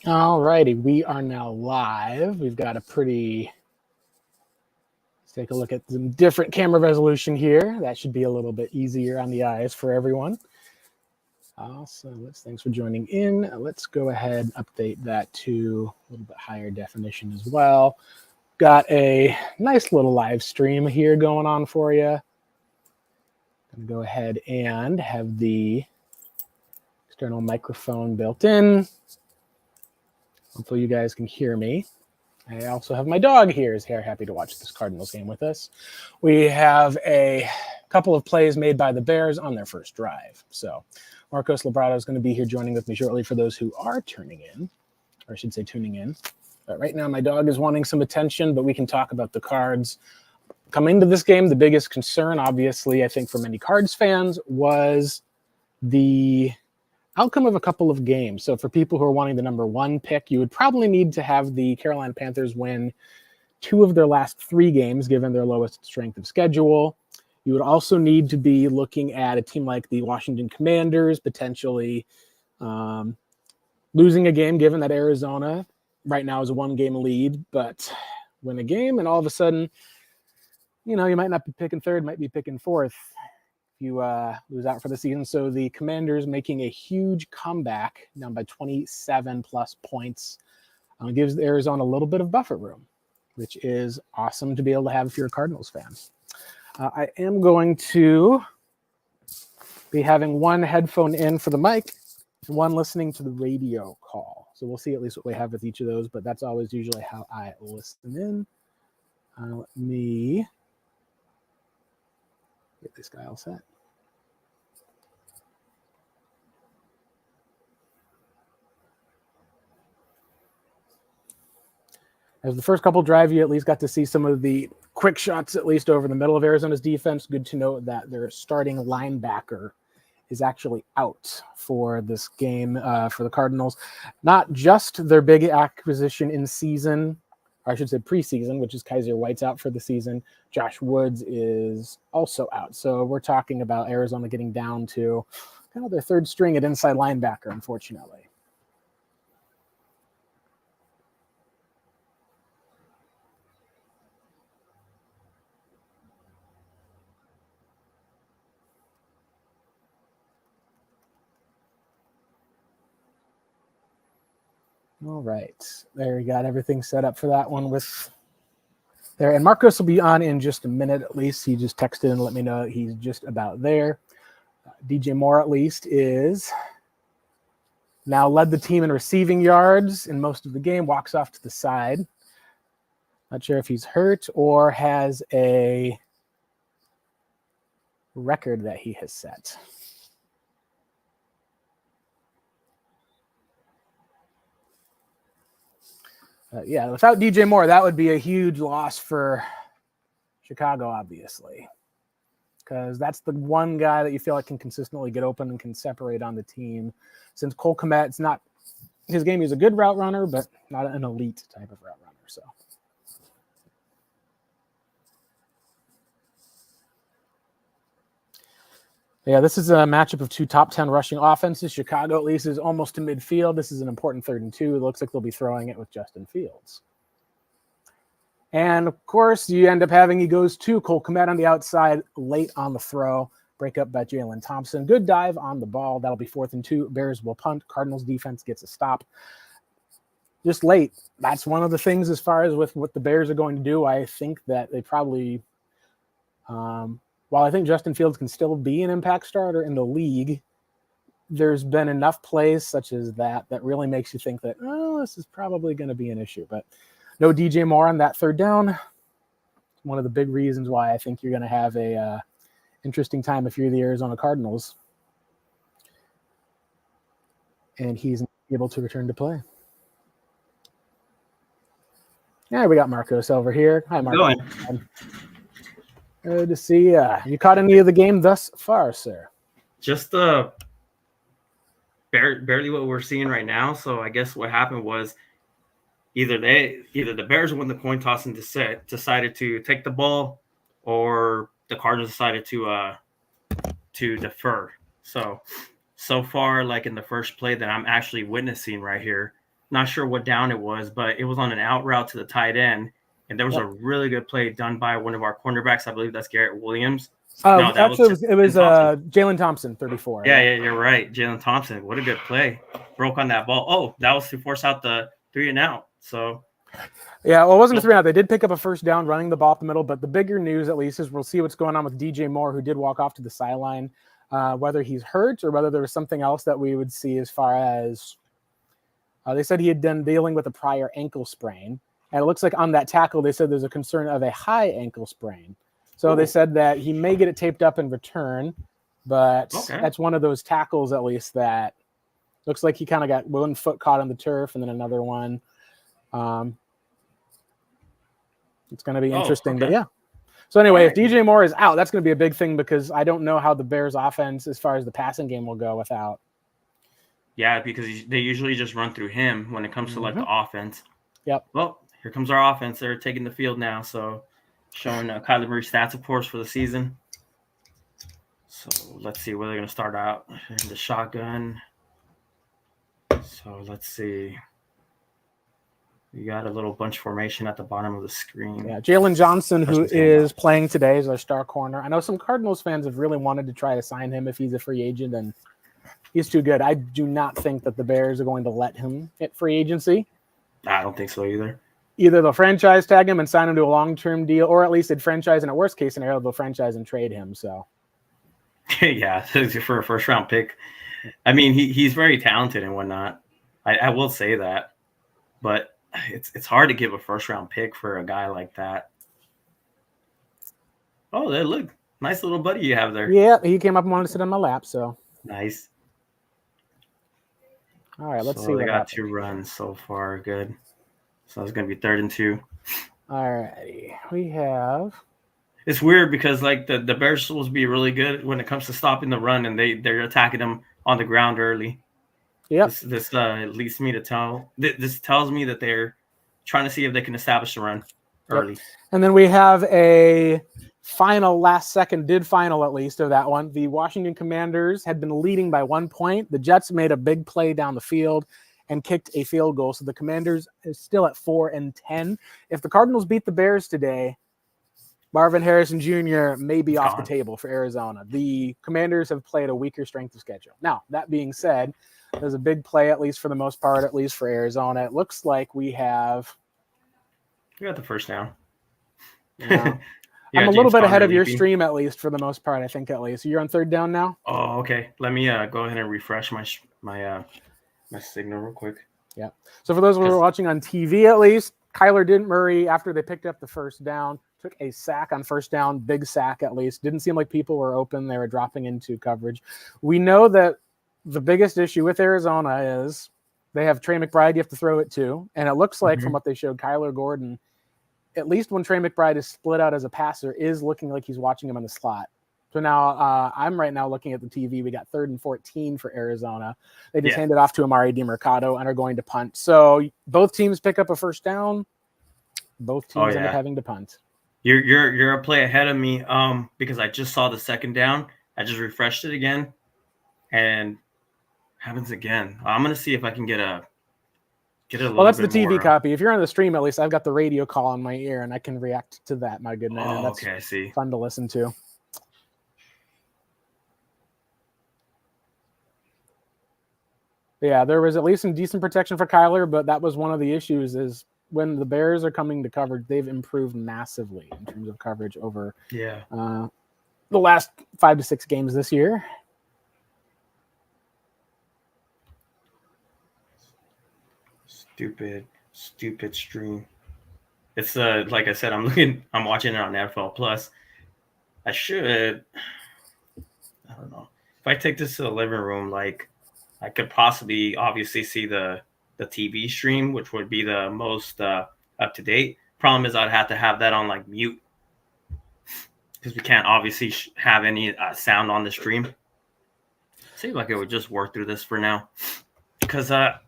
All righty, we are now live. We've got a let's take a look at some different camera resolution here. That should be a little bit easier on the eyes for everyone. Thanks for joining in. Let's go ahead and update that to a little bit higher definition as well. Got a nice little live stream here going on for you. I'm going to go ahead and have the external microphone built in. Hopefully you guys can hear me. I also have my dog here. Is here happy to watch this Cardinals game with us. We have a couple of plays made by the Bears on their first drive. So Marcos Labrado is going to be here joining with me shortly for those who are tuning in, or I should say tuning in. But right now my dog is wanting some attention, but we can talk about the Cards. Coming into this game, the biggest concern, obviously, I think for many Cards fans was the outcome of a couple of games. So for people who are wanting the number one pick, you would probably need to have the Carolina Panthers win 2 of their last 3 games, given their lowest strength of schedule. You would also need to be looking at a team like the Washington Commanders, potentially losing a game, given that Arizona right now is a 1-game lead, but win a game and all of a sudden, you might not be picking third, might be picking fourth. You lose out for the season. So the Commanders making a huge comeback, down by 27 plus points, gives Arizona a little bit of buffer room, which is awesome to be able to have if you're a Cardinals fan. I am going to be having one headphone in for the mic and one listening to the radio call. So we'll see at least what we have with each of those, but that's always usually how I listen in. Let me get this guy all set. As the first couple drive, you at least got to see some of the quick shots, at least over the middle of Arizona's defense. Good to know that their starting linebacker is actually out for this game for the Cardinals. Not just their big acquisition in season, or I should say preseason, which is Kaiser White's out for the season. Josh Woods is also out. So we're talking about Arizona getting down to kind of their third string at inside linebacker, unfortunately. All right. There we got everything set up for that one with there. And Marcos will be on in just a minute at least. He just texted and let me know he's just about there. DJ Moore at least is now led the team in receiving yards in most of the game, walks off to the side. Not sure if he's hurt or has a record that he has set. Without DJ Moore, that would be a huge loss for Chicago, obviously, because that's the one guy that you feel like can consistently get open and can separate on the team. Since Cole Kmet's not his game, he's a good route runner, but not an elite type of route runner. So. Yeah, this is a matchup of 2 top 10 rushing offenses. Chicago, at least, is almost to midfield. This is an important 3rd and 2. It looks like they'll be throwing it with Justin Fields. And, of course, he goes to Cole Kmet on the outside late on the throw. Break up by Jalen Thompson. Good dive on the ball. That'll be 4th and 2. Bears will punt. Cardinals defense gets a stop. Just late. That's one of the things as far as with what the Bears are going to do. I think that they probably while I think Justin Fields can still be an impact starter in the league, there's been enough plays such as that really makes you think that, this is probably going to be an issue. But no DJ Moore on that 3rd down. One of the big reasons why I think you're going to have a interesting time if you're the Arizona Cardinals. And he's able to return to play. Yeah, we got Marcos over here. Hi, Marcos. Good to see you. You caught any of the game thus far, sir? Just barely what we're seeing right now. So I guess what happened was either the Bears won the coin toss and decided to take the ball, or the Cardinals decided to defer. So far, like in the first play that I'm actually witnessing right here, not sure what down it was, but it was on an out route to the tight end. And there was Yep. a really good play done by one of our cornerbacks. I believe that's Garrett Williams. No, that actually, was it was Thompson. Jalen Thompson, 34. Yeah, you're right. Jalen Thompson. What a good play. Broke on that ball. Oh, that was to force out the 3 and out. So yeah, well, it wasn't a 3 and out. They did pick up a first down running the ball up the middle, but the bigger news, at least, is we'll see what's going on with DJ Moore, who did walk off to the sideline, whether he's hurt or whether there was something else that we would see as far as they said he had been dealing with a prior ankle sprain. And it looks like on that tackle, they said there's a concern of a high ankle sprain. So They said that he may get it taped up in return, but that's one of those tackles, at least, that looks like he kind of got one foot caught on the turf and then another one. It's going to be interesting, but yeah. So anyway, if DJ Moore is out, that's going to be a big thing because I don't know how the Bears offense, as far as the passing game, will go without. Yeah, because they usually just run through him when it comes to like the offense. Yep. Well, here comes our offense. They're taking the field now. So showing Kyler Murray stats, of course, for the season. So let's see where they're going to start out in the shotgun. So let's see. We got a little bunch formation at the bottom of the screen. Yeah, Jalen Johnson, who is playing today, is our star corner. I know some Cardinals fans have really wanted to try to sign him if he's a free agent, and he's too good. I do not think that the Bears are going to let him hit free agency. I don't think so either. Either they'll franchise tag him and sign him to a long-term deal, or at least they'd franchise, and a worst-case scenario, they'll franchise and trade him. So, yeah, for a first-round pick. I mean, he's very talented and whatnot. I will say that, but it's hard to give a first-round pick for a guy like that. Oh, look, nice little buddy you have there. Yeah, he came up and wanted to sit on my lap, so nice. All right, let's see. They got 2 runs so far. Good. So it's going to be 3rd and 2. All righty. We have. It's weird because like the Bears are supposed to be really good when it comes to stopping the run, and they're attacking them on the ground early. Yep. This leads me to tell. This tells me that they're trying to see if they can establish the run early. Yep. And then we have a last second at least of that one. The Washington Commanders had been leading by 1 point. The Jets made a big play down the field and kicked a field goal. So the Commanders is still at 4-10. If the Cardinals beat the Bears today, Marvin Harrison Jr. may be off the table for Arizona. The Commanders have played a weaker strength of schedule. Now, that being said, there's a big play, at least for the most part, at least for Arizona. It looks like we got the first down. Yeah. I'm a little bit ahead of your stream, at least for the most part, I think, at least. You're on 3rd down now? Oh, okay. Let me go ahead and refresh my signal real quick. Yeah. So for those who are watching on TV, at least, Kyler Murray, after they picked up the first down, took a sack on first down, big sack at least. Didn't seem like people were open. They were dropping into coverage. We know that the biggest issue with Arizona is they have Trey McBride you have to throw it to. And it looks like from what they showed, Kyler Gordon, at least when Trey McBride is split out as a passer, is looking like he's watching him in the slot. So now I'm right now looking at the TV. We got 3rd and 14 for Arizona. They just handed off to Amari DiMercado and are going to punt. So both teams pick up a first down. Both teams end up having to punt. You're a play ahead of me because I just saw the 2nd down. I just refreshed it again, and happens again. I'm gonna see if I can get a little. Well, that's the TV more copy. If you're on the stream, at least I've got the radio call on my ear, and I can react to that. My goodness, and that's okay. I see. Fun to listen to. Yeah, there was at least some decent protection for Kyler, but that was one of the issues is when the Bears are coming to coverage, they've improved massively in terms of coverage over the last 5 to 6 games this year. Stupid stream. It's like I said, I'm watching it on NFL Plus. I don't know. If I take this to the living room, like I could possibly obviously see the TV stream, which would be the most up to date. Problem is I'd have to have that on like mute because we can't obviously have any sound on the stream. Seems like it would just work through this for now because I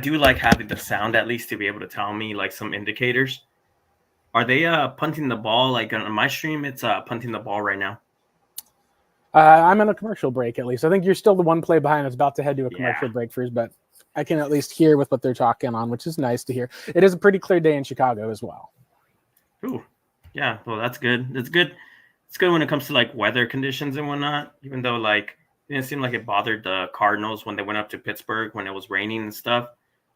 do like having the sound at least to be able to tell me like some indicators. Are they punting the ball? Like on my stream, it's punting the ball right now. I'm in a commercial break at least. I think you're still the one play behind. It's about to head to a commercial break first, but I can at least hear with what they're talking on, which is nice to hear. It is a pretty clear day in Chicago as well. Ooh, yeah. Well, that's good. It's good. It's good when it comes to like weather conditions and whatnot. Even though like it didn't seem like it bothered the Cardinals when they went up to Pittsburgh when it was raining and stuff.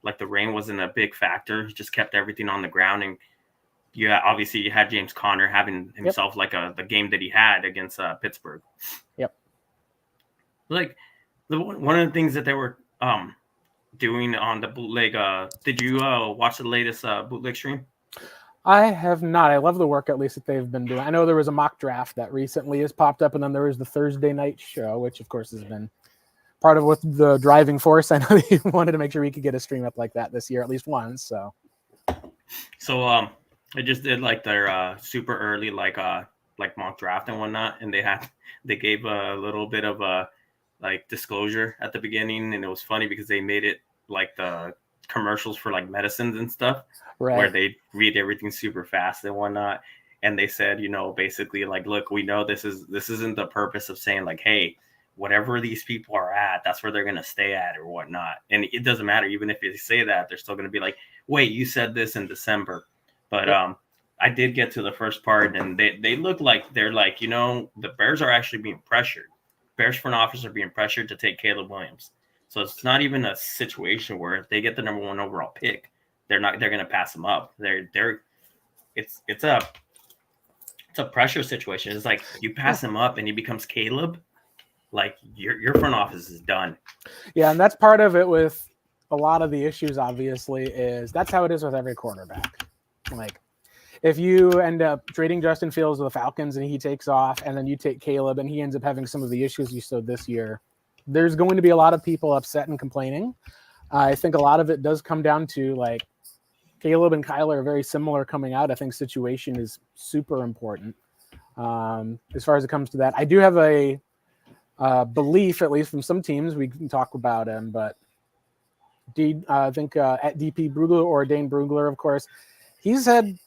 Like the rain wasn't a big factor. He just kept everything on the ground. And obviously you had James Conner having himself like the game that he had against Pittsburgh. Yep. Like one of the things that they were doing on the bootleg. Did you watch the latest bootleg stream? I have not. I love the work at least that they've been doing. I know there was a mock draft that recently has popped up, and then there was the Thursday night show, which of course has been part of what the driving force. I know they wanted to make sure we could get a stream up like that this year, at least once. So they just did like their super early like mock draft and whatnot, and they gave a little bit of a like disclosure at the beginning, and it was funny because they made it like the commercials for like medicines and stuff, right, where they read everything super fast and whatnot. And they said, basically like, look, we know this isn't the purpose of saying like, hey, whatever these people are at, that's where they're going to stay at or whatnot. And it doesn't matter. Even if they say that, they're still going to be like, wait, you said this in December. But I did get to the first part, and they look like they're like, the Bears are actually being pressured. Bears front office are being pressured to take Caleb Williams. So it's not even a situation where if they get the number 1 overall pick, they're going to pass him up. It's a pressure situation. It's like you pass him up and he becomes Caleb, like your front office is done. Yeah, and that's part of it with a lot of the issues, obviously, is that's how it is with every quarterback. Like if you end up trading Justin Fields to the Falcons and he takes off, and then you take Caleb and he ends up having some of the issues you saw this year, there's going to be a lot of people upset and complaining. I think a lot of it does come down to like Caleb and Kyler are very similar coming out. I think situation is super important as far as it comes to that. I do have a belief, at least from some teams, we can talk about him, but I think at DP Brugler or Dane Brugler, of course, he's had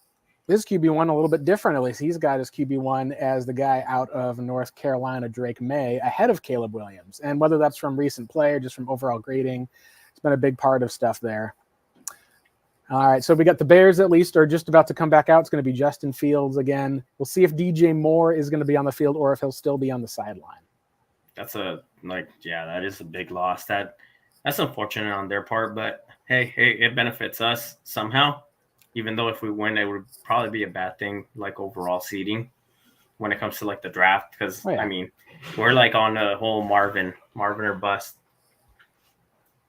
his QB1 a little bit different. At least he's got his QB1 as the guy out of North Carolina, Drake May, ahead of Caleb Williams. And whether that's from recent play or just from overall grading, it's been a big part of stuff there. All right, so we got the Bears at least are just about to come back out. It's going to be Justin Fields again. We'll see if DJ Moore is going to be on the field or if he'll still be on the sideline. That is a big loss. That's unfortunate on their part, but hey, it benefits us somehow. Even though if we win, it would probably be a bad thing, like overall seeding when it comes to like the draft. Because I mean, we're like on the whole Marvin or bust.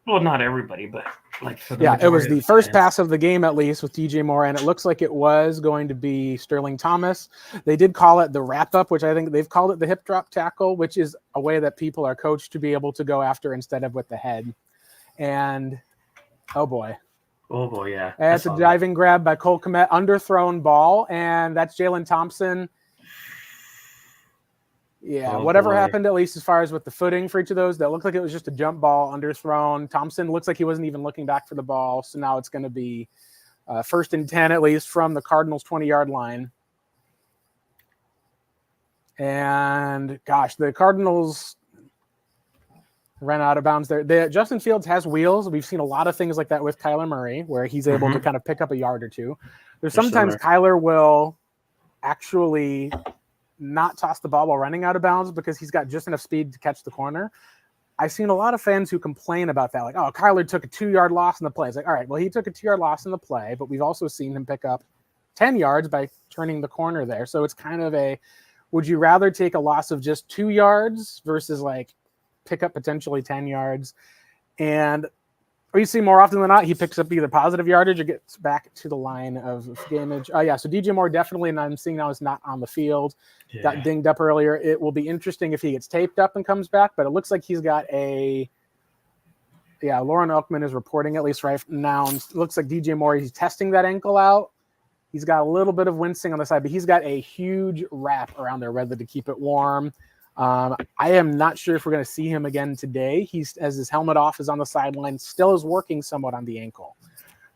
Well, not everybody, but like it was the first pass of the game at least with DJ Moore, and it looks like it was going to be Sterling Thomas. They did call it the wrap up, which I think they've called it the hip drop tackle, which is a way that people are coached to be able to go after instead of with the head. And oh boy, yeah. That's a diving grab by Cole Kmet, underthrown ball, and that's Jalen Thompson. Yeah, whatever happened, at least as far as with the footing for each of those, that looked like it was just a jump ball underthrown. Thompson looks like he wasn't even looking back for the ball, so now it's going to be 1st and 10 at least from the Cardinals' 20-yard line. And gosh, the Cardinals ran out of bounds there. Justin Fields has wheels. We've seen a lot of things like that with Kyler Murray, where he's able to kind of pick up a yard or two. There's sometimes Kyler will actually not toss the ball while running out of bounds because he's got just enough speed to catch the corner. I've seen a lot of fans who complain about that. Like, oh, Kyler took a 2-yard loss in the play. It's like, all right, well, he took a 2-yard loss in the play, but we've also seen him pick up 10 yards by turning the corner there. So it's kind of would you rather take a loss of just 2 yards versus like pick up potentially 10 yards? And we see more often than not, he picks up either positive yardage or gets back to the line of scrimmage. So DJ Moore definitely, and I'm seeing now, is not on the field. Yeah. Got dinged up earlier. It will be interesting if he gets taped up and comes back, but it looks like he's got Lauren Elkman is reporting at least right now. And it looks like DJ Moore, he's testing that ankle out. He's got a little bit of wincing on the side, but he's got a huge wrap around there, whether to keep it warm. I am not sure if we're going to see him again today. He's, as his helmet off, is on the sideline, still is working somewhat on the ankle.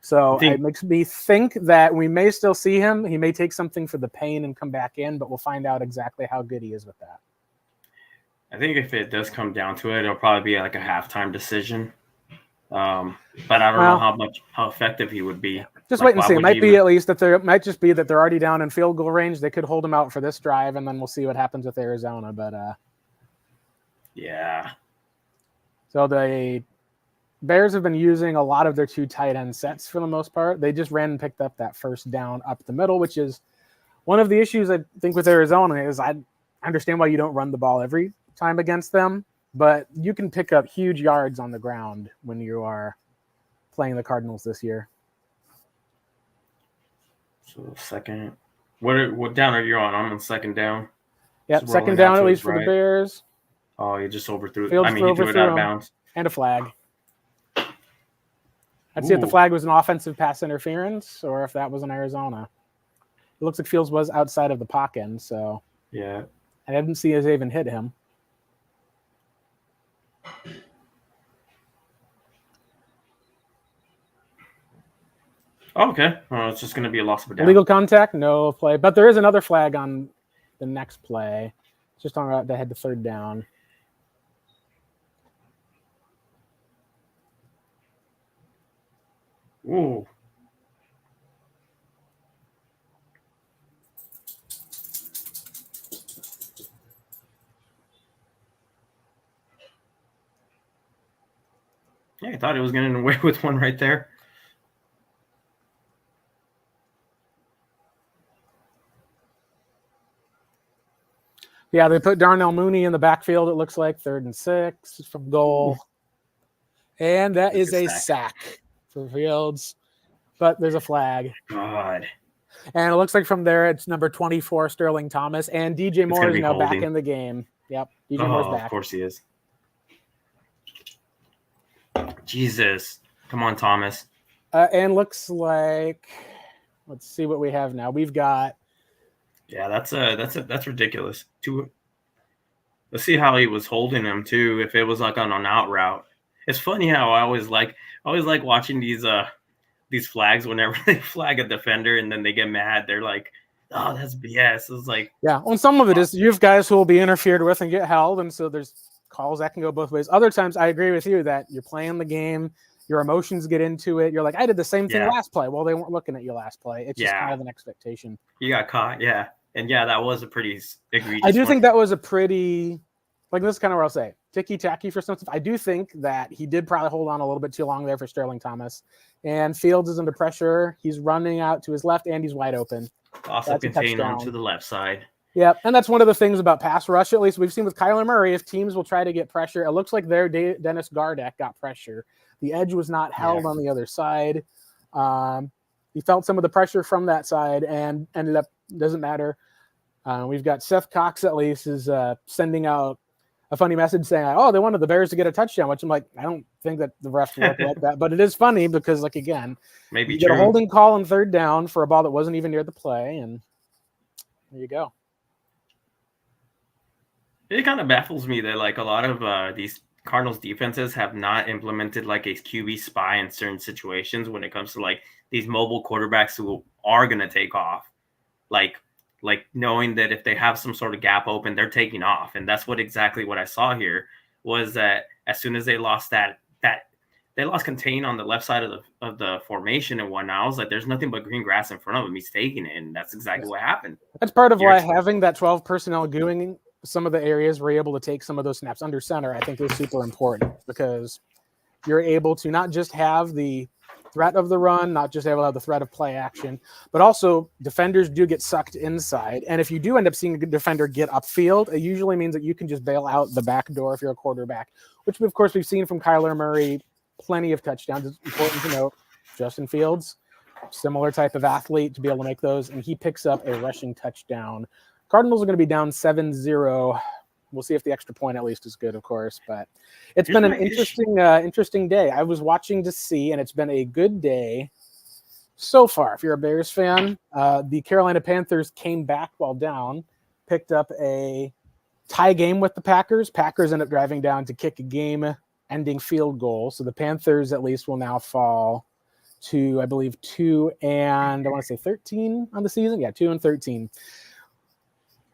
So it makes me think that we may still see him. He may take something for the pain and come back in, but we'll find out exactly how good he is with that. I think if it does come down to it, it'll probably be like a halftime decision. But I don't know how effective he would be. Just wait and see. It might be at least that it might just be that they're already down in field goal range. They could hold them out for this drive, and then we'll see what happens with Arizona. But yeah. So the Bears have been using a lot of their 2 tight end sets for the most part. They just ran and picked up that first down up the middle, which is one of the issues I think with Arizona is I understand why you don't run the ball every time against them, but you can pick up huge yards on the ground when you are playing the Cardinals this year. So second, what down are you on? I'm on second down. Yep, second down at least for the Bears. Oh, he just overthrew. Fields he threw it out of bounds. And a flag. I'd see if the flag was an offensive pass interference or if that was in Arizona. It looks like Fields was outside of the pocket, so yeah. I didn't see us even hit him. Oh, okay. It's just going to be a loss of a down. Illegal contact, no play. But there is another flag on the next play. Just on about to head to third down. Ooh. Yeah, I thought he was getting away with one right there. Yeah, they put Darnell Mooney in the backfield, it looks like, 3rd and 6 from goal. And that is a sack for Fields. But there's a flag. God. And it looks like from there, it's number 24, Sterling Thomas. And DJ Moore is now back in the game. Yep, DJ Moore's back. Of course he is. Jesus. Come on, Thomas. And looks like, let's see what we have now. We've got. Yeah, that's ridiculous. Let's see how he was holding him too. If it was like on an out route, it's funny how I always like watching these flags whenever they flag a defender and then they get mad. They're like, "Oh, that's BS." It's like, yeah. Well, some of it is you have guys who will be interfered with and get held, and so there's calls that can go both ways. Other times, I agree with you that you're playing the game. Your emotions get into it. You're like, I did the same thing last play. Well, they weren't looking at you last play. It's just kind of an expectation. You got caught, yeah. And that was a pretty egregious I do think that was a pretty, like, this is kind of where I'll say, ticky-tacky for some stuff. I do think that he did probably hold on a little bit too long there for Sterling Thomas. And Fields is under pressure. He's running out to his left, and he's wide open. Also contained onto the left side. Yep, and that's one of the things about pass rush, at least we've seen with Kyler Murray, if teams will try to get pressure. It looks like their Dennis Gardeck got pressure. The edge was not held on the other side. He felt some of the pressure from that side and ended up, doesn't matter. We've got Seth Cox, at least, is sending out a funny message saying, oh, they wanted the Bears to get a touchdown, which I'm like, I don't think that the refs work like that. But it is funny because, like, again, maybe you get a holding call on third down for a ball that wasn't even near the play, and there you go. It kind of baffles me that, like, a lot of these Cardinals defenses have not implemented like a QB spy in certain situations when it comes to like these mobile quarterbacks who are going to take off. Like knowing that if they have some sort of gap open, they're taking off. And that's exactly what I saw here was that as soon as they lost that they lost contain on the left side of the formation and whatnot, I was like, there's nothing but green grass in front of him. He's taking it. And that's exactly what happened. That's part of why having that 12 personnel gooing some of the areas we're able to take some of those snaps under center, I think is super important because you're able to not just have the threat of the run, not just able to have the threat of play action, but also defenders do get sucked inside. And if you do end up seeing a defender get upfield, it usually means that you can just bail out the back door if you're a quarterback, which of course we've seen from Kyler Murray, plenty of touchdowns. It's important to note. Justin Fields, similar type of athlete to be able to make those, and he picks up a rushing touchdown. Cardinals are going to be down 7-0. We'll see if the extra point at least is good, of course. But it's been an interesting day. I was watching to see, and it's been a good day so far. If you're a Bears fan, the Carolina Panthers came back while down, picked up a tie game with the Packers. Packers end up driving down to kick a game-ending field goal. So the Panthers at least will now fall to, I believe, 2-13 on the season. Yeah, 2-13.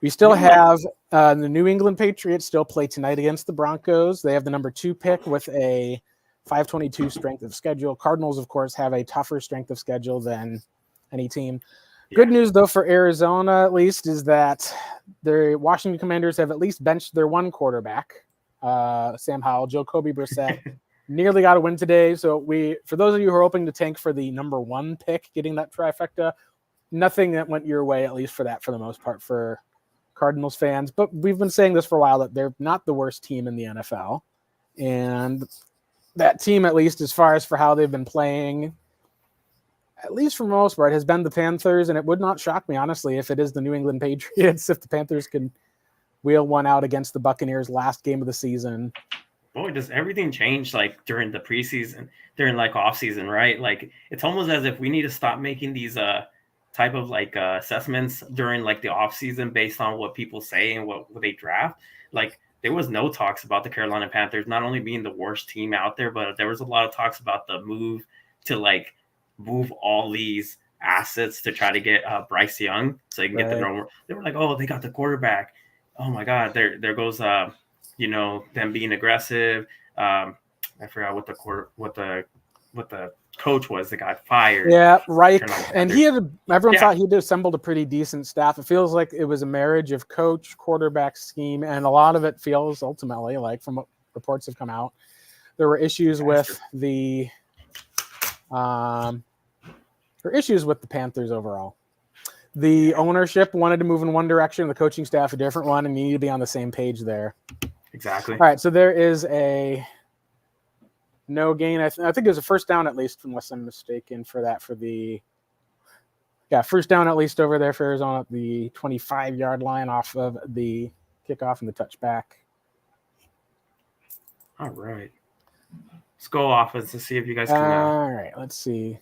We still have the New England Patriots still play tonight against the Broncos. They have the number 2 pick with a 522 strength of schedule. Cardinals, of course, have a tougher strength of schedule than any team. Good news, though, for Arizona, at least, is that the Washington Commanders have at least benched their one quarterback, Sam Howell. Jacoby Brissett nearly got a win today. So for those of you who are hoping to tank for the number 1 pick, getting that trifecta, nothing that went your way, at least for the most part, for Cardinals fans. But we've been saying this for a while, that they're not the worst team in the NFL. And that team, at least as far as for how they've been playing, at least for the most part, has been the Panthers, and it would not shock me, honestly, if it is the New England Patriots, if the Panthers can wheel one out against the Buccaneers last game of the season. Boy, does everything change, like, during the preseason, during, like, off-season, right? Like, it's almost as if we need to stop making these type of, like, assessments during, like, the off-season based on what people say and what they draft. Like, there was no talks about the Carolina Panthers not only being the worst team out there, but there was a lot of talks about the move to, like, move all these assets to try to get Bryce Young so they can get the normal. They were like, oh, they got the quarterback. Oh my God, there goes them being aggressive. I forgot what the coach was that got fired. Yeah, Reich, and everyone thought he'd assembled a pretty decent staff. It feels like it was a marriage of coach, quarterback, scheme, and a lot of it feels ultimately, like from what reports have come out, there were issues with the Panthers overall. The ownership wanted to move in one direction, the coaching staff a different one, and you need to be on the same page there. Exactly. All right, so there is a no gain. I think it was a first down at least, unless I'm mistaken, for that. First down at least over there for Arizona at the 25-yard line off of the kickoff and the touchback. All right. Let's go offense to see if you guys can. All right, let's see.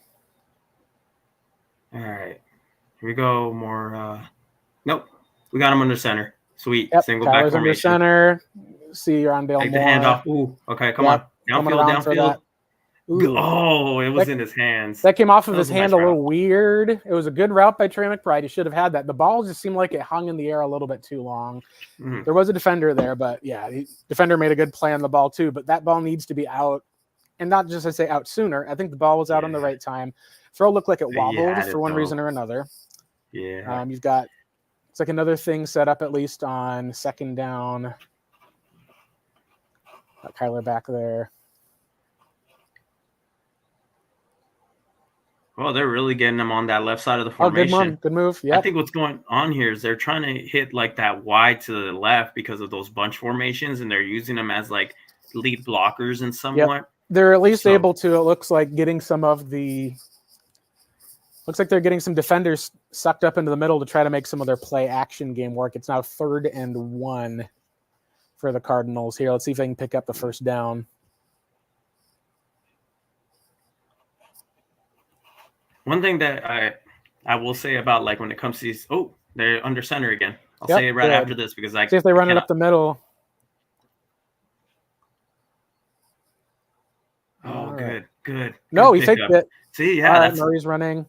All right. Here we go. More. Nope. We got him under center. Sweet. Yep, Single Tyler's back formation. under center. See, you're on Dale Take Moore. the handoff. Ooh. Okay. Come on. Downfield. Oh, it was in his hands. That came off of his hand a little weird. It was a good route by Trey McBride. He should have had that. The ball just seemed like it hung in the air a little bit too long. Mm-hmm. There was a defender there, but yeah, the defender made a good play on the ball too. But that ball needs to be out, and not just I say out sooner. I think the ball was out on the right time. Throw looked like it wobbled for one reason or another. Yeah. You've got it's like another thing set up at least on second down. Got Kyler back there. Well, they're really getting them on that left side of the formation. Oh, good move. Yeah. I think what's going on here is they're trying to hit like that wide to the left because of those bunch formations, and they're using them as like lead blockers and somewhat. Yep. They're at least able to, it looks like, getting some of the – looks like they're getting some defenders sucked up into the middle to try to make some of their play action game work. It's now 3rd and 1 for the Cardinals here. Let's see if they can pick up the first down. One thing that I will say about like when it comes to these, they're under center again. I'll say it right after this because see if they run it up the middle. Oh, good. No, he faked it. See, yeah, that's Murray's running.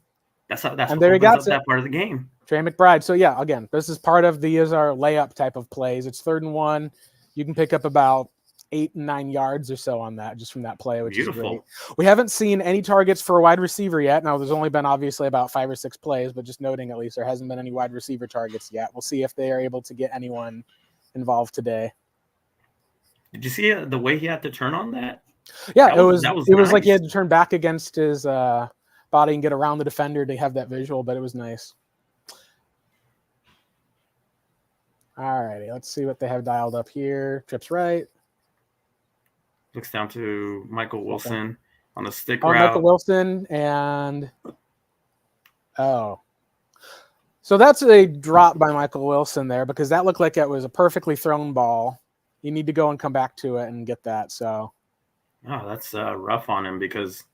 That's and what there he got that part of the game. Trey McBride. So yeah, again, this is part of these are layup type of plays. It's 3rd and 1. You can pick up about 8 and 9 yards or so on that just from that play, which is great. We haven't seen any targets for a wide receiver yet. Now, there's only been obviously about 5 or 6 plays, but just noting at least there hasn't been any wide receiver targets yet. We'll see if they are able to get anyone involved today. Did you see the way he had to turn on that? Yeah, it was nice. Like he had to turn back against his body and get around the defender to have that visual, but it was nice. All righty, let's see what they have dialed up here. Trips right. Looks down to Michael Wilson on the stick route. Michael Wilson and so that's a drop by Michael Wilson there because that looked like it was a perfectly thrown ball. You need to go and come back to it and get that. So, that's rough on him because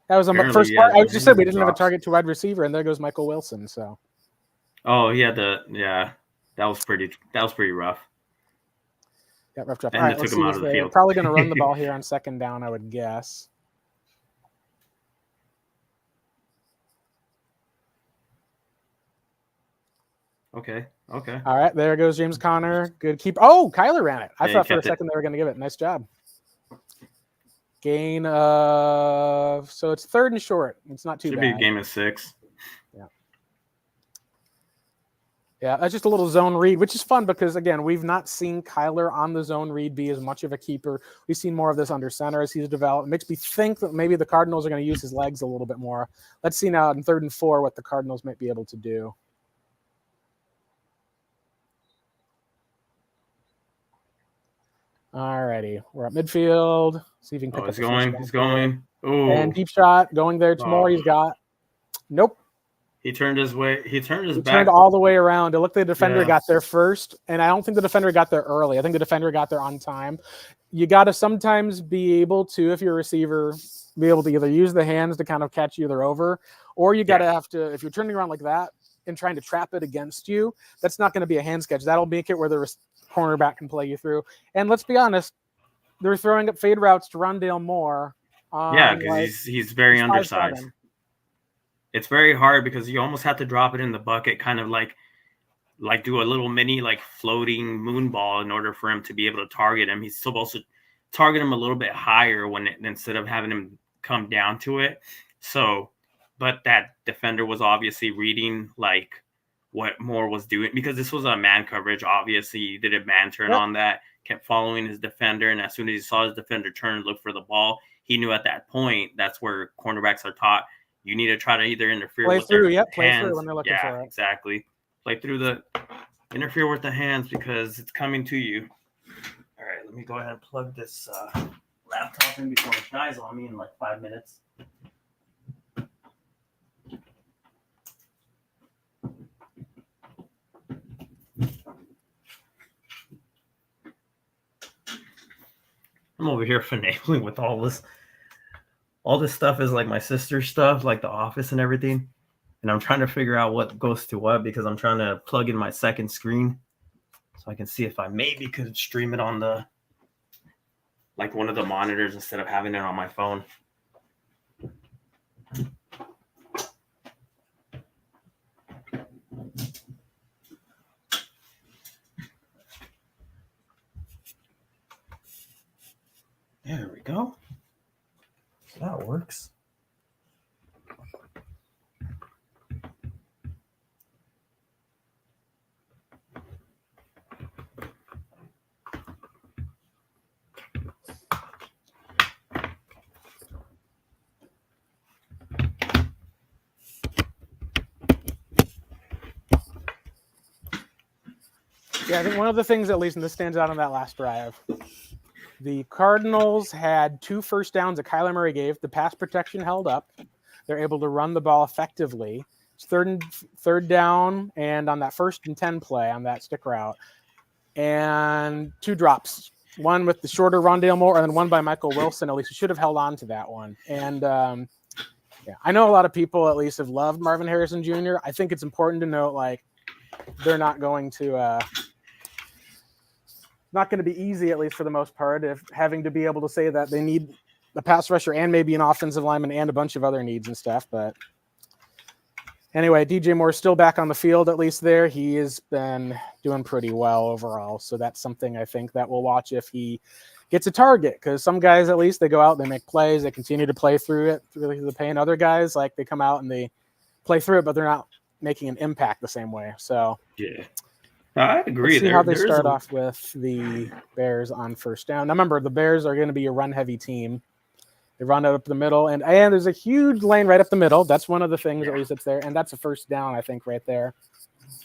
that was the first part. I just said we didn't have a target to wide receiver, and there goes Michael Wilson. So, that was pretty rough. Yeah, rough drop. And all right, took him out of the field. Probably going to run the ball here on 2nd down, I would guess. Okay. All right, there goes James Conner. Good keep. Oh, Kyler ran it. I thought for a second they were going to give it. Nice job. gain of, so it's 3rd and short. It's not too Should bad. be a game of 6. Yeah, that's just a little zone read, which is fun because, again, we've not seen Kyler on the zone read be as much of a keeper. We've seen more of this under center as he's developed. It makes me think that maybe the Cardinals are going to use his legs a little bit more. Let's see now in 3rd and 4 what the Cardinals might be able to do. All righty, we're at midfield. See if he can pick up He's going. He's going. Oh, and deep shot going there. Tomorrow he's got. Nope. He turned his way. He turned his back. Turned all the way around. It looked like the defender got there first, and I don't think the defender got there early. I think the defender got there on time. You got to sometimes be able to, if you're a receiver, be able to either use the hands to kind of catch you either over, or you got to have to, if you're turning around like that and trying to trap it against you, that's not going to be a hand catch. That'll make it where the cornerback can play you through. And let's be honest, they're throwing up fade routes to Rondale Moore. Because he's very undersized. It's very hard because you almost have to drop it in the bucket, kind of like do a little mini like floating moon ball in order for him to be able to target him. He's supposed to target him a little bit higher instead of having him come down to it. So, but that defender was obviously reading like what Moore was doing because this was a man coverage. Obviously, he did a man turn on that, kept following his defender, and as soon as he saw his defender turn and look for the ball, he knew at that point that's where cornerbacks are taught. You need to try to either interfere with their hands. Play through when they're looking for it. Exactly. Interfere with the hands because it's coming to you. All right, let me go ahead and plug this laptop in before it dies on me in like 5 minutes. I'm over here finagling with all this. All this stuff is like my sister's stuff, like The Office and everything. And I'm trying to figure out what goes to what because I'm trying to plug in my second screen so I can see if I maybe could stream it on the like one of the monitors instead of having it on my phone. There we go. That works. Yeah, I think one of the things, at least, and this stands out on that last drive, the Cardinals had 2 first downs that Kyler Murray gave. The pass protection held up. They're able to run the ball effectively. It's third down, and on that 1st and 10 play on that stick route, and 2 drops. One with the shorter Rondale Moore, and then one by Michael Wilson. At least he should have held on to that one. And I know a lot of people at least have loved Marvin Harrison Jr. I think it's important to note, like, they're not going to. Not going to be easy, at least for the most part, if having to be able to say that they need a pass rusher and maybe an offensive lineman and a bunch of other needs and stuff. But anyway, DJ Moore's still back on the field, at least there. He has been doing pretty well overall. So that's something I think that we'll watch if he gets a target, because some guys, at least, they go out, they make plays, they continue to play through it, through the pain. Other guys, like, they come out and they play through it, but they're not making an impact the same way. So yeah. I agree. Let's see how they start off with the Bears on first down. Now, remember, the Bears are going to be a run-heavy team. They run it up the middle, and there's a huge lane right up the middle. That's one of the things, at least, that's there, and that's a first down, I think, right there.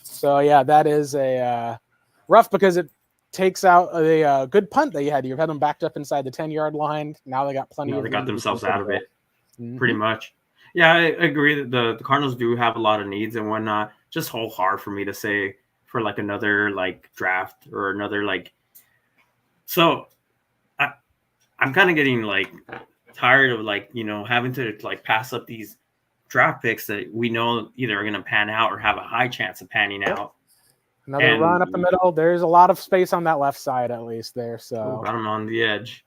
So, yeah, that is a rough because it takes out a good punt that you had. You've had them backed up inside the 10-yard line. Now they got plenty of. They got themselves out of it, pretty much. Yeah, I agree that the Cardinals do have a lot of needs and whatnot. Just whole hard for me to say for like another like draft or another like. So I'm kind of getting like tired of like, you know, having to like pass up these draft picks that we know either are going to pan out or have a high chance of panning out. Another run up the middle. There's a lot of space on that left side, at least there. So got him on the edge.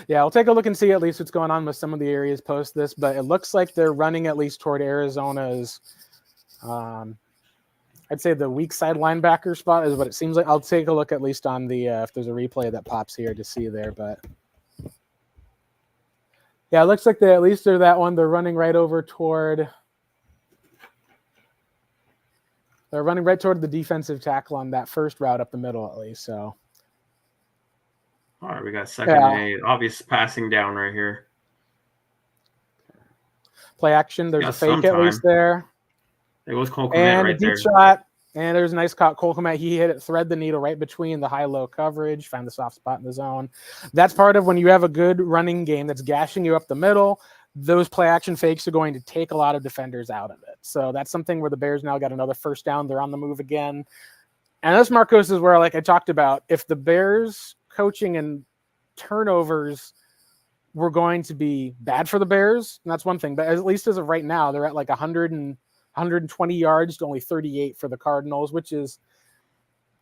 Yeah, I'll take a look and see at least what's going on with some of the areas post this, but it looks like they're running at least toward Arizona's. I'd say the weak side linebacker spot is what it seems like. I'll take a look at least on the if there's a replay that pops here to see there, but Yeah, it looks like at least they're that one. They're running right toward the defensive tackle on that first route up the middle, at least. So, all right, we got second and 8. Obvious passing down right here. Play action. There's a fake at least there. It was Cole Kmet and right a deep there. shot. And there's a nice Cole Kmet. He hit it, thread the needle right between the high-low coverage, found the soft spot in the zone. That's part of when you have a good running game that's gashing you up the middle. Those play action fakes are going to take a lot of defenders out of it. So that's something where the Bears now got another first down. They're on the move again. And this, Marcos, is where, like I talked about, if the Bears coaching and turnovers were going to be bad for the Bears, and that's one thing. But at least as of right now, they're at like 120 yards to only 38 for the Cardinals, which is,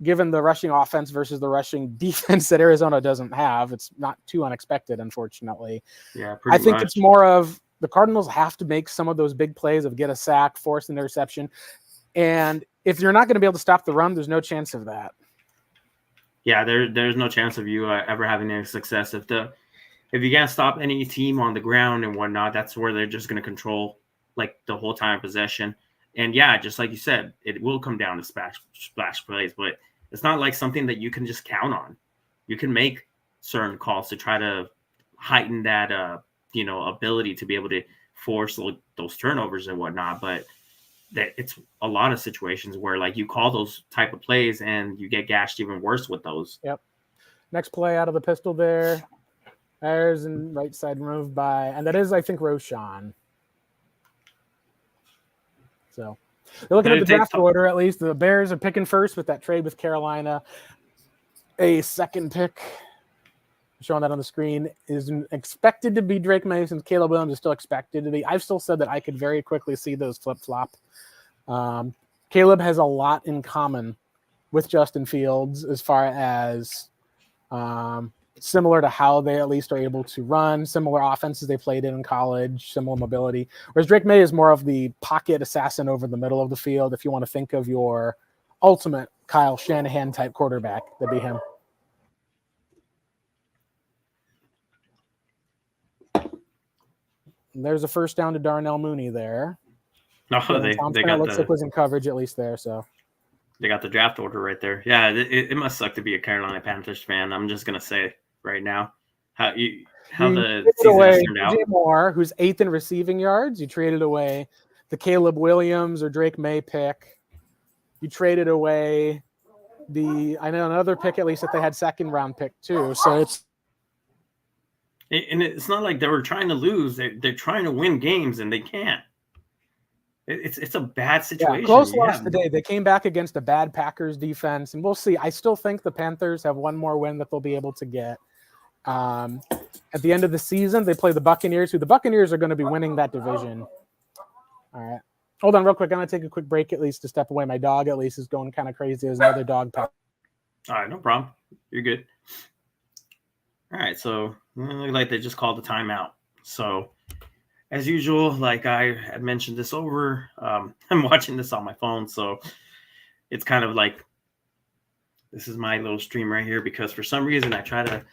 given the rushing offense versus the rushing defense that Arizona doesn't have, it's not too unexpected, unfortunately. Yeah, I think it's more of the Cardinals have to make some of those big plays of get a sack, force an interception. And if you're not going to be able to stop the run, there's no chance of that. Yeah, there's no chance of you ever having any success. If you can't stop any team on the ground and whatnot, that's where they're just going to control like the whole time of possession. And yeah, just like you said, it will come down to splash plays, but it's not like something that you can just count on. You can make certain calls to try to heighten that, ability to be able to force those turnovers and whatnot. But that it's a lot of situations where like you call those type of plays and you get gashed even worse with those. Yep. Next play out of the pistol there. There's a right side move by, and that is, I think, Roschon. So they're looking at the draft order, at least. The Bears are picking first with that trade with Carolina. A second pick, showing that on the screen, is expected to be Drake Mason. Caleb Williams is still expected to be. I've still said that I could very quickly see those flip-flop. Caleb has a lot in common with Justin Fields as far as similar to how they at least are able to run, similar offenses they played in college, similar mobility. Whereas Drake May is more of the pocket assassin over the middle of the field. If you want to think of your ultimate Kyle Shanahan type quarterback, that'd be him. And there's a first down to Darnell Mooney there. They looks like was in coverage at least there. So they got the draft order right there. Yeah, it must suck to be a Carolina Panthers fan. I'm just gonna say right now how the season has turned out. DJ Moore, who's 8th in receiving yards. You traded away the Caleb Williams or Drake May pick. You traded away another pick at least that they had second round pick too. So it's not like they were trying to lose. They're trying to win games and they can't. It's a bad situation. Yeah, close loss today. They came back against a bad Packers defense, and we'll see. I still think the Panthers have one more win that they'll be able to get. At the end of the season, they play the Buccaneers, who the Buccaneers are going to be winning that division. All right. Hold on real quick. I'm going to take a quick break at least to step away. My dog at least is going kind of crazy. There's another dog pack. All right, no problem. You're good. All right, so it looks like they just called the timeout. So as usual, like I had mentioned this over, I'm watching this on my phone, so it's kind of like this is my little stream right here because for some reason I try to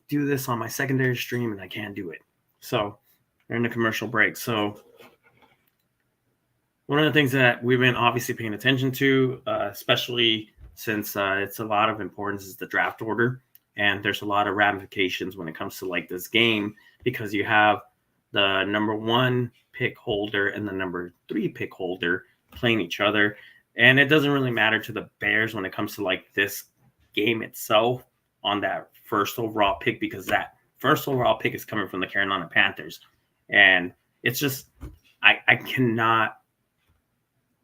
do this on my secondary stream and I can't do it. So they're in the commercial break. So one of the things that we've been obviously paying attention to, especially since it's a lot of importance, is the draft order. And there's a lot of ramifications when it comes to like this game because you have the number 1 pick holder and the number 3 pick holder playing each other. And it doesn't really matter to the Bears when it comes to like this game itself on that first overall pick because that first overall pick is coming from the Carolina Panthers. And it's just, I cannot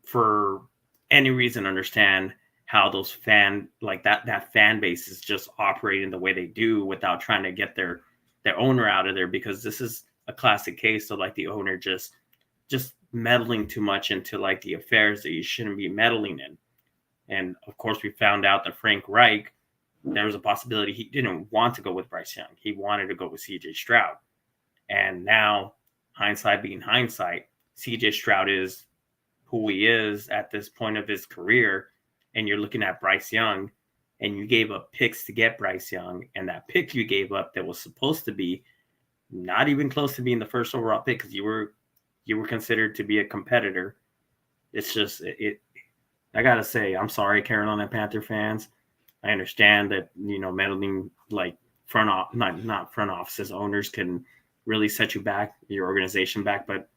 for any reason understand how those that fan base is just operating the way they do without trying to get their owner out of there because this is a classic case of like the owner just meddling too much into like the affairs that you shouldn't be meddling in. And of course we found out that Frank Reich, there was a possibility he didn't want to go with Bryce Young. He wanted to go with CJ Stroud. And now hindsight being hindsight, CJ Stroud is who he is at this point of his career. And you're looking at Bryce Young and you gave up picks to get Bryce Young. And that pick you gave up that was supposed to be not even close to being the first overall pick because you were considered to be a competitor. It's just it. I gotta say, I'm sorry, Carolina Panther fans. I understand that meddling like not front offices, owners can really set you back, your organization back. But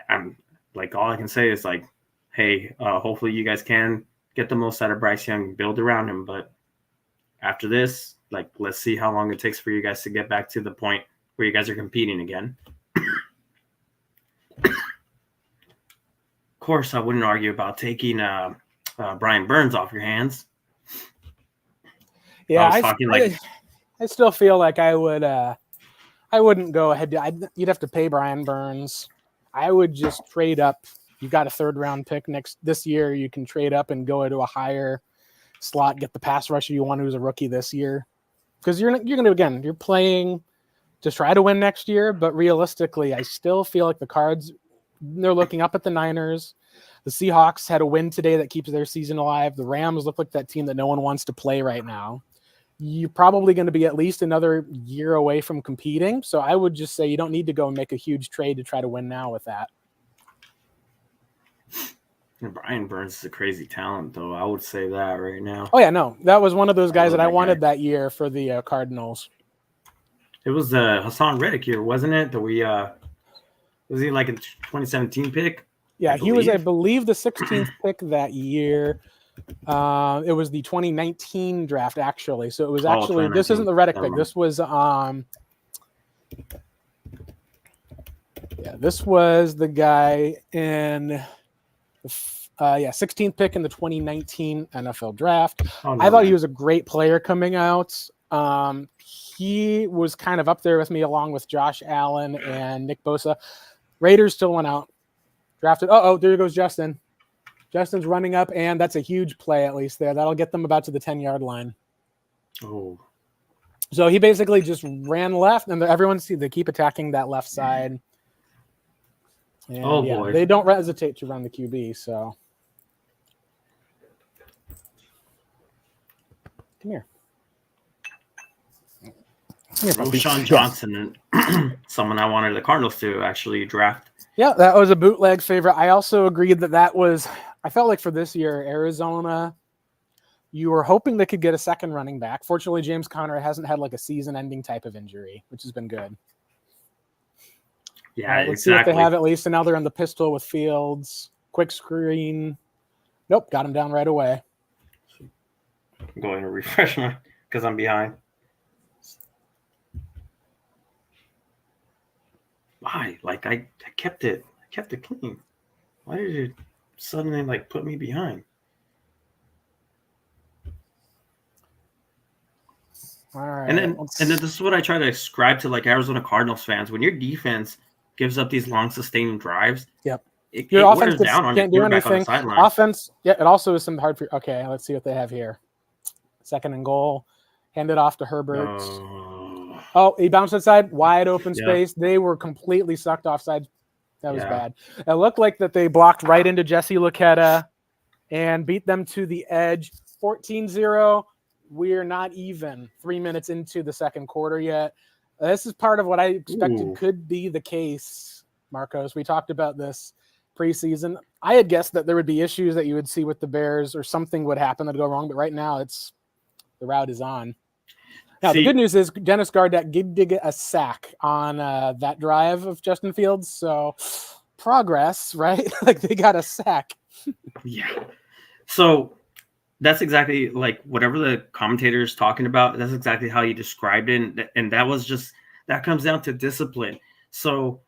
I'm like, all I can say is like, hey, hopefully you guys can get the most out of Bryce Young, build around him. But after this, like, let's see how long it takes for you guys to get back to the point where you guys are competing again. Of course, I wouldn't argue about taking Brian Burns off your hands. Yeah, I still feel like I wouldn't go ahead. You'd have to pay Brian Burns. I would just trade up. You've got a 3rd round pick this year. You can trade up and go into a higher slot, get the pass rusher you want who's a rookie this year. Because you're going to, again, you're playing to try to win next year. But realistically, I still feel like the Cards, they're looking up at the Niners. The Seahawks had a win today that keeps their season alive. The Rams look like that team that no one wants to play right now. You're probably going to be at least another year away from competing. So I would just say you don't need to go and make a huge trade to try to win now with that. Brian Burns is a crazy talent, though. I would say that right now. Oh, yeah, no. That was one of those guys that I wanted that year for the Cardinals. It was the Hassan Reddick year, wasn't it? That we was he like a 2017 pick? Yeah, he was, I believe, the 16th pick that year. It was the 2019 draft, actually. So it was actually this isn't the Reddick pick. This was this was the guy in 16th pick in the 2019 NFL draft. I thought he was a great player coming out. He was kind of up there with me along with Josh Allen and Nick Bosa. Raiders still went out. Drafted. There goes Justin. Justin's running up, and that's a huge play at least there. That'll get them about to the 10-yard line. Oh. So he basically just ran left, and they keep attacking that left side. And boy. They don't hesitate to run the QB, so. Come here. Sean Johnson, someone I wanted the Cardinals to actually draft. Yeah, that was a bootleg favorite. I also agreed that was – I felt like for this year, Arizona, you were hoping they could get a second running back. Fortunately, James Conner hasn't had like a season-ending type of injury, which has been good. Yeah, let's see what they have at least. And now they're in the pistol with Fields. Quick screen. Nope, got him down right away. I'm going to refresh my – because I'm behind. Why? Like I kept it clean. Why did it suddenly like put me behind? All right. And then this is what I try to ascribe to like Arizona Cardinals fans. When your defense gives up these long sustaining drives, yep. Your offense wears down on your quarterback on the sideline. Offense, yeah, it also is some hard for. Okay, let's see what they have here. 2nd and goal, hand it off to Herbert. He bounced inside, wide open space. They were completely sucked offside. That was bad. It looked like that they blocked right into Jesse Luketa and beat them to the edge. 14-0. We're not even 3 minutes into the second quarter yet. This is part of what I expected could be the case, Marcos. We talked about this preseason. I had guessed that there would be issues that you would see with the Bears or something would happen that would go wrong, but right now the route is on. Now, the good news is Dennis Gardeck did get a sack on that drive of Justin Fields. So progress, right? Like they got a sack. Yeah. So that's exactly like whatever the commentator is talking about. That's exactly how you described it. And that comes down to discipline. So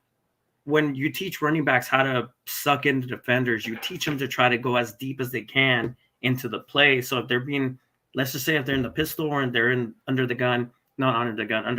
when you teach running backs how to suck into defenders, you teach them to try to go as deep as they can into the play. So if they're being, let's just say if they're in the pistol or they're under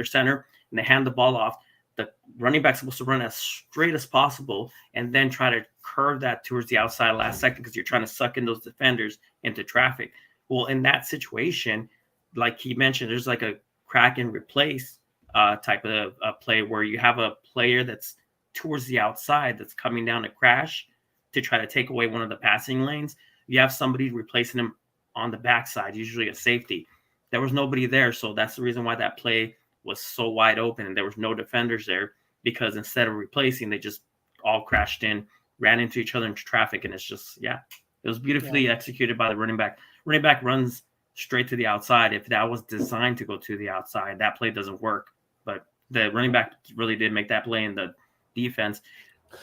center, and they hand the ball off, the running back's supposed to run as straight as possible and then try to curve that towards the outside last second because you're trying to suck in those defenders into traffic. Well, in that situation, like he mentioned, there's like a crack and replace type of play where you have a player that's towards the outside that's coming down to crash to try to take away one of the passing lanes. You have somebody replacing him on the backside, usually a safety. There was nobody there, so that's the reason why that play was so wide open and there was no defenders there because instead of replacing, they just all crashed in, ran into each other into traffic. And it's just, it was beautifully executed by the running back. Running back runs straight to the outside. If that was designed to go to the outside, that play doesn't work. But the running back really did make that play in the defense.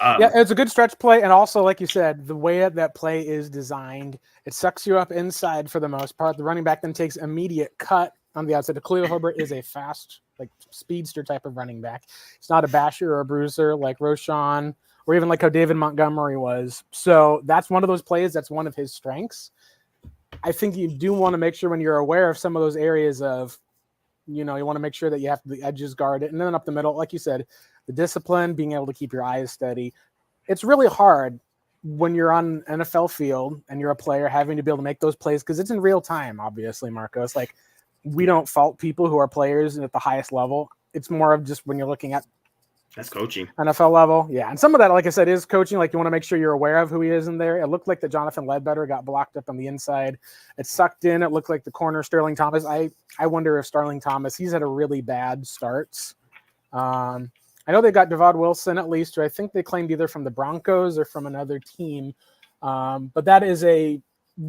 It's a good stretch play. And also, like you said, the way that play is designed, it sucks you up inside for the most part. The running back then takes immediate cut on the outside. Khalil Herbert is a fast, like speedster type of running back. It's not a basher or a bruiser like Roshan or even like how David Montgomery was. So that's one of those plays. That's one of his strengths. I think you do want to make sure when you're aware of some of those areas of, you want to make sure that you have the edges guarded. And then up the middle, like you said, the discipline, being able to keep your eyes steady. It's really hard when you're on an NFL field and you're a player having to be able to make those plays because it's in real time, obviously, Marcos. Like, we don't fault people who are players at the highest level. It's more of just when you're looking at that's coaching. NFL level. Yeah. And some of that, like I said, is coaching. Like, you want to make sure you're aware of who he is in there. It looked like the Jonathan Ledbetter got blocked up on the inside. It sucked in. It looked like the corner Sterling Thomas. I wonder if Sterling Thomas, he's had a really bad starts. I know they got Devod Wilson at least, or I think they claimed either from the Broncos or from another team. But that is a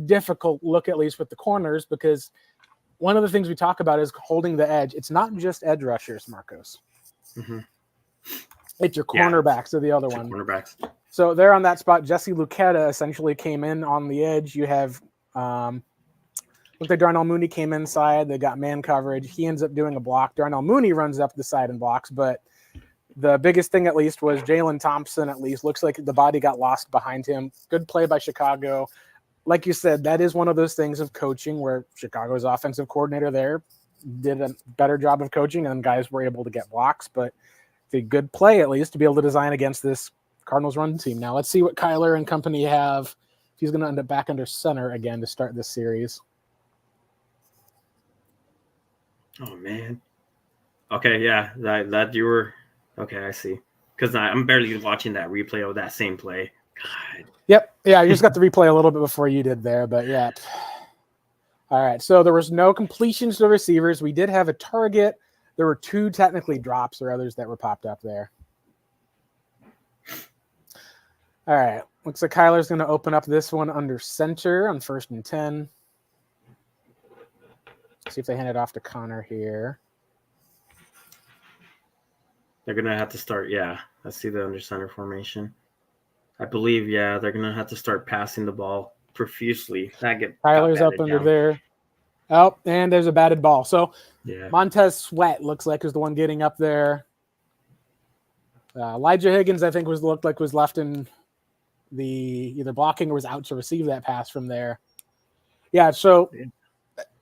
difficult look, at least with the corners, because one of the things we talk about is holding the edge. It's not just edge rushers, Marcos. Mm-hmm. It's your cornerbacks are the other one. Cornerbacks. So they're on that spot. Jesse Luketa essentially came in on the edge. You have looked like Darnell Mooney came inside. They got man coverage. He ends up doing a block. Darnell Mooney runs up the side and blocks, but the biggest thing, at least, was Jalen Thompson, at least. Looks like the body got lost behind him. Good play by Chicago. Like you said, that is one of those things of coaching where Chicago's offensive coordinator there did a better job of coaching, and guys were able to get blocks. But it's a good play, at least, to be able to design against this Cardinals run team. Now, let's see what Kyler and company have. If he's going to end up back under center again to start this series. Oh, man. Okay, yeah, that you were – okay, I see. Because I'm barely watching that replay of that same play. God. Yep. Yeah, you just got the replay a little bit before you did there, but yeah. All right, so there was no completions to the receivers. We did have a target. There were two technically drops or others that were popped up there. All right, looks like Kyler's going to open up this one under center on 1st and 10. Let's see if they hand it off to Connor here. They're going to have to start, I see the under center formation. I believe, they're going to have to start passing the ball profusely. Kyler's up under there. Oh, and there's a batted ball. So Montez Sweat looks like is the one getting up there. Elijah Higgins, I think, was left in the either blocking or was out to receive that pass from there. Yeah, so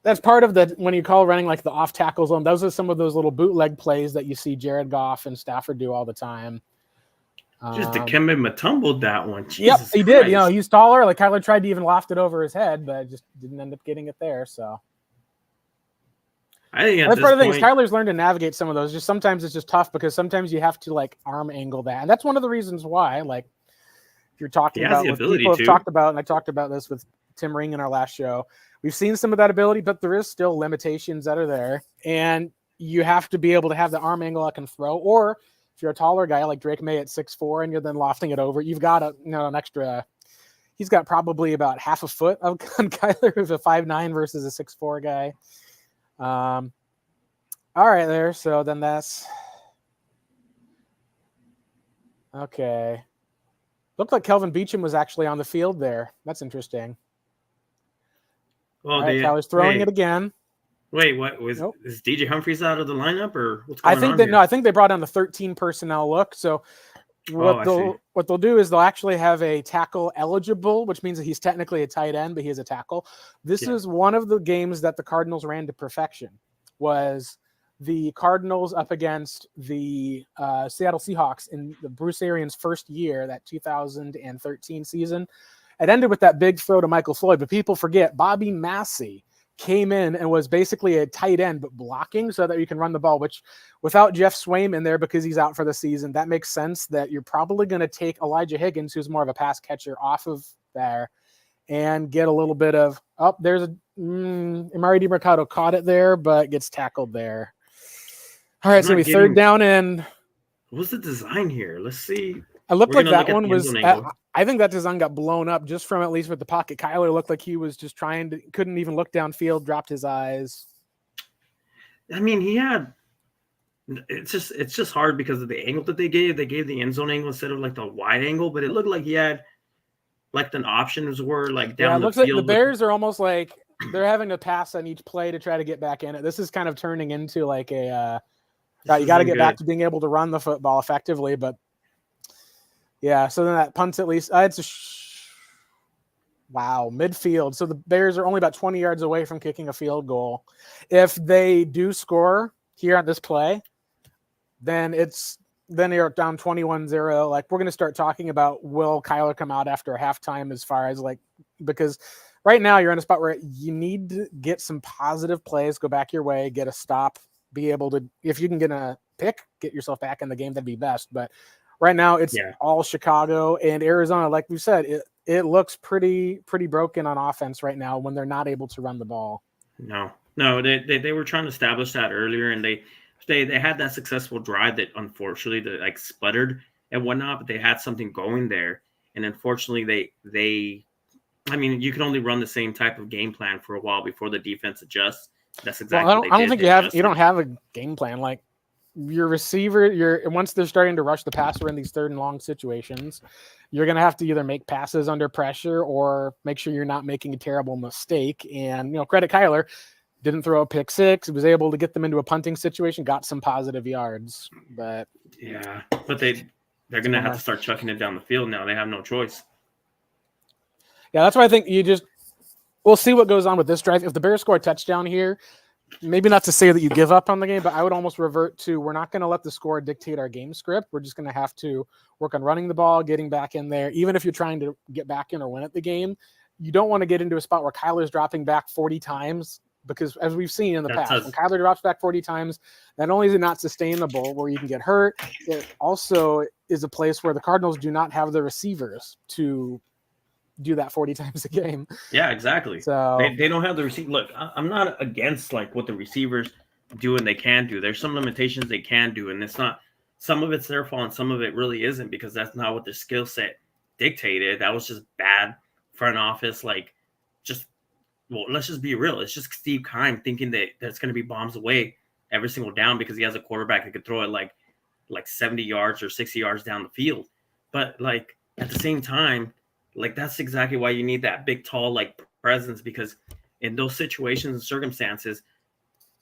that's part of the when you call running like the off tackle zone. Those are some of those little bootleg plays that you see Jared Goff and Stafford do all the time. Just Dikembe Mutombo'd that one. Jesus yep, he Christ. did. He's taller. Like Kyler tried to even loft it over his head, but just didn't end up getting it there. So I think that's part of the thing is Kyler's learned to navigate some of those. Just sometimes it's just tough because sometimes you have to like arm angle that, and that's one of the reasons why. Like if you're talking about what people have talked about, and I talked about this with Tim Ring in our last show. We've seen some of that ability, but there is still limitations that are there, and you have to be able to have the arm angle that can throw, or if you're a taller guy like Drake May at 6'4" and you're then lofting it over, you've got an extra. He's got probably about half a foot on Kyler who's a 5'9" versus a 6'4" guy. All right there. So then that's okay. Looked like Kelvin Beachum was actually on the field there. That's interesting. Well, Kyler's throwing it again. Wait, what was is DJ Humphries out of the lineup or what's going on? I think they brought on the 13 personnel look. So what they'll do is they'll actually have a tackle eligible, which means that he's technically a tight end, but he is a tackle. This is one of the games that the Cardinals ran to perfection. Was the Cardinals up against the Seattle Seahawks in the Bruce Arians' first year, that 2013 season. It ended with that big throw to Michael Floyd, but people forget Bobby Massey came in and was basically a tight end, but blocking so that you can run the ball, which without Jeff Swaim in there because he's out for the season, that makes sense that you're probably going to take Elijah Higgins, who's more of a pass catcher, off of there and get a little bit of, there's a Amari DiMercado caught it there, but gets tackled there. All right, I'm it's going not to be third getting down and what's the design here. Let's see. it looked We're like gonna that look at one the end was. zone angle. I think that design got blown up just from at least with the pocket. Kyler looked like he was just trying to, couldn't even look downfield, dropped his eyes. I mean, he had. It's just hard because of the angle that they gave. They gave the end zone angle instead of like the wide angle, but it looked like he had like the options were like down Yeah, it the looks like the field. Bears are almost like they're having to pass on each play to try to get back in it. This is kind of turning into like a. You got to get back to being able to run the football effectively, but yeah. So then that punts at least. It's wow, midfield. So the Bears are only about 20 yards away from kicking a field goal. If they do score here on this play, then you're down 21-0. Like, we're going to start talking about will Kyler come out after halftime as far as like, because right now you're in a spot where you need to get some positive plays, go back your way, get a stop, be able to, if you can get a pick, get yourself back in the game, that'd be best. But right now it's all Chicago and Arizona. Like we said, it looks pretty broken on offense right now when they're not able to run the ball. No, they were trying to establish that earlier, and they had that successful drive that unfortunately that like sputtered and whatnot, but they had something going there, and unfortunately they I mean, you can only run the same type of game plan for a while before the defense adjusts. That's exactly what they did. I don't think you don't have a game plan. Like, your receiver, once they're starting to rush the passer in these third and long situations, you're going to have to either make passes under pressure or make sure you're not making a terrible mistake. And, credit Kyler, didn't throw a pick six, was able to get them into a punting situation, got some positive yards. But yeah, but they're going to have to start chucking it down the field now. They have no choice. Yeah, that's why I think we'll see what goes on with this drive. If the Bears score a touchdown here, maybe not to say that you give up on the game, but I would almost revert to, we're not going to let the score dictate our game script. We're just going to have to work on running the ball, getting back in there. Even if you're trying to get back in or win at the game, you don't want to get into a spot where Kyler's dropping back 40 times, because as we've seen in the past, when Kyler drops back 40 times, not only is it not sustainable where you can get hurt, it also is a place where the Cardinals do not have the receivers to do that 40 times a game. Yeah, exactly. So they don't have the receiver. Look, I'm not against like what the receivers do and they can do. There's some limitations they can do, and it's not, some of it's their fault and some of it really isn't, because that's not what their skill set dictated. That was just bad front office. Like, let's just be real. It's just Steve Keim thinking that that's going to be bombs away every single down because he has a quarterback that could throw it like 70 yards or 60 yards down the field. But like at the same time, like, that's exactly why you need that big, tall, like, presence, because in those situations and circumstances,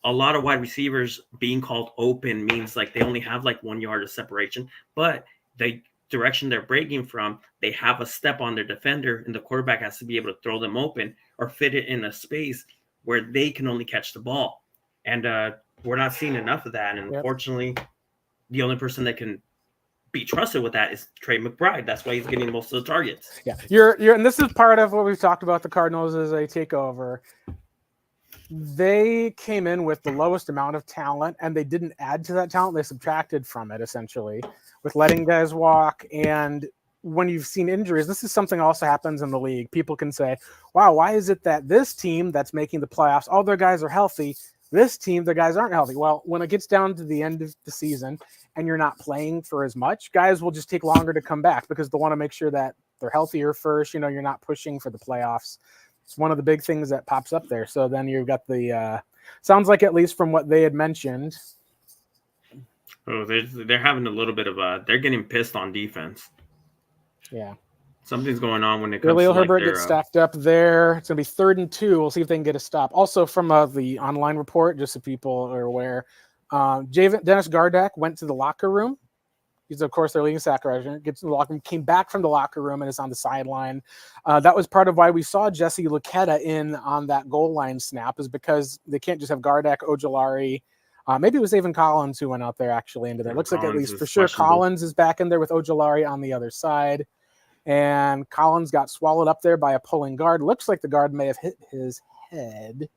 a lot of wide receivers being called open means like they only have like 1 yard of separation, but the direction they're breaking from, they have a step on their defender, and the quarterback has to be able to throw them open or fit it in a space where they can only catch the ball. And we're not seeing enough of that. And unfortunately, the only person that can be trusted with that is Trey McBride. That's why he's getting most of the targets. Yeah, and this is part of what we've talked about the Cardinals as a takeover. They came in with the lowest amount of talent, and they didn't add to that talent. They subtracted from it, essentially, with letting guys walk. And when you've seen injuries, this is something also happens in the league. People can say, wow, why is it that this team that's making the playoffs, all their guys are healthy, this team, the guys aren't healthy? Well, when it gets down to the end of the season and you're not playing for as much, guys will just take longer to come back because they want to make sure that they're healthier first. You're not pushing for the playoffs. It's one of the big things that pops up there. So then you've got the sounds like, at least from what they had mentioned. Oh, they're having a little bit of they're getting pissed on defense. Yeah. Something's going on when it comes Khalil to Herbert gets stacked up there. It's going to be 3rd and 2. We'll see if they can get a stop. Also from the online report, just so people are aware, Dennis Gardeck went to the locker room. He's, of course, their leading sack rusher. Gets to the locker room, came back from the locker room, and is on the sideline. That was part of why we saw Jesse Luketa in on that goal line snap, is because they can't just have Gardeck, Ojulari. Maybe it was even Collins who went out there actually into there. Looks like, at least for sure, Collins is back in there with Ojulari on the other side. And Collins got swallowed up there by a pulling guard. Looks like the guard may have hit his head.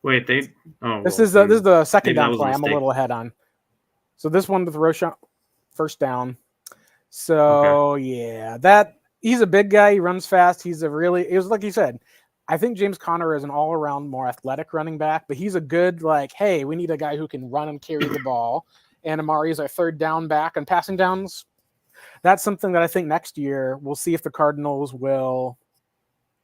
Wait, this is the second down play. I'm a little ahead on. So this one with Roschon, first down. So yeah, he's a big guy. He runs fast. It was like you said. I think James Conner is an all-around more athletic running back, but he's a good, like, hey, we need a guy who can run and carry the ball. And Amari is our third down back on passing downs. That's something that I think next year we'll see if the Cardinals will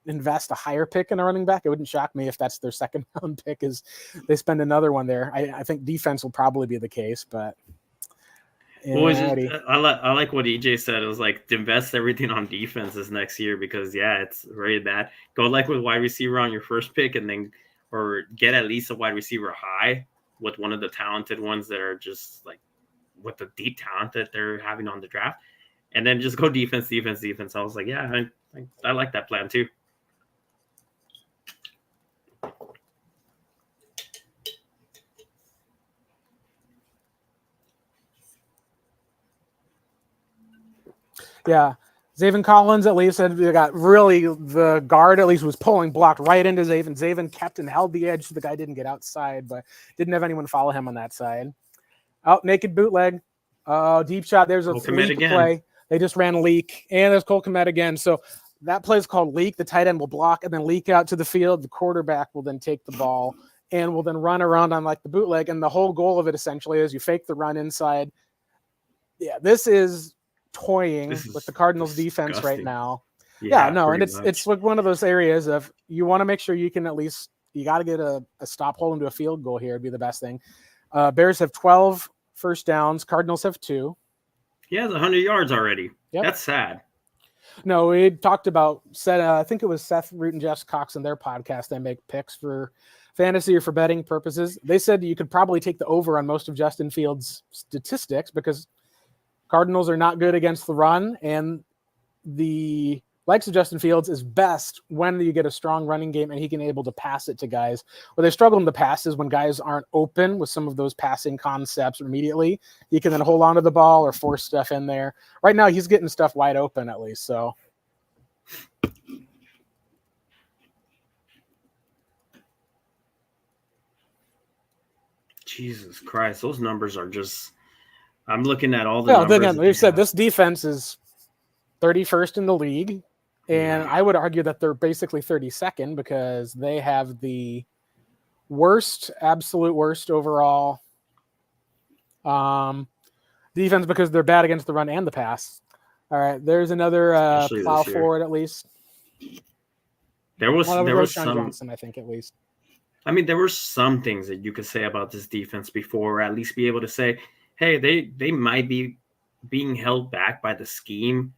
invest a higher pick in a running back. It wouldn't shock me if that's their second round pick is they spend another one there. I think defense will probably be the case, but I like what EJ said. It was like to invest everything on defense this next year because it's very bad. Go like with wide receiver on your first pick and then or get at least a wide receiver high with one of the talented ones that are just like with the deep talent that they're having on the draft. And then just go defense. I was like, I like that plan too. Yeah. Zaven Collins, at least, they got really the guard, at least, was pulling, blocked right into Zaven. Zaven kept and held the edge so the guy didn't get outside, but didn't have anyone follow him on that side. Oh, naked bootleg. Deep shot. There's a leak play. They just ran a leak, and there's Cole Kmet again. So that play is called leak. The tight end will block and then leak out to the field. The quarterback will then take the ball and will then run around on like the bootleg. And the whole goal of it essentially is you fake the run inside. Yeah, this is toying with the Cardinals defense right now. And it's like one of those areas of you want to make sure you can at least you got to get a stop holding to a field goal here would be the best thing. Bears have 12 first downs. Cardinals have 2. He has 100 yards already. Yep. That's sad. No, we talked about I think it was Seth Root and Jeff Cox in their podcast. They make picks for fantasy or for betting purposes. They said you could probably take the over on most of Justin Fields' statistics because Cardinals are not good against the run, and the likes of Justin Fields is best when you get a strong running game and he can able to pass it to guys. Where they struggle in the pass is when guys aren't open with some of those passing concepts immediately. You can then hold on to the ball or force stuff in there. Right now, he's getting stuff wide open at least. So. Jesus Christ, those numbers are just. I'm looking at all the numbers. Again, they said this defense is 31st in the league, and I would argue that they're basically 32nd because they have the absolute worst overall defense because they're bad against the run and the pass. All right, there's another plow forward at least. There was some Johnson, I think at least. I mean, there were some things that you could say about this defense before, or at least be able to say, hey, they might be being held back by the scheme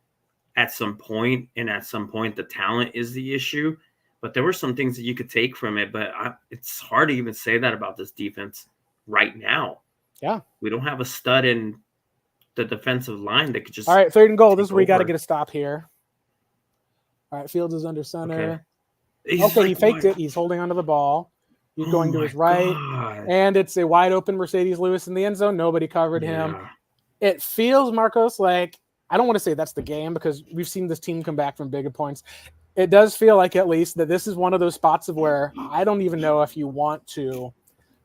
at some point, and at some point the talent is the issue. But there were some things that you could take from it, but it's hard to even say that about this defense right now. Yeah. We don't have a stud in the defensive line that could just... All right, 3rd and goal. This is where we got to get a stop here. All right, Fields is under center. Okay, he faked it. He's holding onto the ball. He's going to his right, and it's a wide open Mercedes Lewis in the end zone. Nobody covered him. It feels, Marcos, like I don't want to say that's the game because we've seen this team come back from bigger points. It does feel like at least that this is one of those spots of where I don't even know if you want to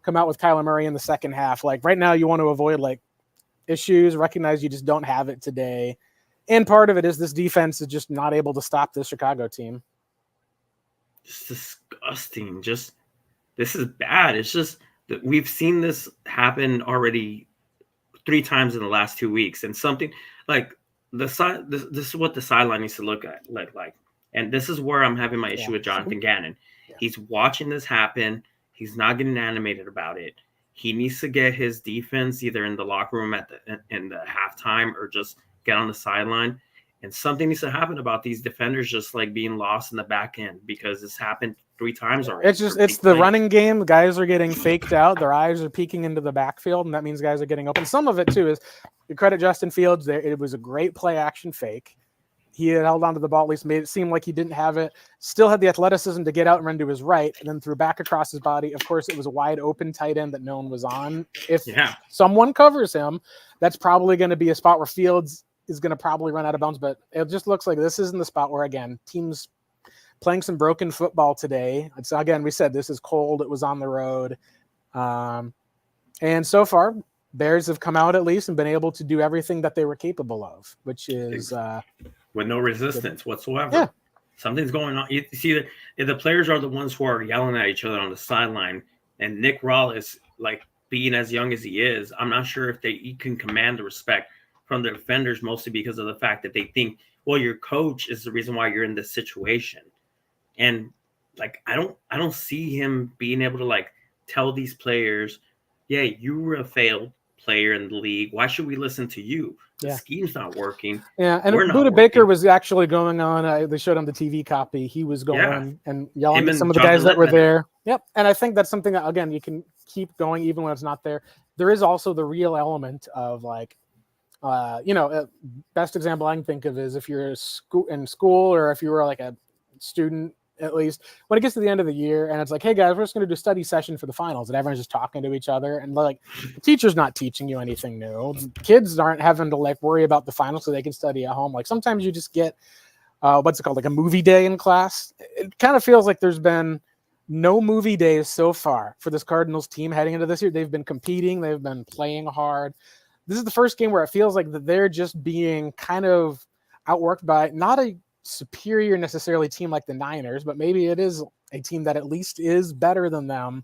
come out with Kyler Murray in the second half. Like right now, you want to avoid like issues, recognize you just don't have it today, and part of it is this defense is just not able to stop this Chicago team. Just disgusting. This is bad. It's just that we've seen this happen already 3 times in the last 2 weeks, and something like this is what the sideline needs to look at like. And this is where I'm having my issue with Jonathan Gannon. Yeah. He's watching this happen. He's not getting animated about it. He needs to get his defense either in the locker room in the halftime or just get on the sideline. And something needs to happen about these defenders just like being lost in the back end because this happened 3 times already. It's the running game. Guys are getting faked out. Their eyes are peeking into the backfield, and that means guys are getting open. Some of it, too, is you credit Justin Fields. It was a great play-action fake. He had held onto the ball, at least made it seem like he didn't have it. Still had the athleticism to get out and run to his right, and then threw back across his body. Of course, it was a wide-open tight end that no one was on. If someone covers him, that's probably going to be a spot where Fields is going to probably run out of bounds, but it just looks like this isn't the spot where, again, teams playing some broken football today. It's again, we said this is cold. It was on the road. And so far, Bears have come out at least and been able to do everything that they were capable of, which is... with no resistance whatsoever. Yeah. Something's going on. You see that the players are the ones who are yelling at each other on the sideline, and Nick Rawlins, like being as young as he is, I'm not sure if he can command the respect from the defenders, mostly because of the fact that they think, well, your coach is the reason why you're in this situation. And like I don't see him being able to like tell these players, yeah, you were a failed player in the league. Why should we listen to you? The scheme's not working. Yeah, and we're not Buda working. Baker was actually going on. They showed on the TV copy. He was going and yelling at some of the guys that were there. Yep, and I think that's something that, again, you can keep going even when it's not there. There is also the real element of like, best example I can think of is if you're in school or if you were like a student, at least when it gets to the end of the year and it's like, hey guys, we're just going to do a study session for the finals, and everyone's just talking to each other, and like the teacher's not teaching you anything new. Kids aren't having to like worry about the finals so they can study at home. Like sometimes you just get what's it called, like a movie day in class. It kind of feels like there's been no movie days so far for this Cardinals team heading into this year. They've been competing, they've been playing hard. This is the first game where it feels like that they're just being kind of outworked by not a superior necessarily team like the Niners, but maybe it is a team that at least is better than them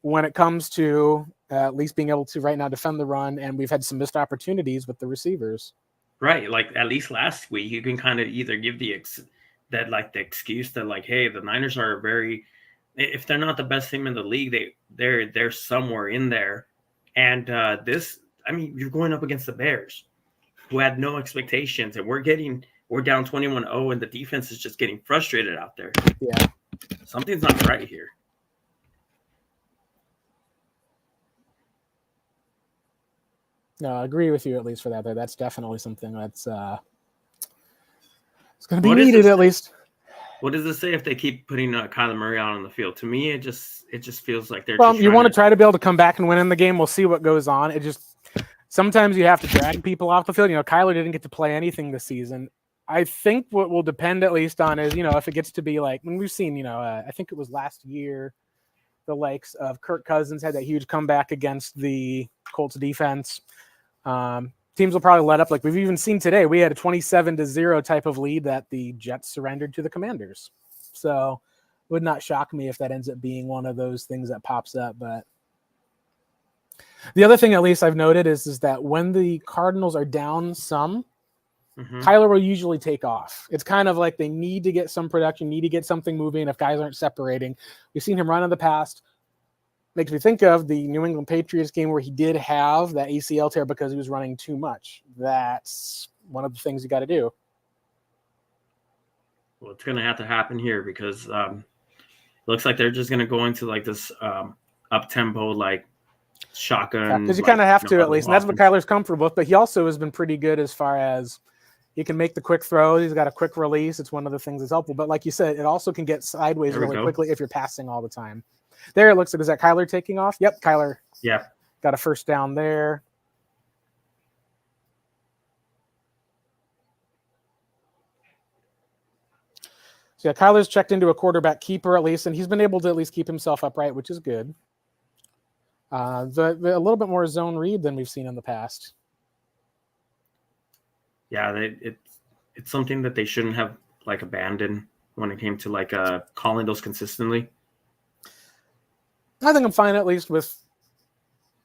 when it comes to at least being able to right now defend the run. And we've had some missed opportunities with the receivers. Right. Like at least last week, you can kind of either give the excuse that like, hey, the Niners are if they're not the best team in the league, they're somewhere in there. And you're going up against the Bears, who had no expectations, and we're down 21-0, and the defense is just getting frustrated out there. Yeah. Something's not right here. No, I agree with you at least for that. That's definitely something that's it's going to be needed at least. What does it say if they keep putting Kyler Murray out on the field? To me, it just feels like they're. Well, you want to try to be able to come back and win in the game. We'll see what goes on. It just sometimes you have to drag people off the field. Kyler didn't get to play anything this season. I think what will depend at least on is, if it gets to be like when we've seen, I think it was last year, the likes of Kirk Cousins had that huge comeback against the Colts defense. Teams will probably let up. Like we've even seen today, we had a 27-0 type of lead that the Jets surrendered to the Commanders. So it would not shock me if that ends up being one of those things that pops up. But the other thing, at least I've noted, is that when the Cardinals are down some, Kyler will usually take off. It's kind of like they need to get some production, need to get something moving if guys aren't separating. We've seen him run in the past. Makes me think of the New England Patriots game where he did have that ACL tear because he was running too much. That's one of the things you got to do. Well, it's going to have to happen here because it looks like they're just going to go into like this up-tempo, like shotgun. Because you kind of have to at least. And that's what Kyler's comfortable with. But he also has been pretty good as far as he can make the quick throws. He's got a quick release. It's one of the things that's helpful. But like you said, it also can get sideways really quickly if you're passing all the time. There it looks like, is that Kyler taking off? Yep, Kyler. Yeah. Got a first down there. So yeah, Kyler's checked into a quarterback keeper at least, and he's been able to at least keep himself upright, which is good. A little bit more zone read than we've seen in the past. Yeah, it's something that they shouldn't have like abandoned when it came to like calling those consistently. I think I'm fine at least with.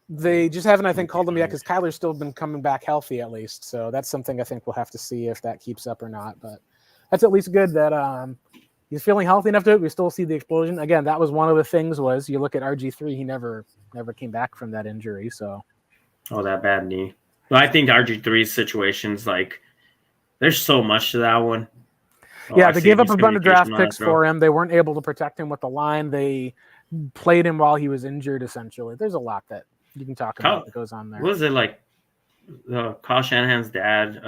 They just haven't, I think, called them yet because Kyler's still been coming back healthy at least. So that's something I think we'll have to see if that keeps up or not. But that's at least good that he's feeling healthy enough to it. We still see the explosion. Again, that was one of the things was you look at RG3, he never came back from that injury. So. Oh, that bad knee. Well, I think RG3's situation's like there's so much to that one. Yeah, they gave up a bunch of draft picks for him. They weren't able to protect him with the line. They played him while he was injured, essentially. There's a lot that you can talk about that goes on there. What was it like? Kyle Shanahan's dad,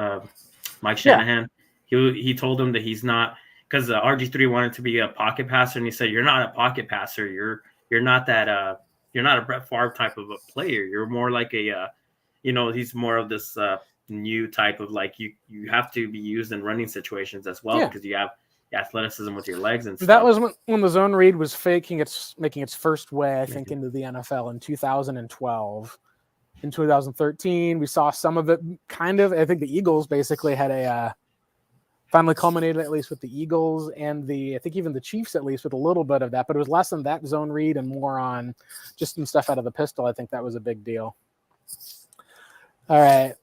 Mike Shanahan, he told him that he's not, because RG3 wanted to be a pocket passer, and he said, "You're not a pocket passer. You're not that. You're not a Brett Favre type of a player. You're more like a, he's more of this new type of like you have to be used in running situations as well because you have athleticism with your legs and stuff." That was when the zone read was making its first way, I think, into the NFL in 2012. In 2013, we saw some of it kind of. I think the Eagles basically had Finally culminated at least with the Eagles and I think even the Chiefs at least with a little bit of that, but it was less on that zone read and more on just some stuff out of the pistol. I think that was a big deal. All right.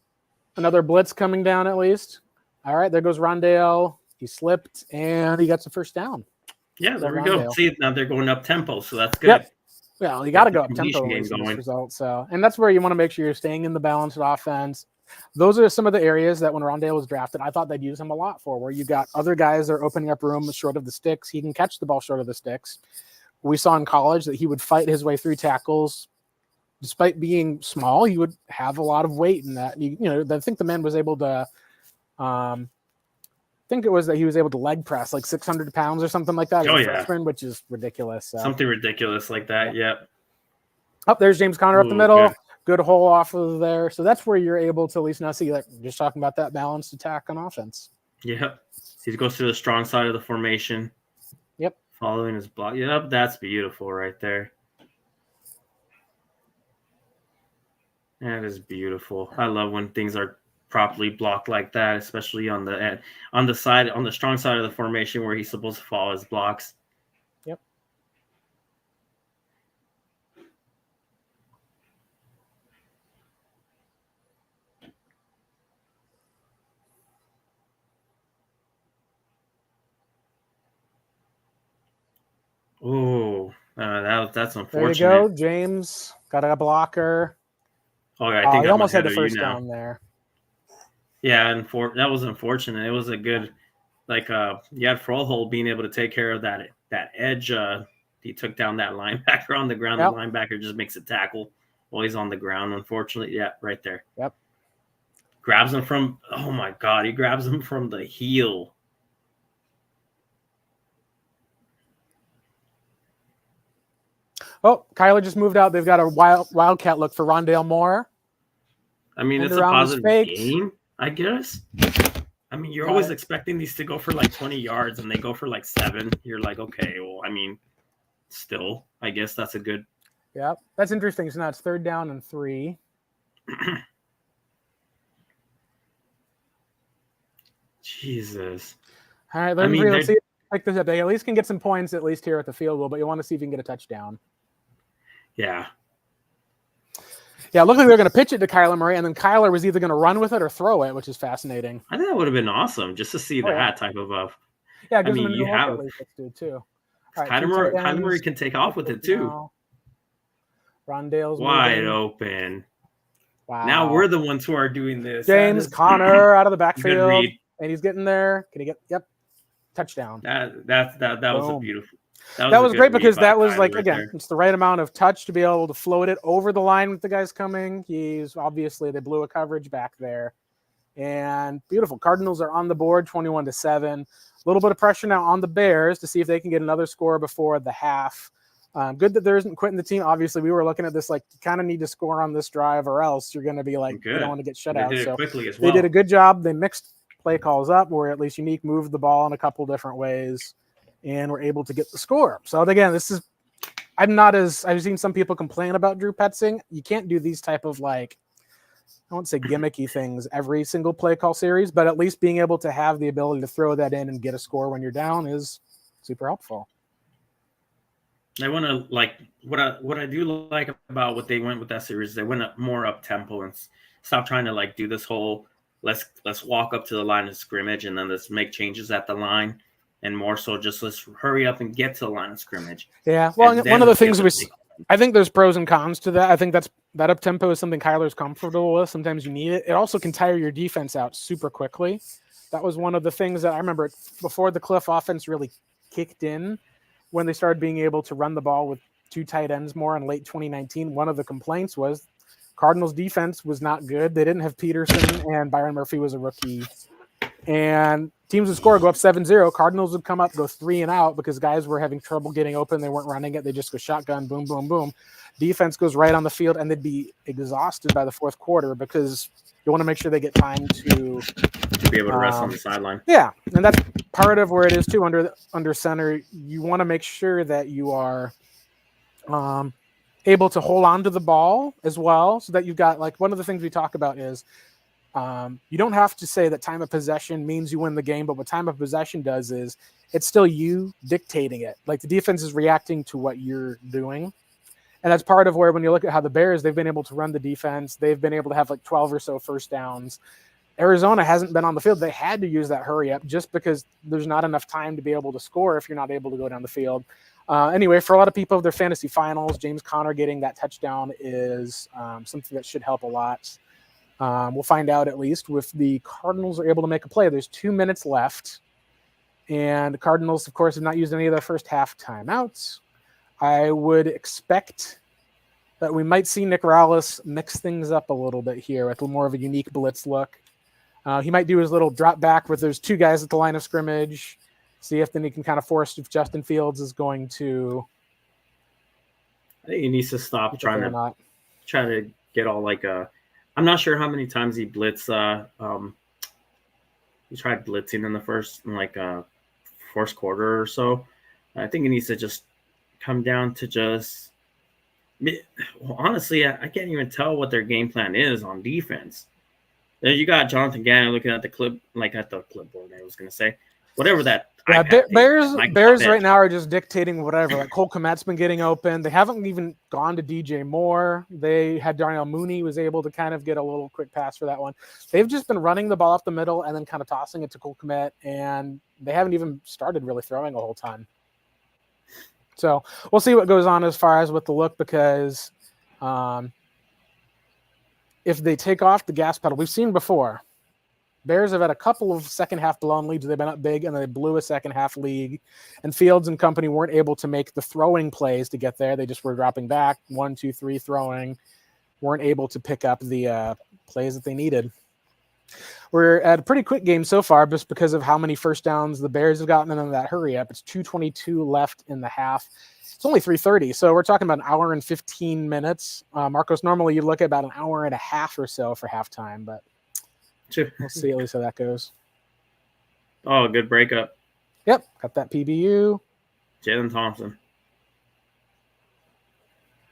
Another blitz coming down at least. All right, there goes Rondale. He slipped and he got some first down. Yeah, there we go. See, now they're going up tempo, so that's good. Yep. Well, you got to go up tempo in this result. So, and that's where you want to make sure you're staying in the balanced offense. Those are some of the areas that when Rondale was drafted, I thought they'd use him a lot for, where you got other guys that are opening up room short of the sticks. He can catch the ball short of the sticks. We saw in college that he would fight his way through tackles. Despite being small, he would have a lot of weight in that. I think the man was able to, I think it was that he was able to leg press like 600 pounds or something like that as a freshman, which is ridiculous. So. Something ridiculous like that, yep. Oh, there's James Conner up the middle. Good hole off of there. So that's where you're able to at least now see, like, just talking about that balanced attack on offense. Yep. He goes to the strong side of the formation. Yep. Following his block. Yep, that's beautiful right there. That is beautiful. I love when things are properly blocked like that, especially on the end, on the strong side of the formation where he's supposed to follow his blocks. Yep. Oh, that's unfortunate. There you go, James. Got a blocker. Oh, yeah, I think he almost had the first down there. Yeah, and that was unfortunate. It was a good, you had Froholt being able to take care of that edge. He took down that linebacker on the ground. Yep. The linebacker just makes a tackle while he's on the ground. Unfortunately, yeah, right there. Yep. Grabs him from, oh my God, he grabs him from the heel. Oh, Kyler just moved out. They've got a wildcat look for Rondale Moore. I mean, it's a positive game, I guess. I mean, you're always expecting these to go for like 20 yards, and they go for like 7. You're like, okay, well, I mean, still, I guess that's a good. Yeah, that's interesting. So now it's 3rd down and 3. Jesus. All right, let's see if they pick this up. They at least can get some points at least here at the field goal, but you want to see if you can get a touchdown. Yeah. Yeah, it looked like they're going to pitch it to Kyler Murray, and then Kyler was either going to run with it or throw it, which is fascinating. I think that would have been awesome just to see that type of. Yeah, I mean, you have too. Right, Kyler Murray can take off with it too. Rondale's wide open. Wow! Now we're the ones who are doing this. James Conner out of the backfield, and he's getting there. Can he get? Touchdown. That was a beautiful. That was great because that was like, again, it's the right amount of touch to be able to float it over the line with the guys coming. He's obviously, they blew a coverage back there. And beautiful. Cardinals are on the board 21-7. A little bit of pressure now on the Bears to see if they can get another score before the half. Good that there isn't quitting the team. Obviously, we were looking at this like, you kind of need to score on this drive or else you're going to be like, you don't want to get shut out. So quickly as well. They did a good job. They mixed play calls up, where at least Unique moved the ball in a couple different ways. And we're able to get the score. So again, I've seen some people complain about Drew Petzing. You can't do these type of I won't say gimmicky things every single play call series, but at least being able to have the ability to throw that in and get a score when you're down is super helpful. I want to what I do like about what they went with that series. They went more up tempo and stop trying to do this whole let's walk up to the line of scrimmage and then let's make changes at the line. And more so, just let's hurry up and get to the line of scrimmage. Yeah, well, one of the things I think there's pros and cons to that. I think that up tempo is something Kyler's comfortable with. Sometimes you need it. It also can tire your defense out super quickly. That was one of the things that I remember before the Cliff offense really kicked in, when they started being able to run the ball with 2 tight ends more in late 2019. One of the complaints was Cardinals defense was not good. They didn't have Peterson, and Byron Murphy was a rookie. And teams would score, go up 7-0. Cardinals would come up, go 3 and out because guys were having trouble getting open. They weren't running it. They just go shotgun, boom, boom, boom. Defense goes right on the field, and they'd be exhausted by the 4th quarter because you want to make sure they get time to be able to rest on the sideline. Yeah, and that's part of where it is too under center. You want to make sure that you are able to hold on to the ball as well, so that you've got one of the things we talk about is You don't have to say that time of possession means you win the game, but what time of possession does is it's still you dictating it. Like the defense is reacting to what you're doing. And that's part of where, when you look at how the Bears, they've been able to run the defense. They've been able to have like 12 or so first downs. Arizona hasn't been on the field. They had to use that hurry up just because there's not enough time to be able to score if you're not able to go down the field. Anyway, for a lot of people, their fantasy finals, James Conner getting that touchdown is something that should help a lot. We'll find out at least if the Cardinals are able to make a play. There's 2 minutes left. And the Cardinals, of course, have not used any of their first half timeouts. I would expect that we might see Nick Rallis mix things up a little bit here with more of a unique blitz look. He might do his little drop back where there's 2 guys at the line of scrimmage. See if then he can kind of force if Justin Fields is going to. I think he needs to stop trying to get all like a. I'm not sure how many times he blitzed. He tried blitzing in the first quarter or so. I think he needs to just come down to just. Well, honestly, I can't even tell what their game plan is on defense. You got Jonathan Gannon looking at the clipboard. I was going to say whatever that. Yeah, Bears right now are just dictating whatever. Like Cole Kmet's been getting open. They haven't even gone to DJ Moore. They had Darnell Mooney was able to kind of get a little quick pass for that one. They've just been running the ball up the middle and then kind of tossing it to Cole Kmet, and they haven't even started really throwing a whole ton. So we'll see what goes on as far as with the look, because if they take off the gas pedal, we've seen before. Bears have had a couple of second half blown leads. They've been up big and they blew a second half lead, and Fields and company weren't able to make the throwing plays to get there. They just were dropping back 1, 2, 3 throwing, weren't able to pick up the plays that they needed. We're at a pretty quick game so far just because of how many first downs the Bears have gotten and then that hurry up. It's 2:22 left in the half. It's only 3:30, so we're talking about an hour and 15 minutes. Marcos, normally you look at about an hour and a half or so for halftime, but we'll see at least how that goes. Oh, good breakup. Yep, got that PBU. Jalen Thompson.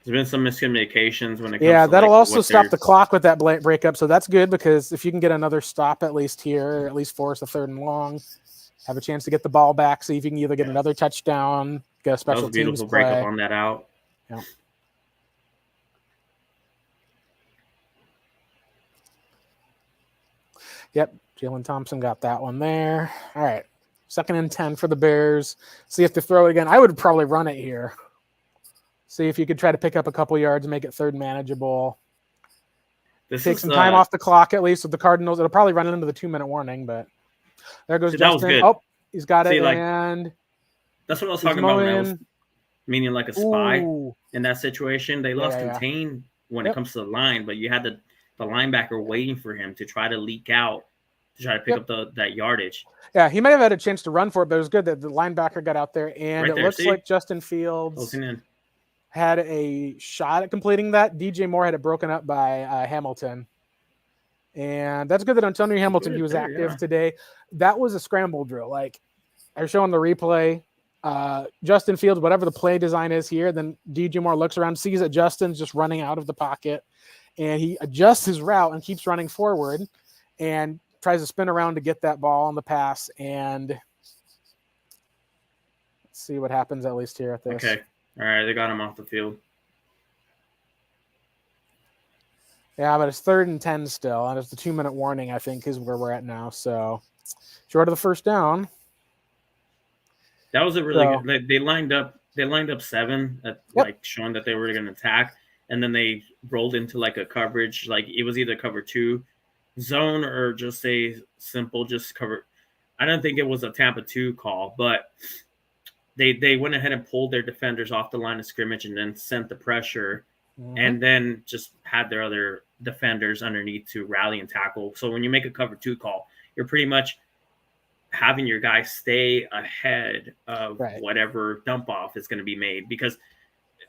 There's been some miscommunications when it comes to that'll also stop the clock with that breakup, so that's good because if you can get another stop at least here, or at least force a 3rd and long, have a chance to get the ball back, see if you can either get another touchdown, get a special teams play. That was a beautiful breakup on that out. Yeah. Yep, Jalen Thompson got that one there. All right, 2nd and 10 for the Bears. See if they throw it again. I would probably run it here. See if you could try to pick up a couple yards and make it 3rd manageable. Take some time off the clock at least with the Cardinals. It'll probably run into the 2-minute warning, but there goes Justin. Oh, he's got it, and that's what I was talking about when I was meaning like a spy in that situation. They lost contain when it comes to the line, but you had the linebacker waiting for him to try to leak out to try to pick up that yardage. Yeah, he may have had a chance to run for it, but it was good that the linebacker got out there, and it looks like Justin Fields had a shot at completing that. DJ Moore had it broken up by Hamilton. And that's good that Antonio Hamilton, he was active today. That was a scramble drill. Like, they're showing the replay. Justin Fields, whatever the play design is here, then DJ Moore looks around, sees that Justin's just running out of the pocket, and he adjusts his route and keeps running forward and tries to spin around to get that ball on the pass. And let's see what happens at least here at this. Okay. All right, they got him off the field. Yeah, but it's 3rd and 10 still, and it's the 2-minute warning, I think, is where we're at now. So short of the first down. That was a really good. They lined up 7, like showing that they were going to attack, and then they rolled into like a coverage, like it was either cover 2 zone or just a simple just cover. I don't think it was a Tampa 2 call, but they went ahead and pulled their defenders off the line of scrimmage and then sent the pressure, and then just had their other defenders underneath to rally and tackle. So when you make a cover 2 call, you're pretty much having your guys stay ahead of whatever dump off is going to be made, because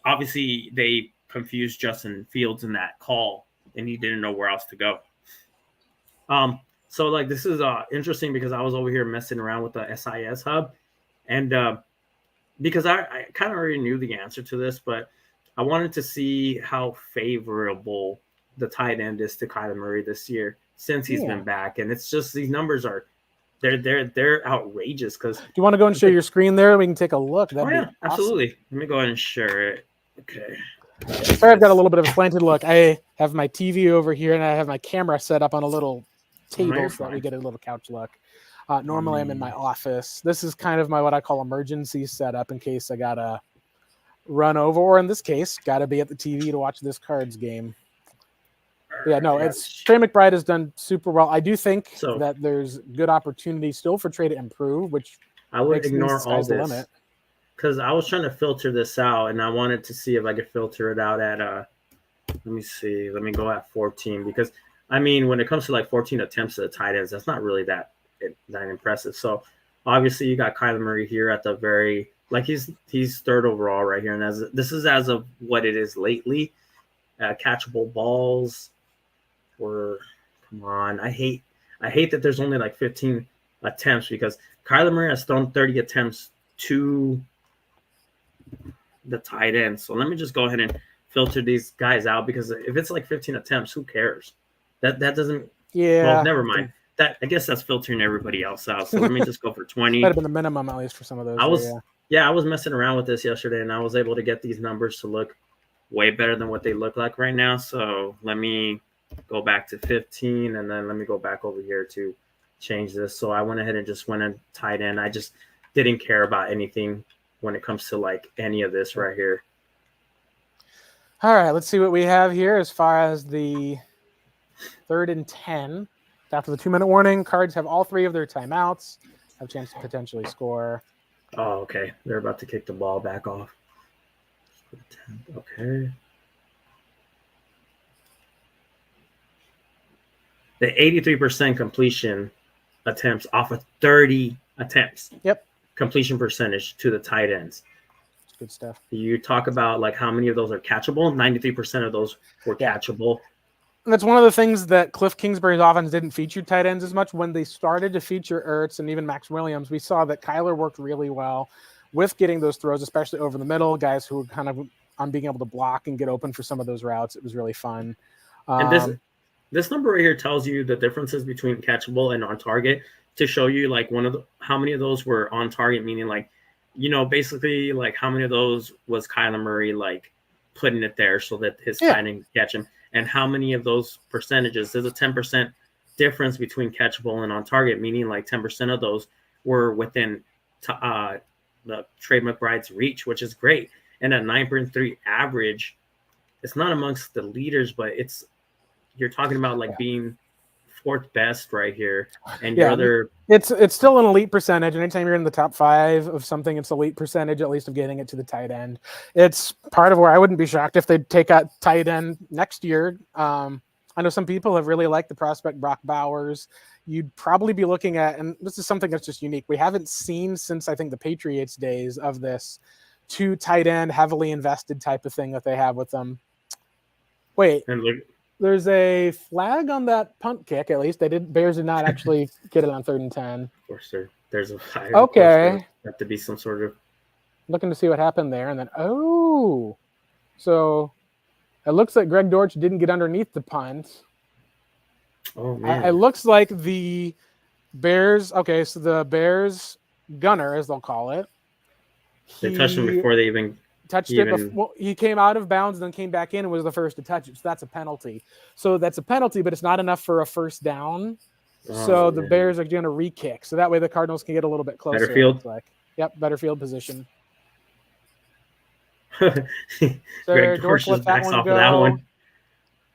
obviously they confused Justin Fields in that call and he didn't know where else to go. So like, this is interesting because I was over here messing around with the SIS hub, and because I kind of already knew the answer to this, but I wanted to see how favorable the tight end is to Kyler Murray this year. since he's been back, and it's just these numbers are they're outrageous. Because do you want to go and share your screen there? We can take a look. That'd be awesome. Absolutely. Let me go ahead and share it. Okay. Sorry, I've got a little bit of a slanted look. I have my TV over here, and I have my camera set up on a little table so that we get a little couch look. Normally, I'm in my office. This is kind of my what I call emergency setup in case I gotta run over, or in this case, gotta be at the TV to watch this Cards game. Yeah, no, it's Trey McBride has done super well. I do think that there's good opportunity still for Trey to improve, which I would ignore all this because I was trying to filter this out, and I wanted to see if I could filter it out at let me see. Let me go at 14 because I mean, when it comes to like 14 attempts at the tight ends, that's not really that impressive. So obviously, you got Kyler Murray here at the very he's third overall right here, and this is as of what it is lately. Catchable balls. Come on. I hate that there's only like 15 attempts because Kyler Murray has thrown 30 attempts to the tight end. So let me just go ahead and filter these guys out because if it's like 15 attempts, who cares? That doesn't. Yeah. Well, never mind. I guess that's filtering everybody else out. So let me just go for 20. That'd have been the minimum at least for some of those. I was messing around with this yesterday, and I was able to get these numbers to look way better than what they look like right now. So let me go back to 15, and then let me go back over here to change this. So I went ahead and just went and tight end. I just didn't care about anything when it comes to like any of this right here. All right, let's see what we have here as far as the 3rd and 10. After the 2-minute warning, Cards have all 3 of their timeouts, have a chance to potentially score. Oh, okay. They're about to kick the ball back off. Okay. The 83% completion attempts off of 30 attempts. Yep. Completion percentage to the tight ends. That's good stuff. You talk about like how many of those are catchable. 93% of those were catchable. And that's one of the things that Cliff Kingsbury's offense didn't feature tight ends as much. When they started to feature Ertz and even Max Williams, we saw that Kyler worked really well with getting those throws, especially over the middle, guys who were kind of on being able to block and get open for some of those routes. It was really fun. And this number right here tells you the differences between catchable and on target to show you like how many of those were on target, meaning like, basically like how many of those was Kyler Murray like putting it there so that his tight end could catch him, and how many of those percentages. There's a 10% difference between catchable and on target, meaning like 10% of those were within the Trey McBride's reach, which is great. And a 9.3 average, it's not amongst the leaders, but you're talking about like being 4th best right here. And it's still an elite percentage. And anytime you're in the top 5 of something, it's elite percentage, at least of getting it to the tight end. It's part of where I wouldn't be shocked if they take a tight end next year. I know some people have really liked the prospect Brock Bowers. You'd probably be looking at, and this is something that's just unique. We haven't seen since I think the Patriots days of this 2 tight end heavily invested type of thing that they have with them. Wait. And look, there's a flag on that punt kick. At least Bears did not actually get it on 3rd and 10. Of course, there's a flag. Okay, have to be some sort of looking to see what happened there, and then so it looks like Greg Dortch didn't get underneath the punt. Oh man! It looks like the Bears. Okay, so the Bears gunner, as they'll call it, they touched him before they even. Touched it. Well, he came out of bounds and then came back in and was the first to touch it. So that's a penalty. So that's a penalty, but it's not enough for a first down. So the Bears are going to re-kick. So that way the Cardinals can get a little bit closer. Better field. Better field position. Greg Dortch just backs off of that one.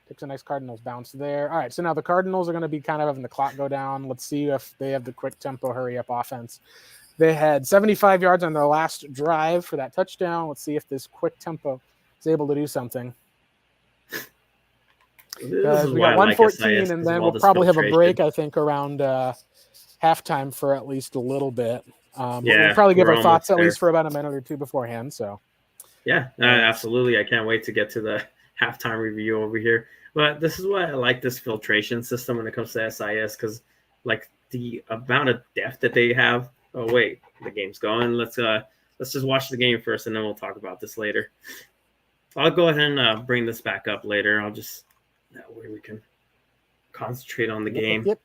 Takes a nice Cardinals bounce there. All right, so now the Cardinals are going to be kind of having the clock go down. Let's see if they have the quick tempo, hurry-up offense. They had 75 yards on their last drive for that touchdown. Let's see if this quick tempo is able to do something. We got 114, and then we'll probably have a break, I think, around halftime for at least a little bit. We'll probably give our thoughts at least for about a minute or two beforehand. So, absolutely. I can't wait to get to the halftime review over here. But this is why I like this filtration system when it comes to SIS, because like the amount of depth that they have. Oh wait, the game's going. Let's just watch the game first, and then we'll talk about this later. I'll go ahead and bring this back up later. I'll just that way we can Concentrate on the game. Yep.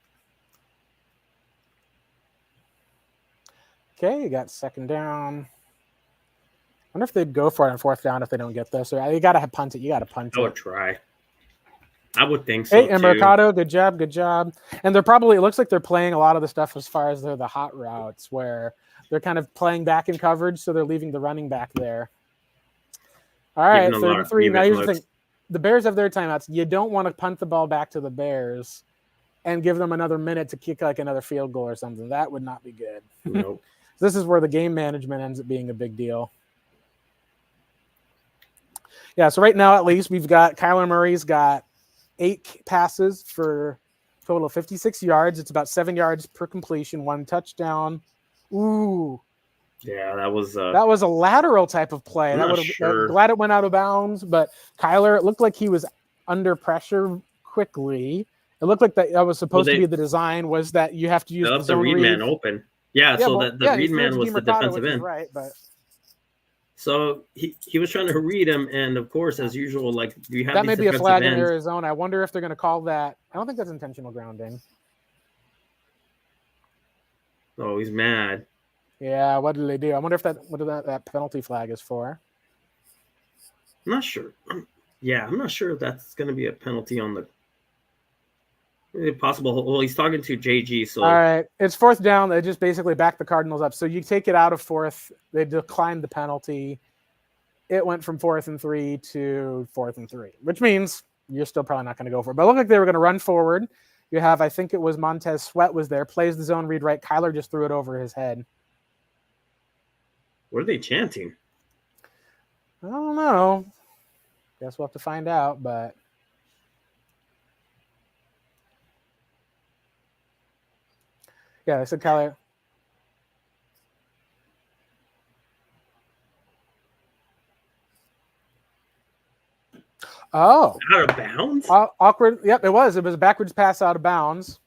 Okay, you got second down. I wonder if they'd go for it on fourth down if they don't get this. Or you got to punt it. You got to punt I would it. try. I would think so, Hey, and too. Mercado, good job. And they're probably, it looks like they're playing a lot of the stuff as far as the hot routes where they're kind of playing back in coverage, so they're leaving the running back there. All right, 3rd. Now here's the thing. The Bears have their timeouts. You don't want to punt the ball back to the Bears and give them another minute to kick like another field goal or something. That would not be good. Nope. This is where the game management ends up being a big deal. Yeah, so right now at least we've got Kyler Murray's got 8 passes for a total of 56 yards. It's about 7 yards per completion, 1 touchdown. Ooh. Yeah, that was a lateral type of play. Glad it went out of bounds, but Kyler, it looked like he was under pressure quickly. It looked like that was supposed to be the design was that you have to use the read man open. Yeah, so the read man was the defensive end. Right, but so he was trying to read him, and of course, as usual, like you have that may be a flag in Arizona. I wonder if they're going to call that. I don't think that's intentional grounding. Oh, he's mad. Yeah, what did they do? I wonder if that penalty flag is for. I'm not sure. I'm not sure if that's going to be a penalty on the. Possible. Well, he's talking to JG. So all right, it's 4th down. They just basically back the Cardinals up. So you take it out of 4th. They declined the penalty. It went from 4th and 3 to 4th and 3, which means you're still probably not going to go for it. But it looked like they were going to run forward. You have, I think it was Montez Sweat was there, plays the zone read right. Kyler just threw it over his head. What are they chanting? I don't know. Guess we'll have to find out, but. Yeah, I said Kyler. Oh. Out of bounds? Awkward. Yep, it was. It was a backwards pass out of bounds.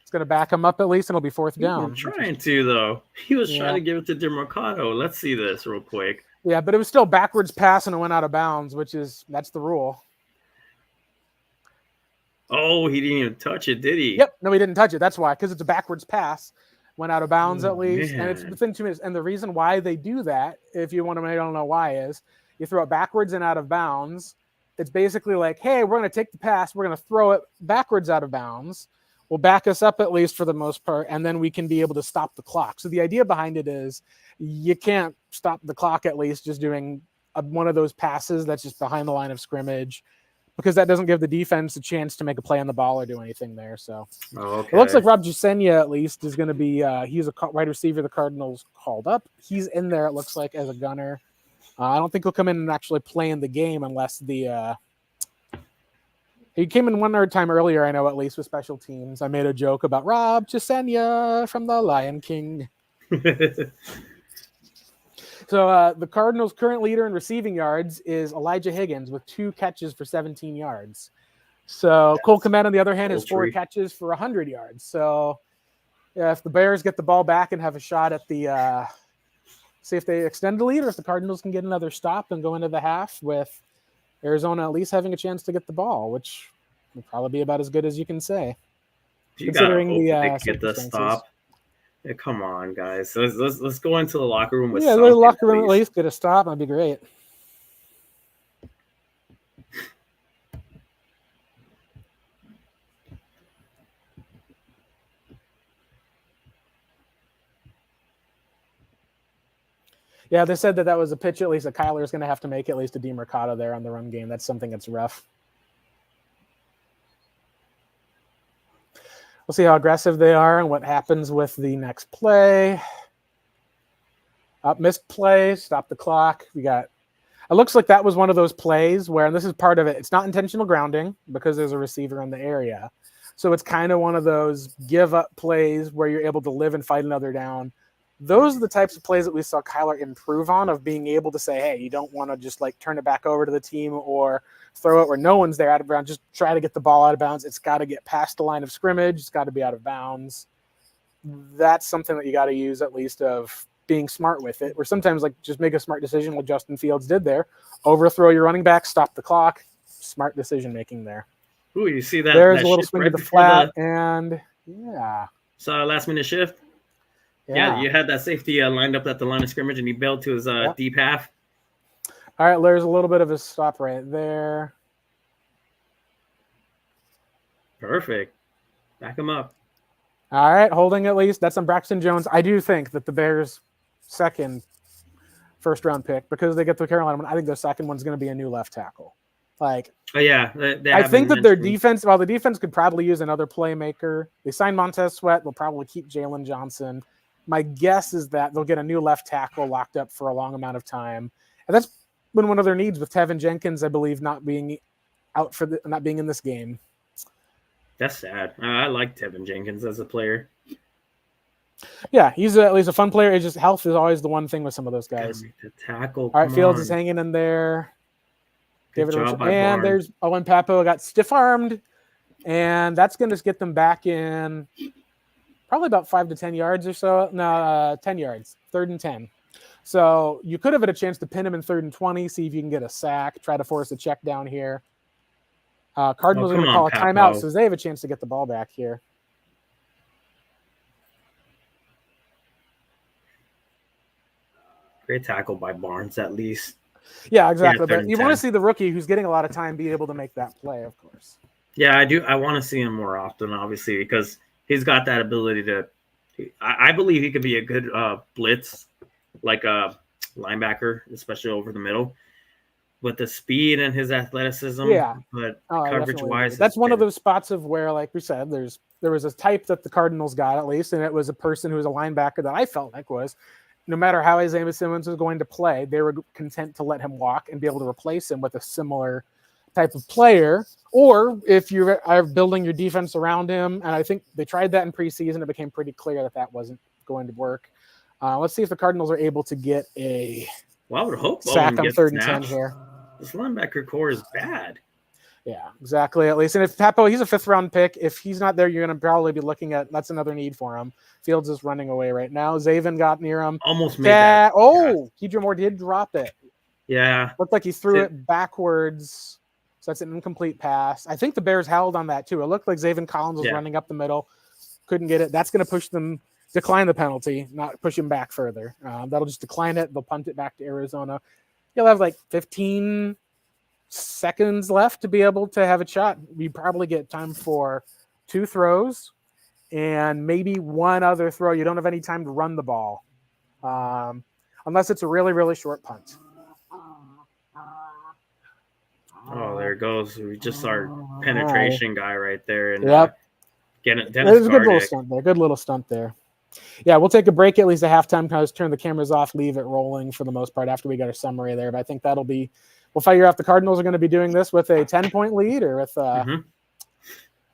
It's going to back him up at least, and it'll be 4th down. Trying to, though. He was trying to give it to DeMarcado. Let's see this real quick. Yeah, but it was still backwards pass, and it went out of bounds, that's the rule. Oh, he didn't even touch it, did he? Yep. No, he didn't touch it. That's why, because it's a backwards pass. Went out of bounds at least, man. and it's within 2 minutes. And the reason why they do that, if you want to, I don't know why, is you throw it backwards and out of bounds. It's basically like, hey, we're going to take the pass, we're going to throw it backwards out of bounds. Will back us up at least for the most part, and then we can be able to stop the clock. So the idea behind it is you can't stop the clock at least just doing one of those passes that's just behind the line of scrimmage, because that doesn't give the defense a chance to make a play on the ball or do anything there. So It looks like Rob Jusenia at least is going to be he's a wide receiver the Cardinals called up. He's in there, it looks like, as a gunner. I don't think he'll come in and actually play in the game unless he came in one time earlier, I know, at least with special teams. I made a joke about Rob Chisenia from the Lion King. So the Cardinals' current leader in receiving yards is Elijah Higgins with 2 catches for 17 yards. So Cole Kmet, on the other hand, has 4 catches for 100 yards. So if the Bears get the ball back and have a shot at the see if they extend the lead, or if the Cardinals can get another stop and go into the half with Arizona at least having a chance to get the ball, which will probably be about as good as you can say. Considering the get the stop. Yeah, come on, guys. Let's go into the locker room with the locker room at least get a stop. That'd be great. Yeah, they said that was a pitch at least that Kyler is going to have to make at least a DeMarcado there on the run game. That's something that's rough. We'll see how aggressive they are and what happens with the next play. Missed play, stop the clock. It looks like that was one of those plays where, and this is part of it, it's not intentional grounding because there's a receiver in the area. So it's kind of one of those give up plays where you're able to live and fight another down. Those are the types of plays that we saw Kyler improve on, of being able to say, hey, you don't want to just like turn it back over to the team or throw it where no one's there out of bounds. Just try to get the ball out of bounds. It's got to get past the line of scrimmage. It's got to be out of bounds. That's something that you got to use at least of being smart with it, or sometimes like just make a smart decision like Justin Fields did there. Overthrow your running back, stop the clock. Smart decision making there. Ooh, you see that There's that a little shift swing to right the before flat, the and yeah. last minute shift? Yeah, Yeah. you had that safety lined up at the line of scrimmage, and he bailed to his Yep. deep half. All right, there's a little bit of a stop right there. Perfect. Back him up. All right, holding at least. That's on Braxton Jones. I do think that the Bears' second first round pick, because they get the Carolina one, I think their second one's going to be a new left tackle. Like, Oh yeah, they I haven't think that their mentioned- defense, while the defense could probably use another playmaker, they signed Montez Sweat. They'll probably keep Jalen Johnson. My guess is that they'll get a new left tackle locked up for a long amount of time, and that's been one of their needs with Tevin Jenkins, I believe, not being out for not being in this game. That's sad. I like Tevin Jenkins as a player. Yeah, he's at least a fun player. It's just health is always the one thing with some of those guys. The tackle. All right, Fields is hanging in there. Good job by and Barnes. there's Owen Papo got stiff armed, and that's going to get them back in probably about 5 to 10 yards or so. No, 10 yards, 3rd and 10. So you could have had a chance to pin him in 3rd and 20, see if you can get a sack, try to force a check down here. Cardinals are going to call a timeout, so they have a chance to get the ball back here. Great tackle by Barnes, at least. Yeah, exactly. But you want to see the rookie who's getting a lot of time be able to make that play, of course. Yeah, I do. I want to see him more often, obviously, because he's got that ability to. I believe he could be a good blitz, like a linebacker, especially over the middle, with the speed and his athleticism. Yeah, but coverage-wise, that's one of those spots of where, like we said, there was a type that the Cardinals got at least, and it was a person who was a linebacker that I felt like was. No matter how Isaiah Simmons was going to play, they were content to let him walk and be able to replace him with a similar type of player. Or if you are building your defense around him, and I think they tried that in preseason, it became pretty clear that that wasn't going to work. Let's see if the Cardinals are able to get a I would hope sack on 3rd and 10 here. This linebacker core is bad. Yeah, exactly. At least, and if Papo, he's a 5th round pick. If he's not there, you're going to probably be looking at that's another need for him. Fields is running away right now. Zaven got near him. Almost made that. Oh, Kedra Moore did drop it. Yeah, looked like he threw it backwards. So that's an incomplete pass. I think the Bears held on that too. It looked like Zaven Collins was running up the middle, couldn't get it. That's going to push them decline the penalty, not push him back further. That'll just decline it. They'll punt it back to Arizona. You'll have like 15 seconds left to be able to have a shot. We probably get time for 2 throws and maybe one other throw. You don't have any time to run the ball unless it's a really, really short punt. Oh, there it goes. We just our penetration guy right there. And it was a good little stunt there. Good little stunt there. Yeah, we'll take a break at least at halftime. Kind of turn the cameras off, leave it rolling for the most part after we got our summary there. But I think that'll be. We'll figure out if the Cardinals are going to be doing this with a 10-point lead or with a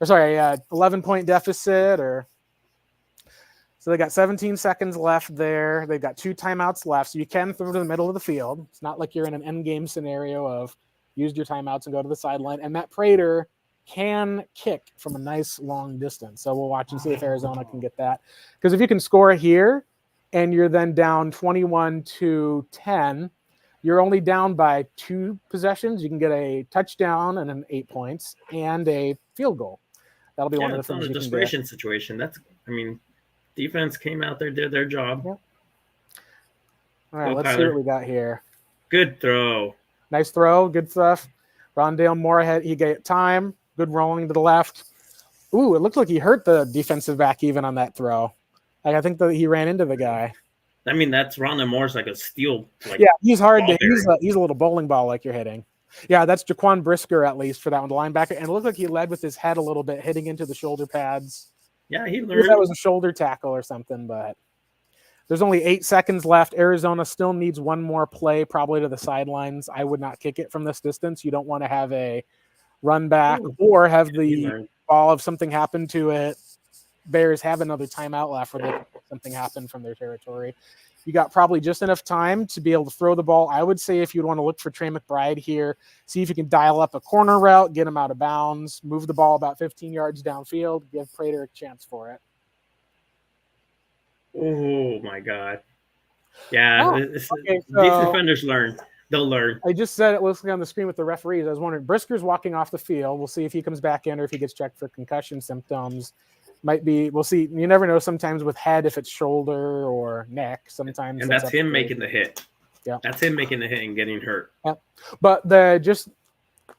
11-point deficit or. So they got 17 seconds left there. They've got 2 timeouts left, so you can throw to the middle of the field. It's not like you're in an end game scenario of use your timeouts and go to the sideline. And Matt Prater can kick from a nice long distance. So we'll watch and see if Arizona can get that. Because if you can score here and you're then down 21-10, you're only down by 2 possessions. You can get a touchdown and an 8 points and a field goal. That'll be one of the things you can get. It's not a desperation situation. Defense came out there, did their job. Yep. All right, let's see what we got here. Good throw. Nice throw. Good stuff. Rondale Moore, he got time. Good rolling to the left. Ooh, it looked like he hurt the defensive back even on that throw. I think that he ran into the guy. That's Rondale Moore's like a steal. He's hard to. He's a little bowling ball like you're hitting. Yeah, that's Jaquan Brisker at least for that one, the linebacker. And it looked like he led with his head a little bit, hitting into the shoulder pads. Yeah, he learned. That was a shoulder tackle or something, but there's only 8 seconds left. Arizona still needs one more play, probably to the sidelines. I would not kick it from this distance. You don't want to have a run back or have the ball if something happened to it. Bears have another timeout left where something happened from their territory. You got probably just enough time to be able to throw the ball. I would say if you'd want to look for Trey McBride here, see if you can dial up a corner route, get him out of bounds, move the ball about 15 yards downfield, give Prater a chance for it. Oh, my God. Yeah, these defenders learn. They'll learn. I just said it looks like on the screen with the referees. I was wondering, Brisker's walking off the field. We'll see if he comes back in or if he gets checked for concussion symptoms. Might be, we'll see. You never know sometimes with head, if it's shoulder or neck. Sometimes. And that's him making the hit. Yeah. That's him making the hit and getting hurt. Yeah. But the just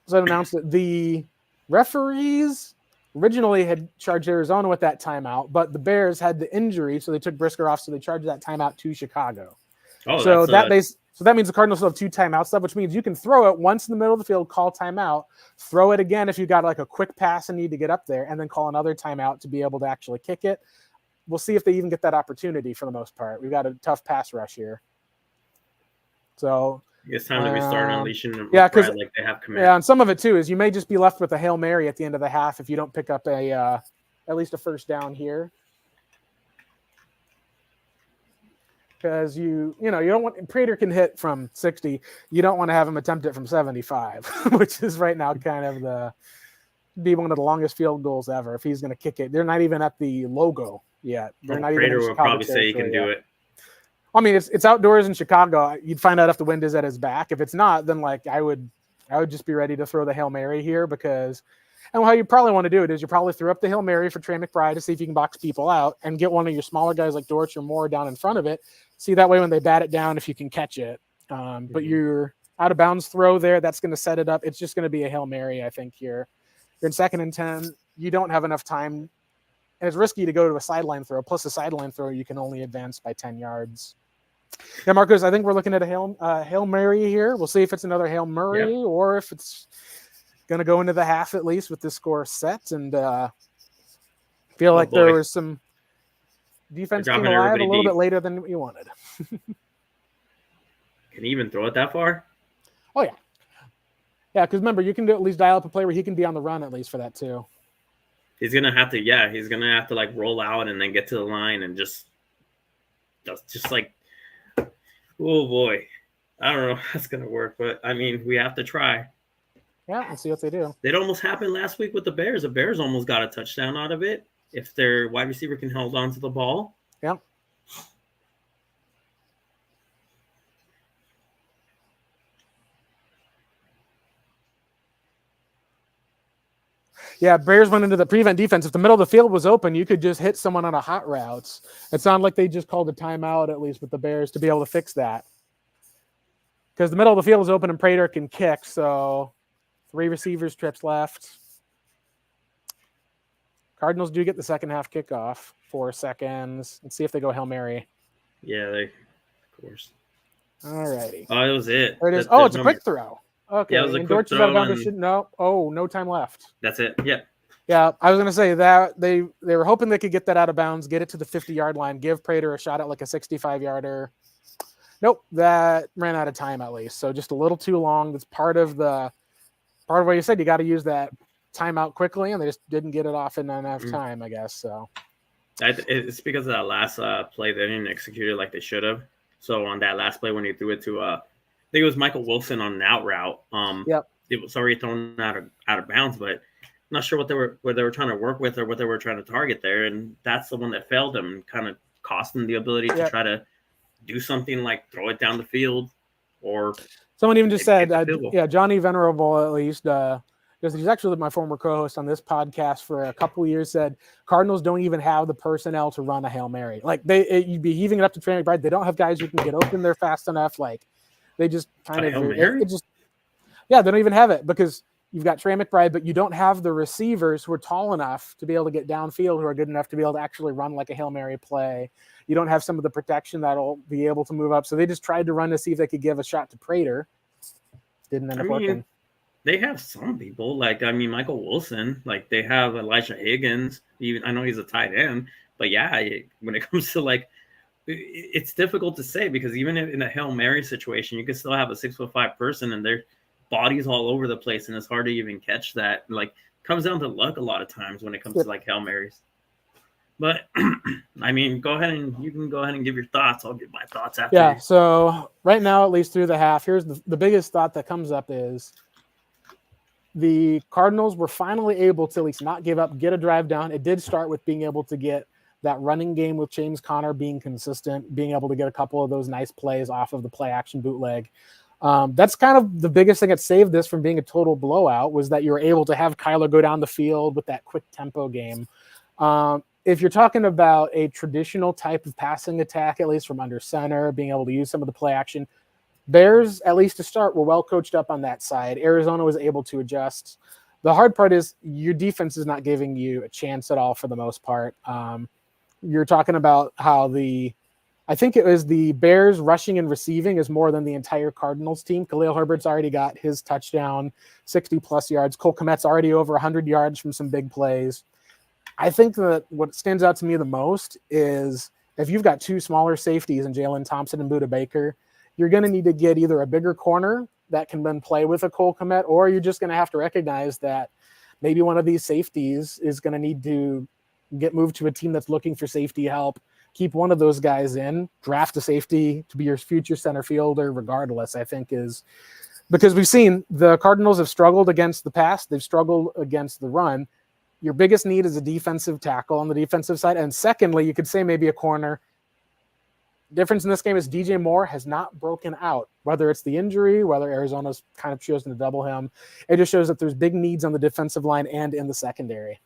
so announced that the referees originally had charged Arizona with that timeout, but the Bears had the injury, so they took Brisker off, so they charged that timeout to Chicago. Oh, so that means the Cardinals still have 2 timeouts left, which means you can throw it once in the middle of the field, call timeout, throw it again if you got like a quick pass and need to get up there, and then call another timeout to be able to actually kick it. We'll see if they even get that opportunity for the most part. We've got a tough pass rush here. So it's time that we start unleashing them. Yeah, because like they have command. Yeah, and some of it too is you may just be left with a Hail Mary at the end of the half if you don't pick up a at least a first down here. Because you don't want Prater can hit from 60. You don't want to have him attempt it from 75, which is right now kind of be one of the longest field goals ever. If he's going to kick it, they're not even at the logo yet. They're not Prater even. will probably say he can do it. I mean, it's outdoors in Chicago. You'd find out if the wind is at his back. If it's not, then like I would just be ready to throw the Hail Mary here because. And how you probably want to do it is you probably throw up the Hail Mary for Trey McBride to see if you can box people out and get one of your smaller guys like Dortch or Moore down in front of it. See that way when they bat it down, if you can catch it. But you're out of bounds throw there. That's going to set it up. It's just going to be a Hail Mary, I think, here. You're in 2nd and 10. You don't have enough time. And it's risky to go to a sideline throw. Plus a sideline throw, you can only advance by 10 yards. Yeah, Marcos, I think we're looking at a Hail Mary here. We'll see if it's another Hail Mary or if it's going to go into the half at least with the score set, and feel like there was some defense came alive a little bit later than you wanted. Can he even throw it that far? Oh, yeah. Yeah, because remember, you can at least dial up a play where he can be on the run at least for that too. He's going to have to, like roll out and then get to the line and just like, oh boy. I don't know if that's going to work, but I mean, we have to try. Yeah, and see what they do. It almost happened last week with the Bears. The Bears almost got a touchdown out of it if their wide receiver can hold on to the ball. Yeah. Yeah, Bears went into the prevent defense. If the middle of the field was open, you could just hit someone on a hot route. It sounded like they just called a timeout, at least with the Bears, to be able to fix that. Because the middle of the field is open and Prater can kick, so 3 receivers trips left. Cardinals do get the second half kickoff. 4 seconds. Let's see if they go Hail Mary. Yeah, of course. All righty. Oh, that was it. There it is. It's a quick throw. Okay. Yeah, it was a quick throw. No time left. That's it. Yeah. Yeah, I was going to say that they were hoping they could get that out of bounds, get it to the 50-yard line, give Prater a shot at like a 65-yarder. Nope, that ran out of time at least. So just a little too long. That's part of what you said. You got to use that timeout quickly, and they just didn't get it off in enough time, I guess. So it's because of that last play they didn't execute it like they should have. So on that last play when he threw it to I think it was Michael Wilson on an out route. It was already thrown out of bounds, but I'm not sure what they were trying to work with or what they were trying to target there, and that's the one that failed them and kind of cost them the ability to try to do something like throw it down the field. Or someone even just said, Johnny Venerable at least, because he's actually my former co-host on this podcast for a couple of years, said Cardinals don't even have the personnel to run a Hail Mary. Like you'd be heaving it up to Trey McBride. They don't have guys who can get open there fast enough. Like they just kind of they don't even have it because you've got Trey McBride, but you don't have the receivers who are tall enough to be able to get downfield, who are good enough to be able to actually run like a Hail Mary play. You don't have some of the protection that'll be able to move up. So they just tried to run to see if they could give a shot to Prater. Didn't end up working. They have some people Michael Wilson, like they have Elijah Higgins. Even I know he's a tight end, but when it comes to it's difficult to say because even in a Hail Mary situation, you can still have a 6'5" person and their body's all over the place, and it's hard to even catch that. Like comes down to luck a lot of times when it comes to Hail Marys. But I mean, you can go ahead and give your thoughts. I'll give my thoughts after. Yeah. So right now, at least through the half, here's the biggest thought that comes up is the Cardinals were finally able to at least not give up, get a drive down. It did start with being able to get that running game with James Conner being consistent, being able to get a couple of those nice plays off of the play action bootleg. That's kind of the biggest thing that saved this from being a total blowout, was that you were able to have Kyler go down the field with that quick tempo game. If you're talking about a traditional type of passing attack, at least from under center, being able to use some of the play action, Bears, at least to start, were well coached up on that side. Arizona was able to adjust. The hard part is your defense is not giving you a chance at all for the most part. You're talking about how I think it was the Bears rushing and receiving is more than the entire Cardinals team. Khalil Herbert's already got his touchdown, 60-plus yards. Cole Kmet's already over 100 yards from some big plays. I think that what stands out to me the most is if you've got two smaller safeties in Jalen Thompson and Budda Baker, you're going to need to get either a bigger corner that can then play with a Cole Kmet, or you're just going to have to recognize that maybe one of these safeties is going to need to get moved to a team that's looking for safety help. Keep one of those guys in, draft a safety to be your future center fielder regardless, I think is because we've seen the Cardinals have struggled against the pass. They've struggled against the run. Your biggest need is a defensive tackle on the defensive side. And secondly, you could say maybe a corner. Difference in this game is DJ Moore has not broken out, whether it's the injury, whether Arizona's kind of chosen to double him. It just shows that there's big needs on the defensive line and in the secondary.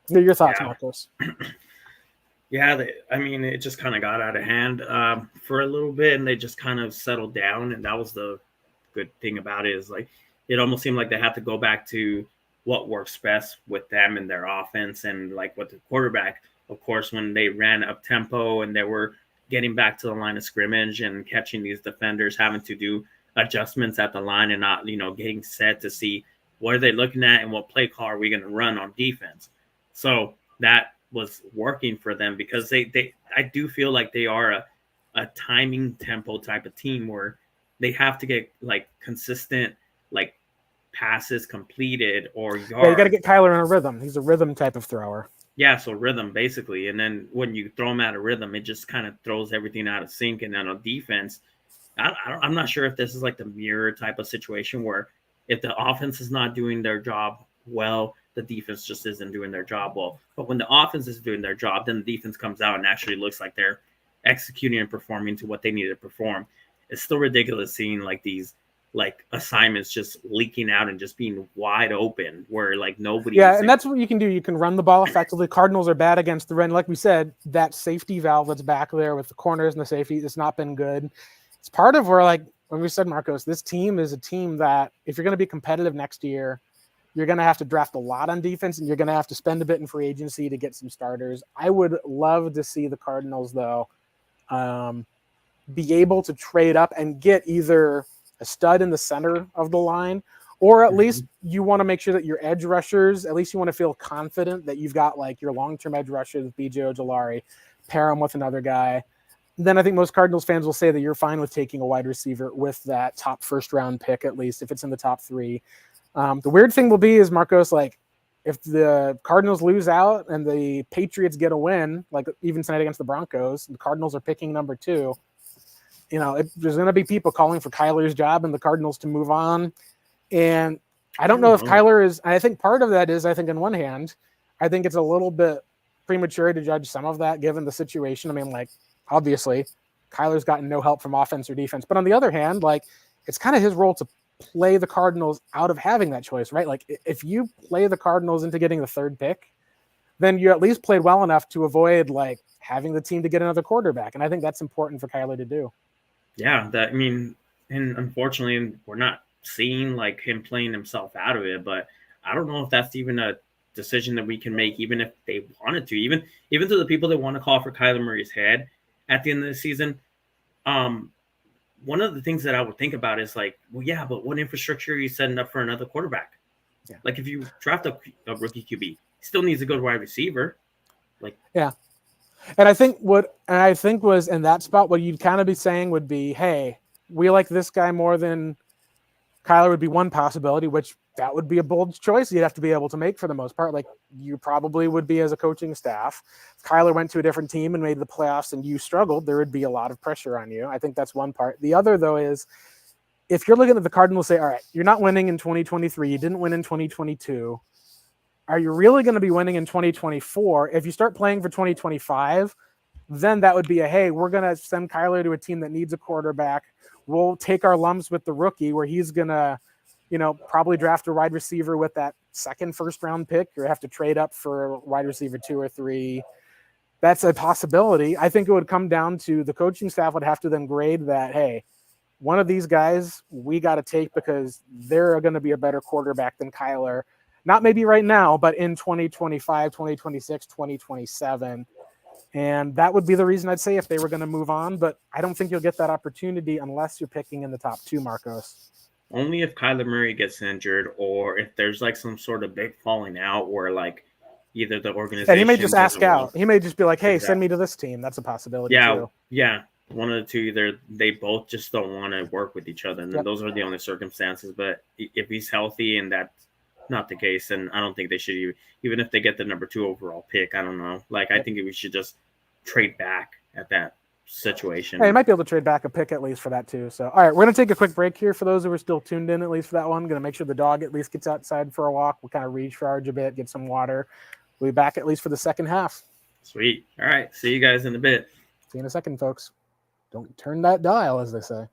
What are your thoughts, Marcos? Yeah, it just kind of got out of hand for a little bit, and they just kind of settled down. And that was the good thing about it, is like it almost seemed like they had to go back to what works best with them and their offense, and like with the quarterback. Of course, when they ran up tempo and they were getting back to the line of scrimmage and catching these defenders, having to do adjustments at the line and not, getting set to see what are they looking at and what play call are we going to run on defense. So that was working for them because I do feel like they are a timing tempo type of team where they have to get like consistent like passes completed or yards. Yeah, you got to get Kyler in a rhythm. He's a rhythm type of thrower. Yeah, so rhythm basically. And then when you throw him out of rhythm, it just kind of throws everything out of sync. And then on defense, I'm not sure if this is like the mirror type of situation where if the offense is not doing their job well, the defense just isn't doing their job well. But when the offense is doing their job, then the defense comes out and actually looks like they're executing and performing to what they need to perform. It's still ridiculous seeing like these like assignments just leaking out and just being wide open where like nobody. Yeah, and that's what you can do. You can run the ball effectively. Cardinals are bad against the run. Like we said, that safety valve that's back there with the corners and the safety, it's not been good. It's part of where, like when we said, Marcos, this team is a team that if you're going to be competitive next year, you're going to have to draft a lot on defense and you're going to have to spend a bit in free agency to get some starters. I would love to see the Cardinals, though, be able to trade up and get either a stud in the center of the line, or at least you want to make sure that your edge rushers, at least you want to feel confident that you've got like your long-term edge rushers with BJ Ojolari, pair them with another guy. Then I think most Cardinals fans will say that you're fine with taking a wide receiver with that top first round pick, at least if it's in the top three. The weird thing will be is, Marcos, like if the Cardinals lose out and the Patriots get a win, like even tonight against the Broncos, the Cardinals are picking number 2. There's going to be people calling for Kyler's job and the Cardinals to move on. And I don't know if Kyler is, I think part of that is, I think on one hand, I think it's a little bit premature to judge some of that given the situation. I mean, like, obviously, Kyler's gotten no help from offense or defense. But on the other hand, like, it's kind of his role to play the Cardinals out of having that choice, right? Like, if you play the Cardinals into getting the 3rd pick, then you at least played well enough to avoid, like, having the team to get another quarterback. And I think that's important for Kyler to do. Yeah, and unfortunately, we're not seeing like him playing himself out of it. But I don't know if that's even a decision that we can make, even if they wanted to. Even to the people that want to call for Kyler Murray's head at the end of the season, one of the things that I would think about is like, well, yeah, but what infrastructure are you setting up for another quarterback? Yeah. Like if you draft a rookie QB, he still needs to go to wide receiver. Like, yeah. And I think was in that spot, what you'd kind of be saying would be, hey, we like this guy more than Kyler would be one possibility, which that would be a bold choice you'd have to be able to make for the most part. Like you probably would be as a coaching staff. If Kyler went to a different team and made the playoffs and you struggled, there would be a lot of pressure on you. I think that's one part. The other, though, is if you're looking at the Cardinals, say, all right, you're not winning in 2023. You didn't win in 2022. Are you really going to be winning in 2024? If you start playing for 2025, then that would be hey, we're going to send Kyler to a team that needs a quarterback. we'll take our lumps with the rookie where he's going to, probably draft a wide receiver with that second first round pick or have to trade up for wide receiver 2 or 3. That's a possibility. I think it would come down to the coaching staff would have to then grade that, hey, one of these guys we got to take because they're going to be a better quarterback than Kyler. Not maybe right now, but in 2025, 2026, 2027. And that would be the reason I'd say if they were going to move on. But I don't think you'll get that opportunity unless you're picking in the top 2, Marcos. Only if Kyler Murray gets injured or if there's like some sort of big falling out where like either the organization. And he may just ask out. He may just be like, hey, Exactly. Send me to this team. That's a possibility too. Yeah. One of the two, either they both just don't want to work with each other. And then those are the only circumstances. But if he's healthy and that's not the case, then I don't think they should even if they get the number 2 overall pick. I don't know. Like, I think we should just trade back at that situation. Hey, you might be able to trade back a pick at least for that too. So, all right, we're going to take a quick break here for those who are still tuned in, at least for that one. Going to make sure the dog at least gets outside for a walk. We'll kind of recharge a bit, get some water. We'll be back at least for the second half. Sweet. All right. See you guys in a bit. See you in a second, folks. Don't turn that dial, as they say.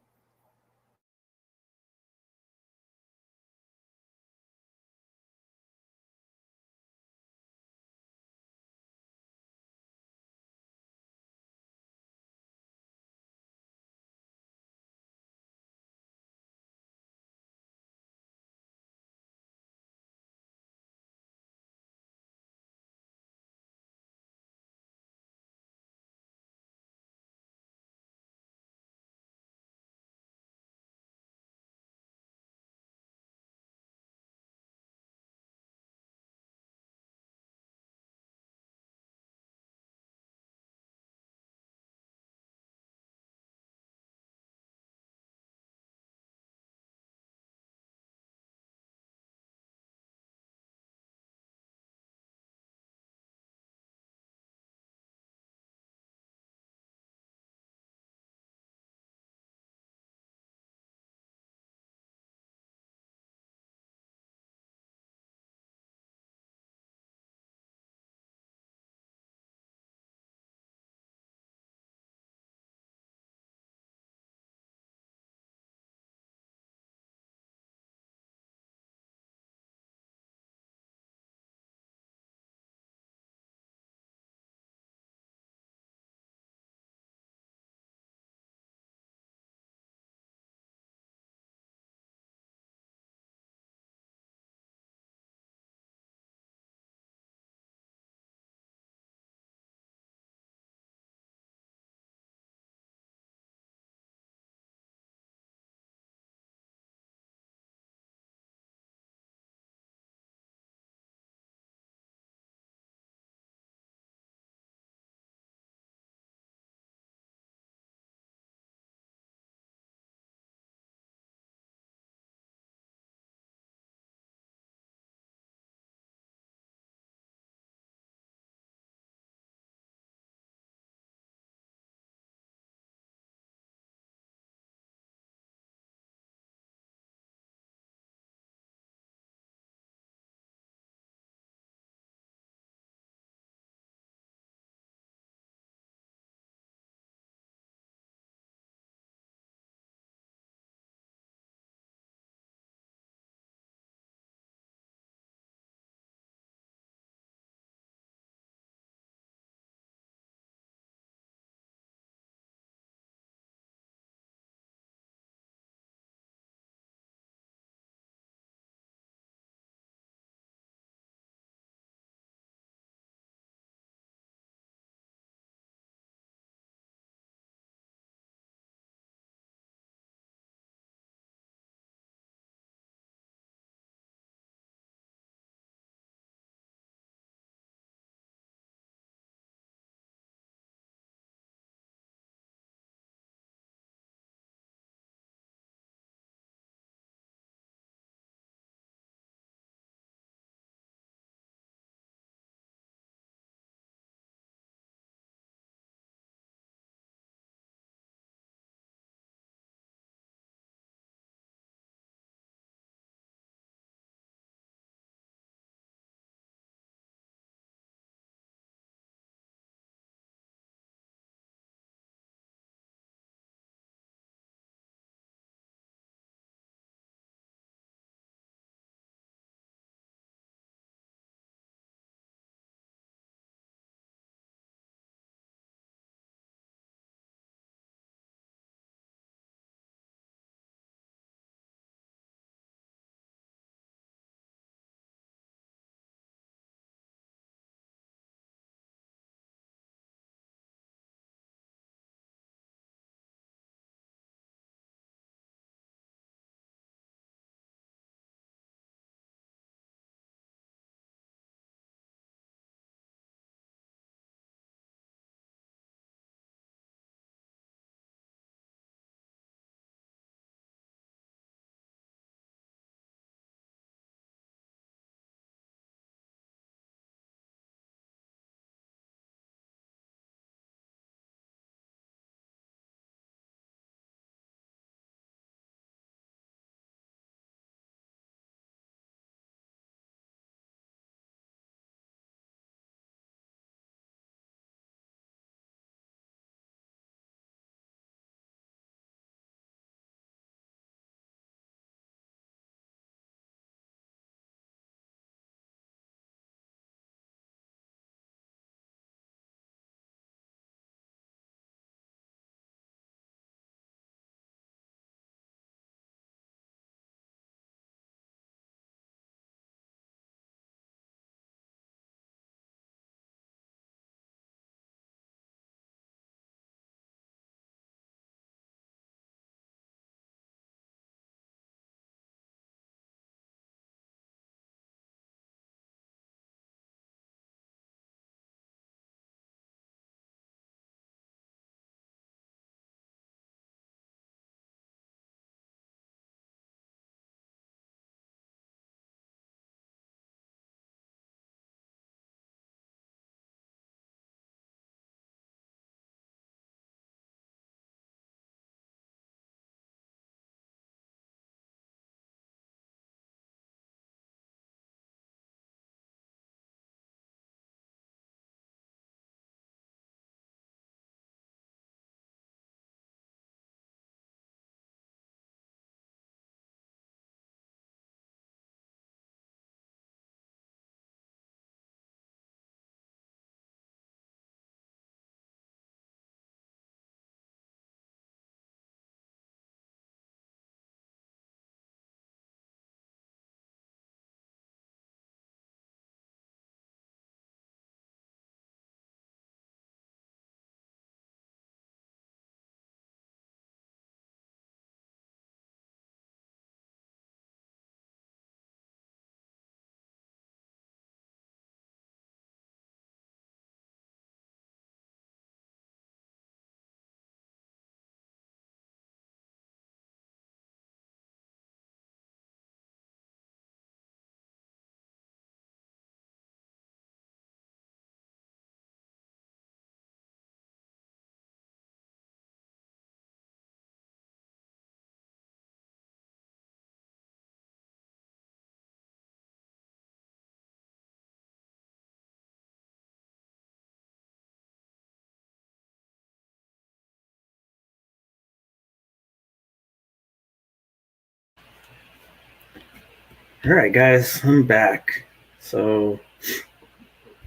All right, guys, I'm back. So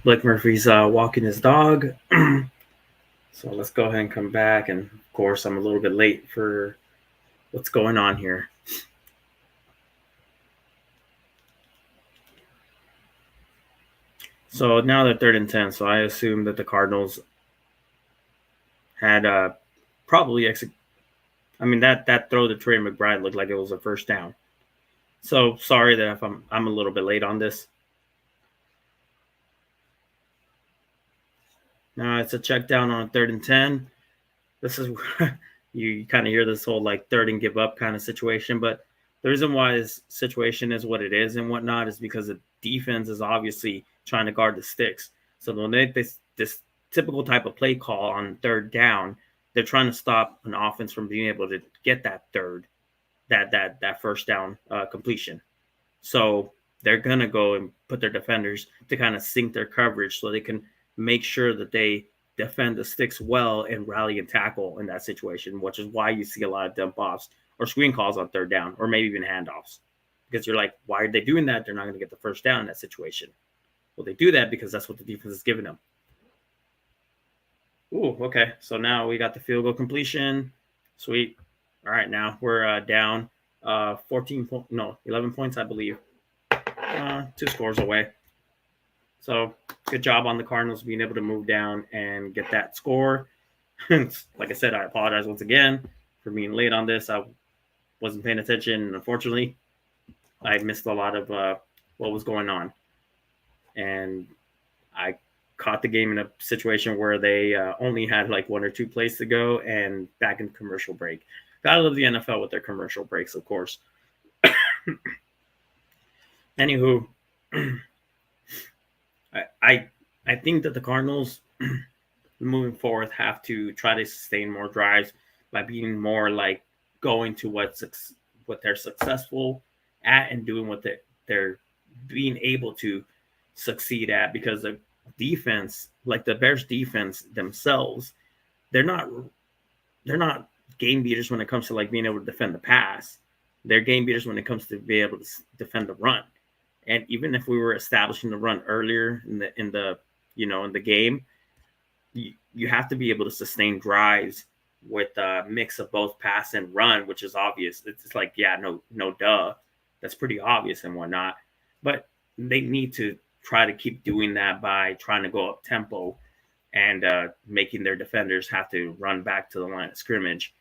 Blake Murphy's walking his dog. So let's go ahead and come back. And of course, I'm a little bit late for what's going on here. So now they're 3rd and 10. So I assume that the Cardinals had probably that throw to Trey McBride looked like it was a first down. So sorry that if I'm a little bit late on this. Now it's a check down on 3rd and 10. This is you kind of hear this whole like 3rd and give up kind of situation, but the reason why this situation is what it is and whatnot is because the defense is obviously trying to guard the sticks. So when they this typical type of play call on 3rd down, they're trying to stop an offense from being able to get that first down completion. So they're gonna go and put their defenders to kind of sink their coverage so they can make sure that they defend the sticks well and rally and tackle in that situation, which is why you see a lot of dump offs or screen calls on 3rd down or maybe even handoffs. Because you're like, why are they doing that? They're not going to get the first down in that situation. Well, they do that because that's what the defense is giving them. Ooh, okay. So now we got the field goal completion. Sweet. All right, now we're down 11 points, I believe. 2 scores away. So good job on the Cardinals being able to move down and get that score. Like I said, I apologize once again for being late on this. I wasn't paying attention. Unfortunately, I missed a lot of what was going on. And I caught the game in a situation where they only had like 1 or 2 plays to go and back in commercial break. Gotta love the NFL with their commercial breaks, of course. Anywho, I think that the Cardinals moving forward have to try to sustain more drives by being more like going to what they're successful at and doing what they're being able to succeed at, because the defense, like the Bears defense themselves, they're not game beaters when it comes to like being able to defend the pass. They're game beaters when it comes to being able to defend the run. And even if we were establishing the run earlier in the game, you have to be able to sustain drives with a mix of both pass and run, which is obvious. It's like, yeah, no duh. That's pretty obvious and whatnot. But they need to try to keep doing that by trying to go up tempo and making their defenders have to run back to the line of scrimmage,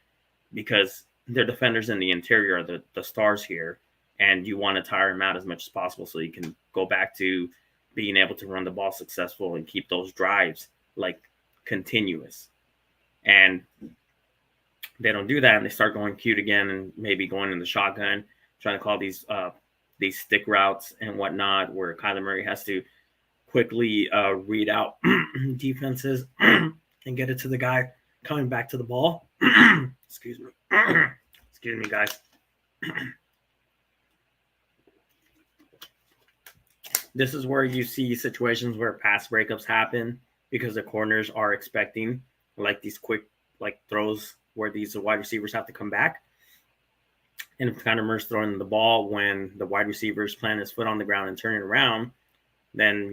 because their defenders in the interior are the stars here, and you want to tire them out as much as possible so you can go back to being able to run the ball successful and keep those drives like continuous. And they don't do that, and they start going cute again and maybe going in the shotgun, trying to call these stick routes and whatnot, where Kyler Murray has to quickly read out defenses and get it to the guy coming back to the ball. Excuse me, guys. This is where you see situations where pass breakups happen because the corners are expecting like these quick like throws where these wide receivers have to come back. And if Kyler Murray's throwing the ball when the wide receivers plant his foot on the ground and turn it around, then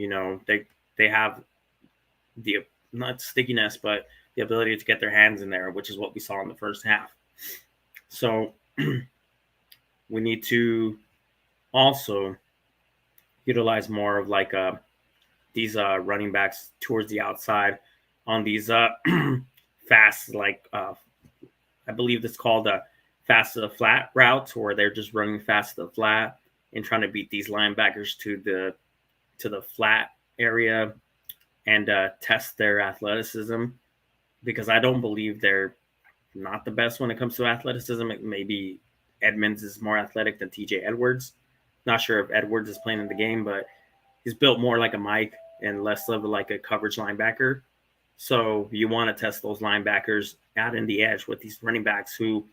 they have the not stickiness, but the ability to get their hands in there, which is what we saw in the first half. So we need to also utilize more of like these running backs towards the outside on these fast, like I believe it's called fast to the flat routes, where they're just running fast to the flat and trying to beat these linebackers to the flat area and test their athleticism, because I don't believe they're not the best when it comes to athleticism. Maybe Edmonds is more athletic than TJ Edwards. Not sure if Edwards is playing in the game, but he's built more like a Mike and less of like a coverage linebacker. So you want to test those linebackers out in the edge with these running backs who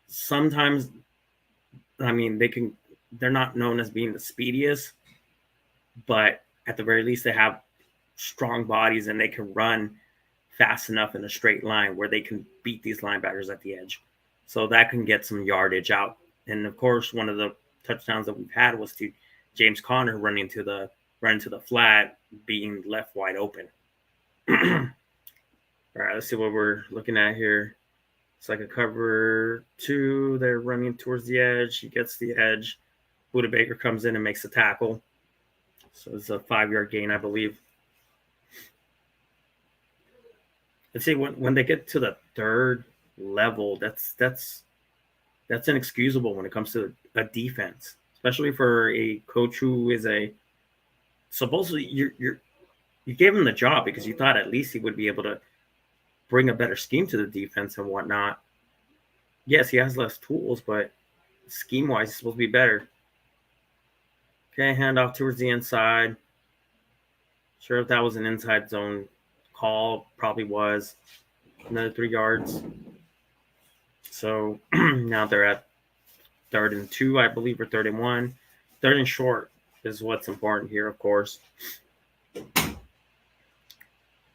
sometimes, I mean, they're not known as being the speediest, but at the very least they have strong bodies and they can run fast enough in a straight line where they can beat these linebackers at the edge. So that can get some yardage out. And of course, one of the touchdowns that we've had was to James Conner running to the flat, being left wide open. All right, let's see what we're looking at here. It's like a cover 2. They're running towards the edge. He gets the edge. Buda Baker comes in and makes a tackle. So it's a 5-yard gain, I believe. And see, when they get to the third level, that's inexcusable when it comes to a defense, especially for a coach who is supposedly you gave him the job because you thought at least he would be able to bring a better scheme to the defense and whatnot. Yes, he has less tools, but scheme-wise, he's supposed to be better. Okay, handoff towards the inside. Sure, if that was an inside zone call, probably was. Another 3 yards. So now they're at 3rd and 2, I believe, or 3rd and 1. 3rd and short is what's important here, of course.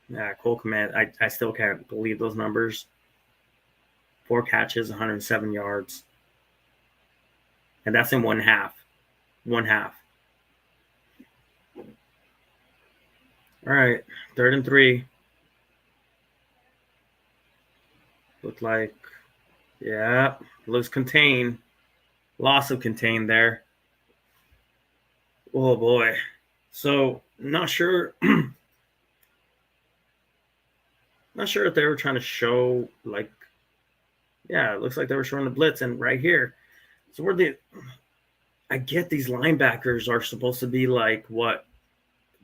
Yeah, Cole Kmet, I still can't believe those numbers. 4 catches, 107 yards. And that's in 1 half. 1 half. All right, 3rd and 3. Looked like, yeah, looks contained. Loss of contained there. Oh, boy. So, not sure. Not sure if they were trying to show, like, yeah, it looks like they were showing the blitz. And right here, so I get these linebackers are supposed to be like what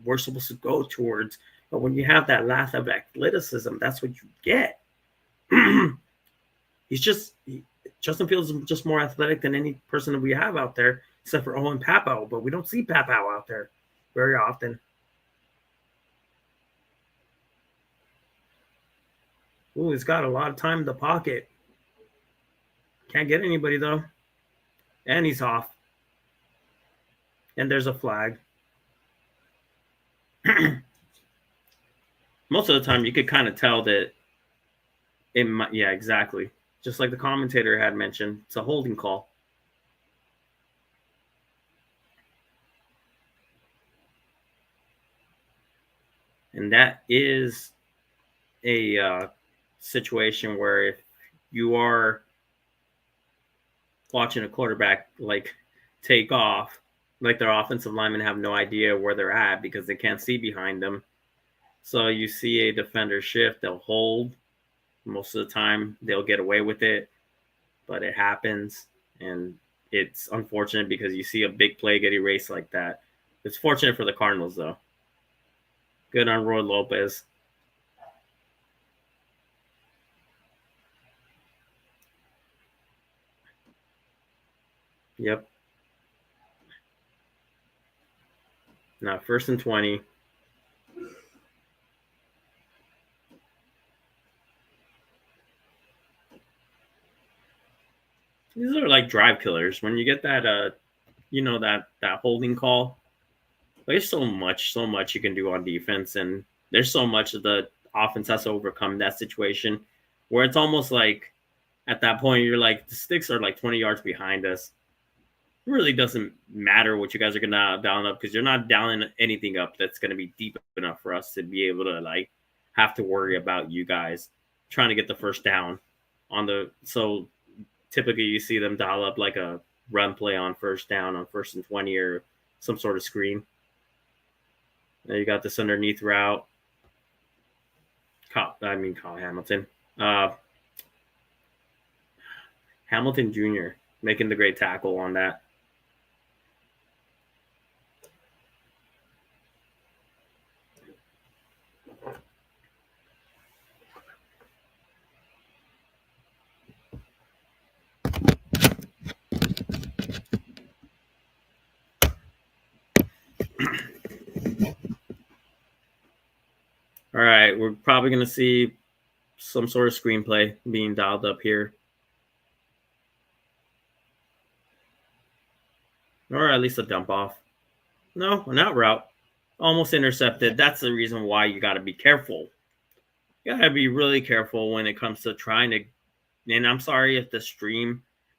we're supposed to go towards. But when you have that lack of athleticism, that's what you get. Justin Fields is just more athletic than any person that we have out there, except for Owen Pappoe. But we don't see Pappoe out there very often. Ooh, he's got a lot of time in the pocket. Can't get anybody, though. And he's off. And there's a flag. Most of the time, you could kind of tell that it might, yeah, exactly. Just like the commentator had mentioned, it's a holding call. And that is a situation where if you are watching a quarterback like take off, like their offensive linemen have no idea where they're at because they can't see behind them. So you see a defender shift, they'll hold. Most of the time they'll get away with it, but it happens. And it's unfortunate because you see a big play get erased like that. It's fortunate for the Cardinals, though. Good on Roy Lopez. Yep. Now, 1st and 20. These are like drive killers. When you get that, that holding call, there's so much you can do on defense, and there's so much of the offense has to overcome that situation where it's almost like at that point you're like, the sticks are like 20 yards behind us. It really doesn't matter what you guys are gonna down up because you're not downing anything up that's gonna be deep enough for us to be able to like have to worry about you guys trying to get the first down on the. So typically you see them dial up like a run play on 1st down on 1st and 20 or some sort of screen. Now you got this underneath route. Kyle Hamilton. Hamilton Jr. making the great tackle on that. All right, we're probably going to see some sort of screenplay being dialed up here. Or at least a dump off. No, an out route. Almost intercepted. That's the reason why you got to be careful. You got to be really careful when it comes to trying to. And I'm sorry if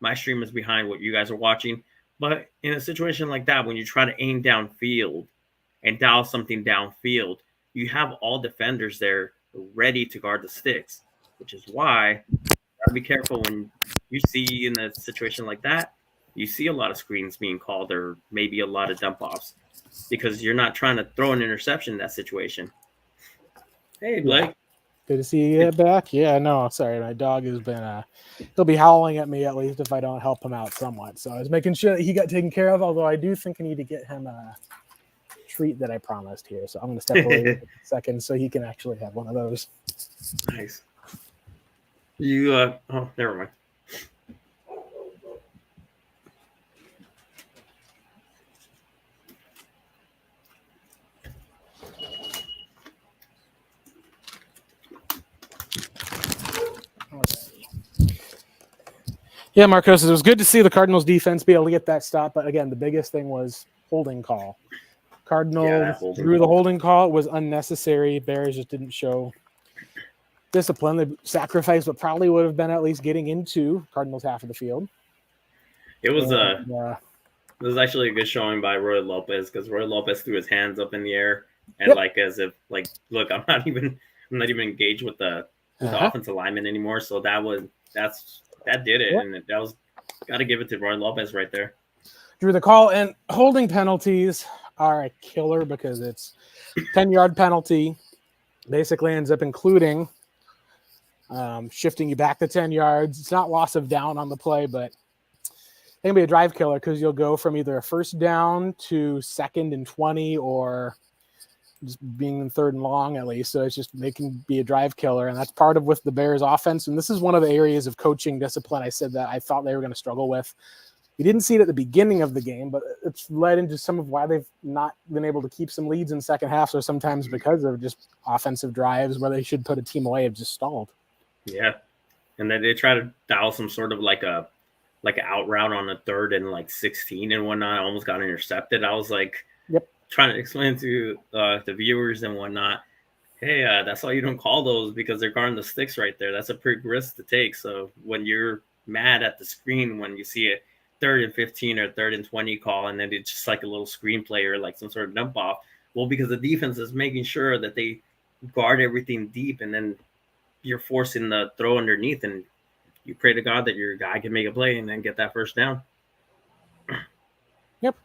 my stream is behind what you guys are watching. But in a situation like that, when you try to aim downfield and dial something downfield, you have all defenders there ready to guard the sticks, which is why you gotta be careful when you see in a situation like that. You see a lot of screens being called, or maybe a lot of dump offs, because you're not trying to throw an interception in that situation. Hey, Yeah. Blake. Good to see you back. Yeah, no, sorry. My dog has been, he'll be howling at me at least if I don't help him out somewhat. So I was making sure that he got taken care of, although I do think I need to get him a treat that I promised here. So I'm going to step away for a second so he can actually have one of those. Nice. You, oh, never mind. Yeah, Marcos, it was good to see the Cardinals defense be able to get that stop. But again, the biggest thing was holding call. Cardinals drew the holding call. It was unnecessary. Bears just didn't show discipline. They sacrificed what probably would have been at least getting into Cardinals half of the field. It was actually a good showing by Roy Lopez, because Roy Lopez threw his hands up in the air and like as if like, look, I'm not even engaged with the offensive lineman anymore. So that did it, and that was, got to give it to Roy Lopez right there. Drew the call, and holding penalties are a killer because it's 10-yard penalty. Basically ends up including shifting you back to 10 yards. It's not loss of down on the play, but it can be a drive killer because you'll go from either a first down to 2nd and 20 or just being in 3rd and long at least. So it's just making be a drive killer. And that's part of with the Bears offense. And this is one of the areas of coaching discipline I said that I thought they were going to struggle with. We didn't see it at the beginning of the game, but it's led into some of why they've not been able to keep some leads in second half. So sometimes because of just offensive drives where they should put a team away have just stalled. Yeah. And then they try to dial some sort of like an out route on a 3rd and like 16 and whatnot. I almost got intercepted. I was like, trying to explain to the viewers and whatnot, hey, that's why you don't call those, because they're guarding the sticks right there. That's a big risk to take. So when you're mad at the screen, when you see a 3rd and 15 or 3rd and 20 call, and then it's just like a little screenplay or like some sort of dump off, well, because the defense is making sure that they guard everything deep, and then you're forcing the throw underneath, and you pray to God that your guy can make a play and then get that first down. Yep.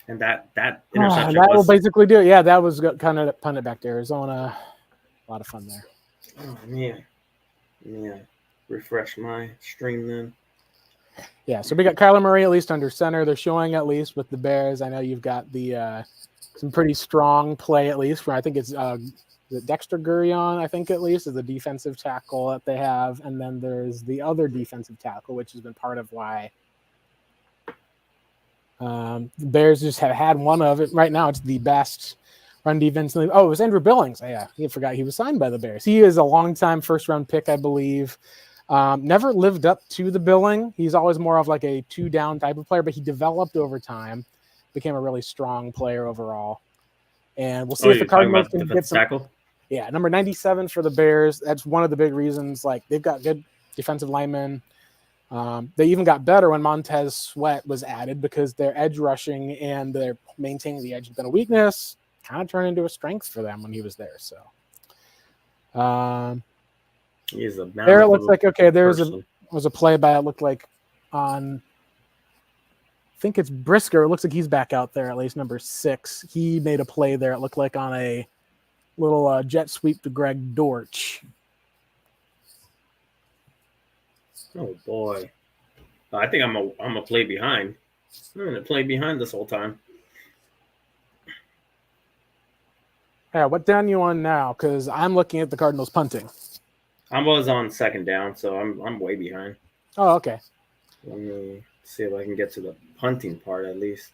And that interception that will basically do it. Yeah, that was kind of punted back to Arizona. A lot of fun there. Oh, man. Yeah. Refresh my stream then. Yeah, so we got Kyler Murray at least under center. They're showing at least with the Bears. I know you've got the some pretty strong play at least where I think it's Dexter Gurion, I think at least, is the defensive tackle that they have. And then there's the other defensive tackle, which has been part of why the Bears just have had one of it. Right now, it's the best run defense. Oh, it was Andrew Billings. Yeah, I forgot he was signed by the Bears. He is a long-time first-round pick, I believe. Never lived up to the billing. He's always more of like a 2-down type of player, but he developed over time, became a really strong player overall. And we'll see if the Cardinals can get some tackle. Yeah, number 97 for the Bears. That's one of the big reasons. Like, they've got good defensive linemen. They even got better when Montez Sweat was added because their edge rushing and their maintaining the edge has been a weakness. Kind of turned into a strength for them when he was there. So, he's a there it looks like was a play by it looked like on. I think it's Brisker. It looks like he's back out there at least number 6. He made a play there. It looked like on a little jet sweep to Greg Dortch. Oh boy, I think I'm a play behind. I'm gonna play behind this whole time. Yeah, what down you on now? Because I'm looking at the Cardinals punting. I was on 2nd down, so I'm way behind. Oh, okay. Let me see if I can get to the punting part at least.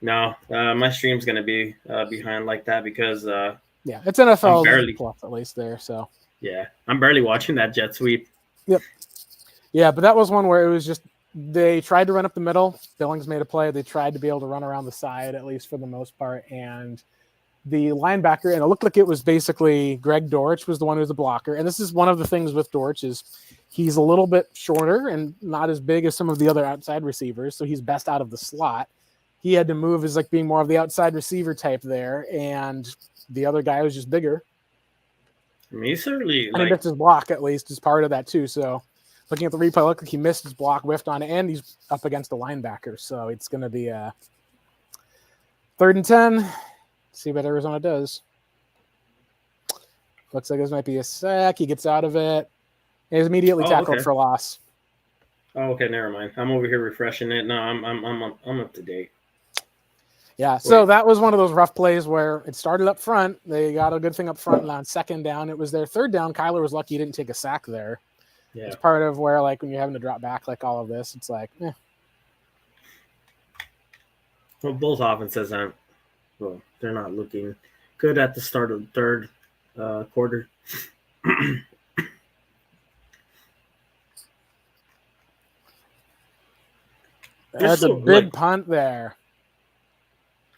No, my stream's gonna be behind like that because yeah, it's NFL plus at least there. So yeah, I'm barely watching that jet sweep. Yep. Yeah, but that was one where it was just they tried to run up the middle. Billings made a play. They tried to be able to run around the side at least for the most part, and the linebacker, and it looked like it was basically Greg Dortch was the one who was the blocker. And this is one of the things with Dortch is he's a little bit shorter and not as big as some of the other outside receivers, so he's best out of the slot. He had to move as like being more of the outside receiver type there, and the other guy was just bigger. I mean, he certainly and he missed his block at least as part of that too. So looking at the replay, look like he missed his block, whiffed on it, and he's up against the linebacker. So it's going to be a 3rd and 10. See what Arizona does. Looks like this might be a sack. He gets out of it. He's immediately tackled for loss. Oh, okay, never mind. I'm over here refreshing it. No, I'm up to date. Yeah, so that was one of those rough plays where it started up front. They got a good thing up front, and on 2nd down, it was their 3rd down. Kyler was lucky he didn't take a sack there. Yeah. It's part of where, like, when you're having to drop back like all of this, it's like, eh. Well, both offenses aren't. Well, they're not looking good at the start of the 3rd quarter. That's a big punt there.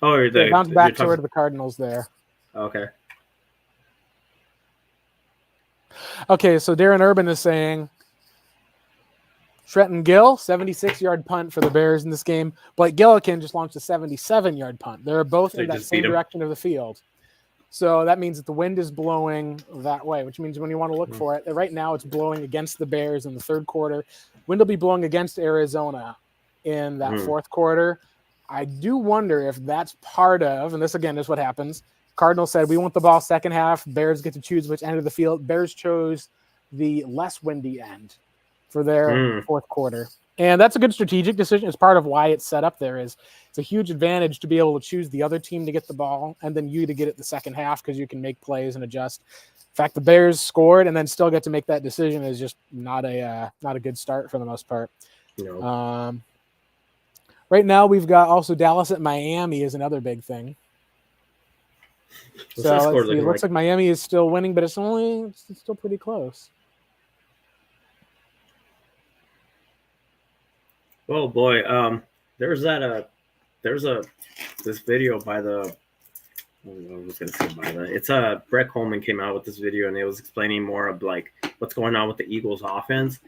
Oh, they bounced back toward the Cardinals there. Okay. Okay, so Darren Urban is saying Trenton Gill, 76-yard punt for the Bears in this game. Blake Gillikin just launched a 77-yard punt. They're both in that same direction of the field. So that means that the wind is blowing that way, which means when you want to look for it, right now it's blowing against the Bears in the 3rd quarter. Wind will be blowing against Arizona in that 4th quarter. I do wonder if that's part of, and this again is what happens. Cardinals said, we want the ball 2nd half. Bears get to choose which end of the field. Bears chose the less windy end for their 4th quarter. And that's a good strategic decision. It's part of why it's set up there. Is it's a huge advantage to be able to choose the other team to get the ball and then you to get it the 2nd half because you can make plays and adjust. In fact, the Bears scored and then still get to make that decision is just not a good start for the most part. No. Right now, we've got also Dallas at Miami is another big thing. So it looks like Miami is still winning, but it's still pretty close. Oh boy, there's this video by the. I was gonna say by the. It's Brett Coleman came out with this video and it was explaining more of like what's going on with the Eagles offense.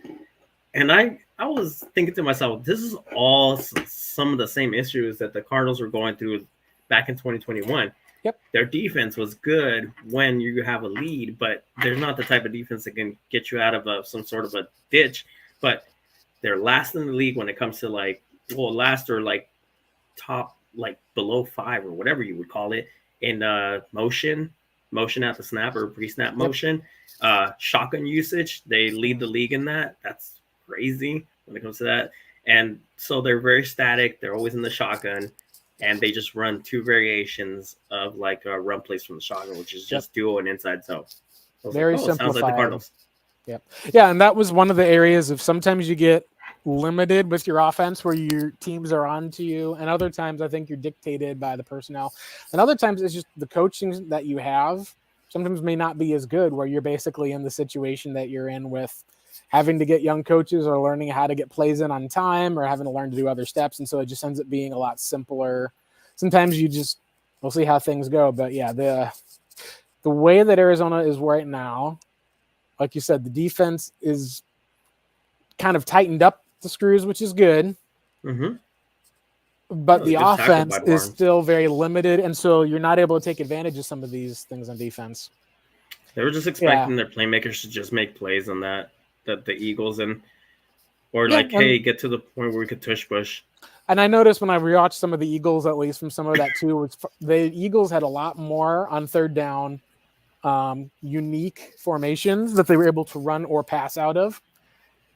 And I was thinking to myself, this is all some of the same issues that the Cardinals were going through back in 2021. Yep. Their defense was good when you have a lead, but they're not the type of defense that can get you out of some sort of a ditch. But they're last in the league when it comes to last or like top, like below 5 or whatever you would call it in motion at the snap or pre-snap motion. Shotgun usage, they lead the league in that. That's crazy when it comes to that. And so they're very static. They're always in the shotgun, and they just run 2 variations of like run plays from the shotgun, which is just dual and inside zone. Very simplified. Sounds like the Cardinals. Yep. Yeah, and that was one of the areas of sometimes you get limited with your offense where your teams are on to you, and other times I think you're dictated by the personnel, and other times it's just the coaching that you have sometimes may not be as good where you're basically in the situation that you're in with having to get young coaches or learning how to get plays in on time or having to learn to do other steps. And so it just ends up being a lot simpler. Sometimes we'll see how things go. But yeah, the way that Arizona is right now, like you said, the defense is kind of tightened up the screws, which is good. Mm-hmm. But the offense is still very limited. And so you're not able to take advantage of some of these things on defense. They were just expecting their playmakers to just make plays on that the Eagles hey, get to the point where we could tush push. And I noticed when I rewatched some of the Eagles, at least from some of that too, the Eagles had a lot more on 3rd down unique formations that they were able to run or pass out of.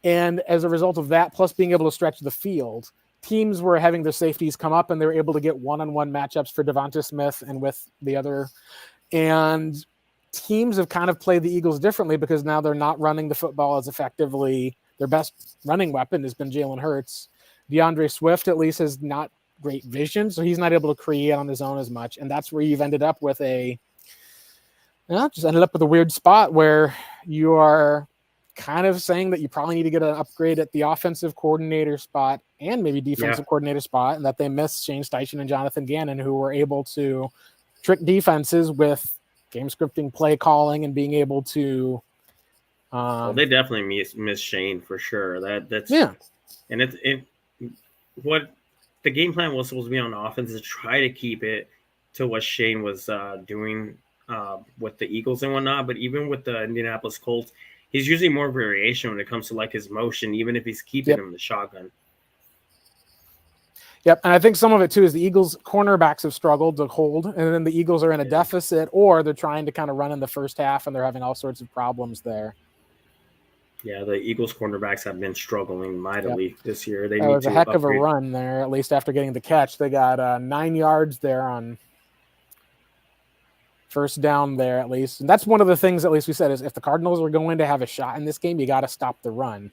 And as a result of that, plus being able to stretch the field, teams were having their safeties come up and they were able to get one-on-one matchups for Devonta Smith and with the other. And teams have kind of played the Eagles differently because now they're not running the football as effectively. Their best running weapon has been Jalen Hurts. DeAndre Swift at least has not great vision, so he's not able to create on his own as much. And that's where you've ended up with a weird spot where you are kind of saying that you probably need to get an upgrade at the offensive coordinator spot and maybe defensive coordinator spot, and that they missed Shane Steichen and Jonathan Gannon, who were able to trick defenses with game scripting, play calling, and being able to. Well, they definitely miss Shane for sure. That's Yeah. And it what the game plan was supposed to be on offense is try to keep it to what Shane was doing with the Eagles and whatnot. But even with the Indianapolis Colts, he's using more variation when it comes to like his motion, even if he's keeping him in the shotgun. Yep, and I think some of it too is the Eagles' cornerbacks have struggled to hold, and then the Eagles are in a deficit, or they're trying to kind of run in the first half, and they're having all sorts of problems there. Yeah, the Eagles' cornerbacks have been struggling mightily this year. They That need was a to heck upgrade. of a run there, at least after getting the catch. They got 9 yards there on first down there, at least. And that's one of the things, at least we said, is if the Cardinals are going to have a shot in this game, you got to stop the run.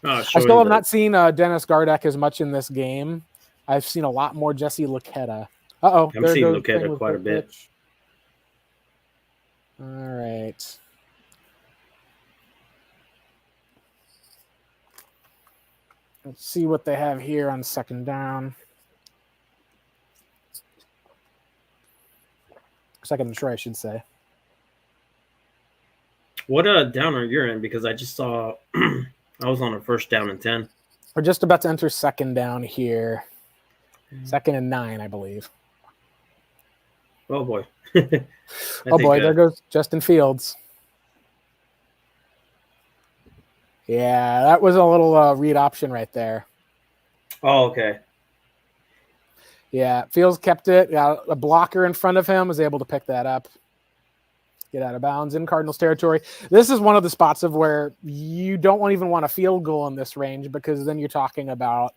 I still have not seen Dennis Gardeck as much in this game. I've seen a lot more Jesse Luketa. I'm seeing Luketa quite a bit. All right. Let's see what they have here on second down. Second and short, I should say. What down are you in? Because I just saw I was on a first down and 10. We're just about to enter second down here. Second and 9, I believe. Oh, boy. There goes Justin Fields. Yeah, that was a little read option right there. Oh, okay. Yeah, Fields kept it. Got a blocker in front of him, was able to pick that up. Get out of bounds in Cardinals territory. This is one of the spots of where you don't even want a field goal in this range, because then you're talking about,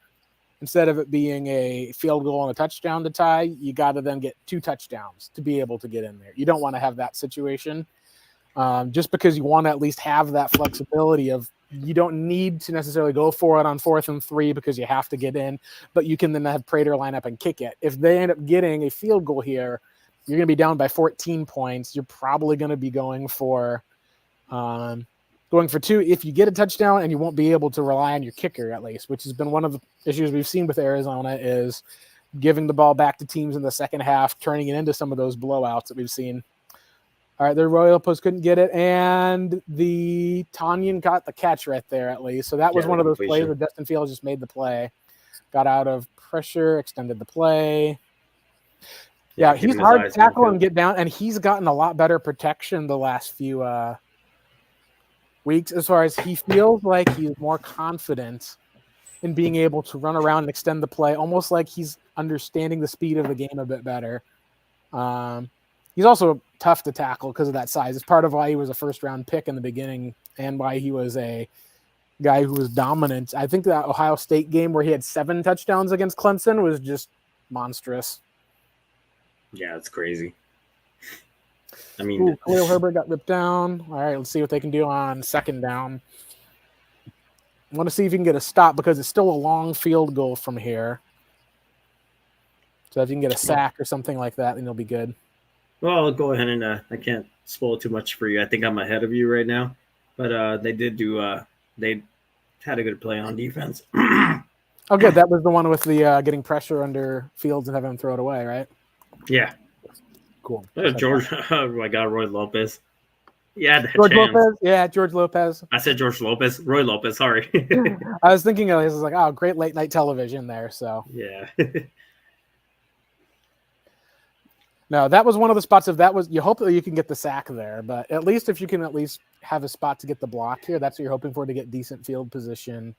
instead of it being a field goal and a touchdown to tie, you got to then get 2 touchdowns to be able to get in there. You don't want to have that situation, just because you want to at least have that flexibility of, you don't need to necessarily go for it on 4th and 3 because you have to get in, but you can then have Prater line up and kick it. If they end up getting a field goal here, you're going to be down by 14 points. You're probably going to be going for 2. If you get a touchdown, and you won't be able to rely on your kicker, at least, which has been one of the issues we've seen with Arizona, is giving the ball back to teams in the second half, turning it into some of those blowouts that we've seen. All right, the Royal Post couldn't get it, and the Tanyan got the catch right there, at least. So that was one of those plays where Justin Fields just made the play, got out of pressure, extended the play. Yeah, he's hard to tackle and get down, and he's gotten a lot better protection the last few weeks, as far as he feels like he's more confident in being able to run around and extend the play, almost like he's understanding the speed of the game a bit better. He's also tough to tackle because of that size. It's part of why he was a first-round pick in the beginning, and why he was a guy who was dominant. I think that Ohio State game where he had 7 touchdowns against Clemson was just monstrous. Yeah, it's crazy. I mean, Khalil Herbert got ripped down. All right, let's see what they can do on second down. I want to see if you can get a stop, because it's still a long field goal from here. So if you can get a sack or something like that, then you'll be good. Well, I'll go ahead and I can't spoil too much for you. I think I'm ahead of you right now, but they did do they had a good play on defense. Oh, good. That was the one with the getting pressure under Fields and having him throw it away, right? Yeah. Cool. George, oh my God, Roy Lopez. Yeah, George Lopez. Yeah, George Lopez. I said George Lopez. Roy Lopez. Sorry. I was thinking of this. I was like, oh, great late night television there. So yeah. No, that was one of the spots. If that was, you hope that you can get the sack there, but at least if you can at least have a spot to get the block here, that's what you're hoping for, to get decent field position.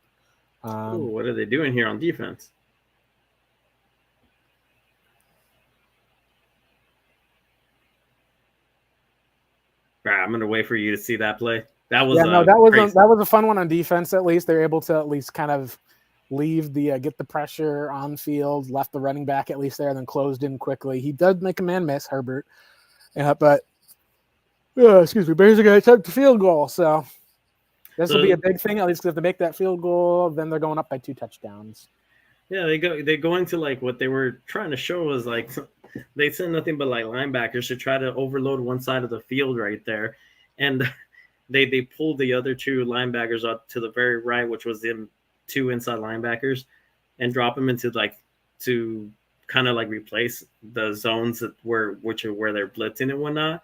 What are they doing here on defense? I'm going to wait for you to see that play. That was that was a fun one on defense. At least they're able to at least kind of leave the get the pressure on field, left the running back at least there, and then closed in quickly. He does make a man miss, Herbert, but Bears are going to attempt the field goal. So this will be a big thing. At least if they make that field goal, then they're going up by 2 touchdowns. Yeah, they go into like what they were trying to show was like they sent nothing but like linebackers to try to overload one side of the field right there, and they pulled the other 2 linebackers up to the very right, which was them 2 inside linebackers, and drop them into like to kind of like replace the zones that where they're blitzing and whatnot,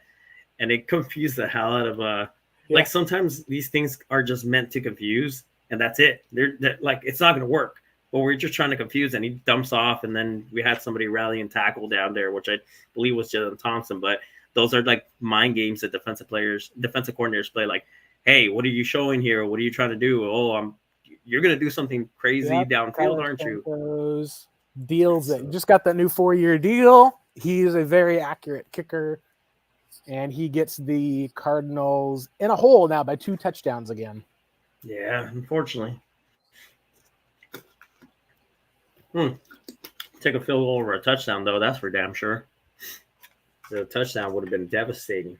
and it confused the hell out of like sometimes these things are just meant to confuse, and that's it. They're like it's not going to work, but we're just trying to confuse, and he dumps off, and then we had somebody rally and tackle down there, which I believe was Jalen Thompson. But those are like mind games that defensive coordinators play. Like, hey, what are you showing here? What are you trying to do? Oh, you're going to do something crazy downfield, aren't you? Deals it. Just got that new 4-year deal. He's a very accurate kicker, and he gets the Cardinals in a hole now by 2 touchdowns again. Yeah, unfortunately. Take a field goal over a touchdown, though. That's for damn sure. The touchdown would have been devastating.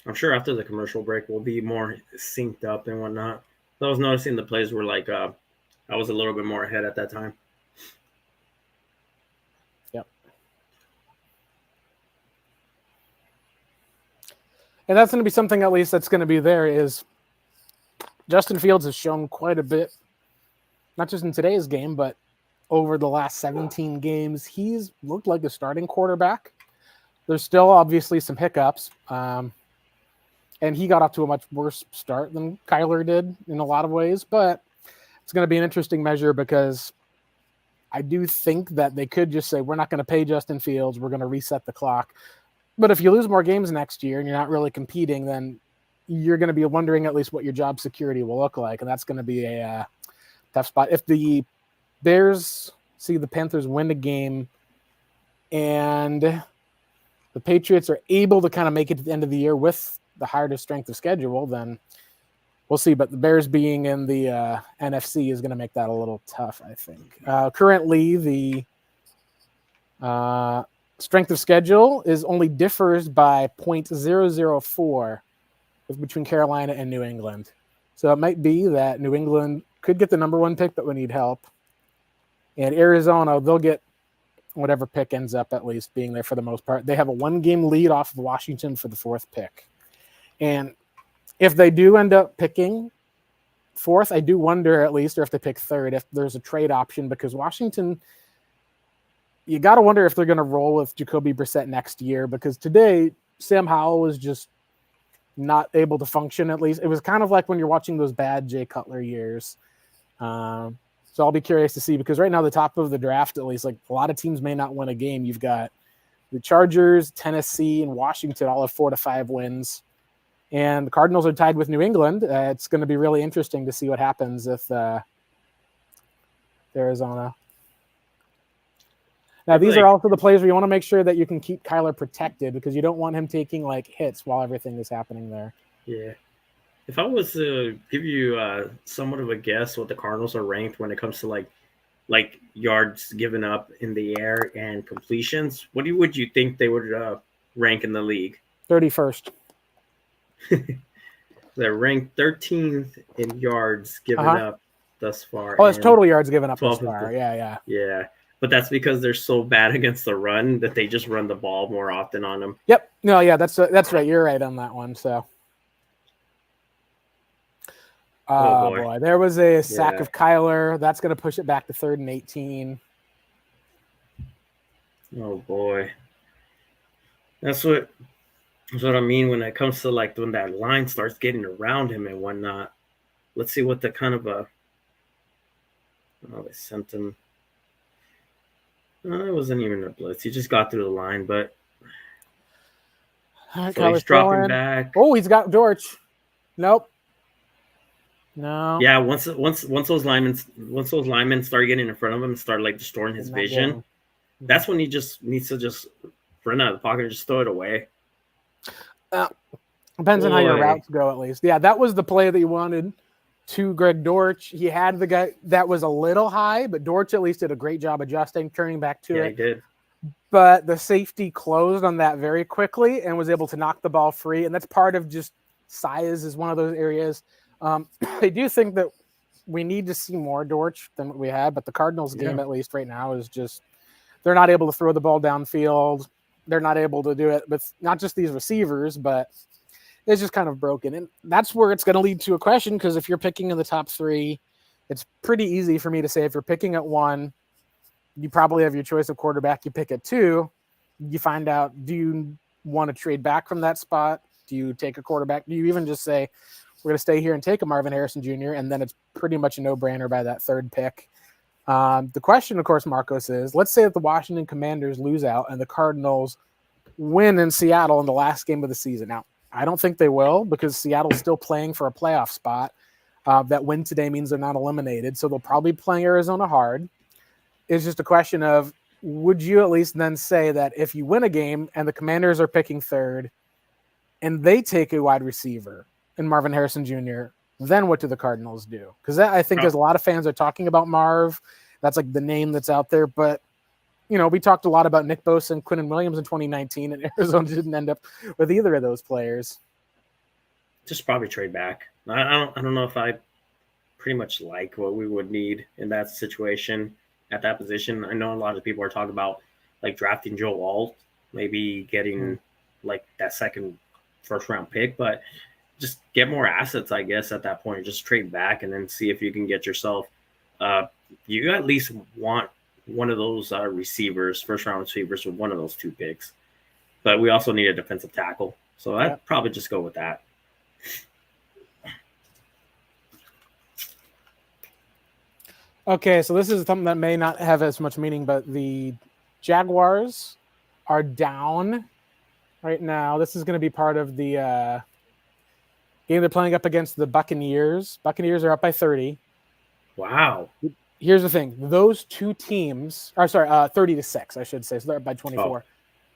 I'm sure after the commercial break, we'll be more synced up and whatnot. I was noticing the plays were like, I was a little bit more ahead at that time. Yep. And that's going to be something, at least, that's going to be there is Justin Fields has shown quite a bit, not just in today's game, but over the last 17 games, he's looked like a starting quarterback. There's still obviously some hiccups. And he got off to a much worse start than Kyler did in a lot of ways. But it's going to be an interesting measure because I do think that they could just say, we're not going to pay Justin Fields. We're going to reset the clock. But if you lose more games next year and you're not really competing, then you're going to be wondering at least what your job security will look like. And that's going to be a tough spot. If the Bears see the Panthers win a game and the Patriots are able to kind of make it to the end of the year with the hardest strength of schedule, then we'll see. But the Bears being in the NFC is going to make that a little tough, I think. Currently, the strength of schedule only differs by 0.004 between Carolina and New England. So it might be that New England could get the number 1 pick, but we need help. And Arizona, they'll get whatever pick ends up at least being there for the most part. They have a 1-game lead off of Washington for the 4th pick. And if they do end up picking 4th, I do wonder at least, or if they pick 3rd, if there's a trade option, because Washington, you got to wonder if they're going to roll with Jacoby Brissett next year, because today Sam Howell was just not able to function. At least it was kind of like when you're watching those bad Jay Cutler years. So I'll be curious to see, because right now the top of the draft, at least, like a lot of teams may not win a game. You've got the Chargers, Tennessee, and Washington all have 4 to 5 wins. And the Cardinals are tied with New England. It's going to be really interesting to see what happens with Arizona. Now, these are also the plays where you want to make sure that you can keep Kyler protected, because you don't want him taking like hits while everything is happening there. Yeah. If I was to give you somewhat of a guess what the Cardinals are ranked when it comes to like yards given up in the air and completions, would you think they would rank in the league? 31st. They're ranked 13th in yards given up thus far. Oh, it's total yards given up thus far. Yeah. But that's because they're so bad against the run that they just run the ball more often on them. Yep. No, yeah, that's right. You're right on that one. So, oh boy, there was a sack of Kyler. That's going to push it back to 3rd and 18. Oh boy, that's what I mean when it comes to like when that line starts getting around him and whatnot. Let's see what the kind of a. Oh, they sent him. No, it wasn't even a blitz. He just got through the line, but so he's dropping back. Oh, he's got Dortch. Nope. No. Yeah, once those linemen start getting in front of him and start like destroying his vision, that's when he just needs to just run out of the pocket and just throw it away. Depends on how your routes go, at least. Yeah, that was the play that you wanted to Greg Dortch. He had the guy that was a little high, but Dortch at least did a great job adjusting, turning back to it. Yeah, he did. But the safety closed on that very quickly and was able to knock the ball free. And that's part of just size is one of those areas. I do think that we need to see more Dortch than what we had, but the Cardinals game, at least right now, is just they're not able to throw the ball downfield. They're not able to do it with not just these receivers, but is just kind of broken. And that's where it's going to lead to a question, because if you're picking in the top 3, it's pretty easy for me to say if you're picking at 1, you probably have your choice of quarterback. You pick at 2, you find out, do you want to trade back from that spot? Do you take a quarterback? Do you even just say, we're going to stay here and take a Marvin Harrison Jr., and then it's pretty much a no-brainer by that 3rd pick? The question, of course, Marcos, is let's say that the Washington Commanders lose out and the Cardinals win in Seattle in the last game of the season. Now, I don't think they will, because Seattle's still playing for a playoff spot. That win today means they're not eliminated, so they'll probably be playing Arizona hard. It's just a question of, would you at least then say that if you win a game and the Commanders are picking 3rd and they take a wide receiver in Marvin Harrison Jr., then what do the Cardinals do? Because I think there's a lot of fans are talking about Marv. That's like the name that's out there. But, we talked a lot about Nick Bosa and Quinnen Williams in 2019, and Arizona didn't end up with either of those players. Just probably trade back. I don't know if I pretty much like what we would need in that situation at that position. I know a lot of people are talking about like drafting Joe Alt, maybe getting like that second first round pick, but just get more assets, I guess, at that point. Just trade back and then see if you can get yourself you at least want one of those receivers, first round receivers, with one of those 2 picks. But we also need a defensive tackle. So I'd probably just go with that. Okay, so this is something that may not have as much meaning, but the Jaguars are down right now. This is going to be part of the game they're playing up against the Buccaneers. Buccaneers are up by 30. Wow. Here's the thing. Those 2 teams, 30-6, I should say. So they're up by 24. Oh.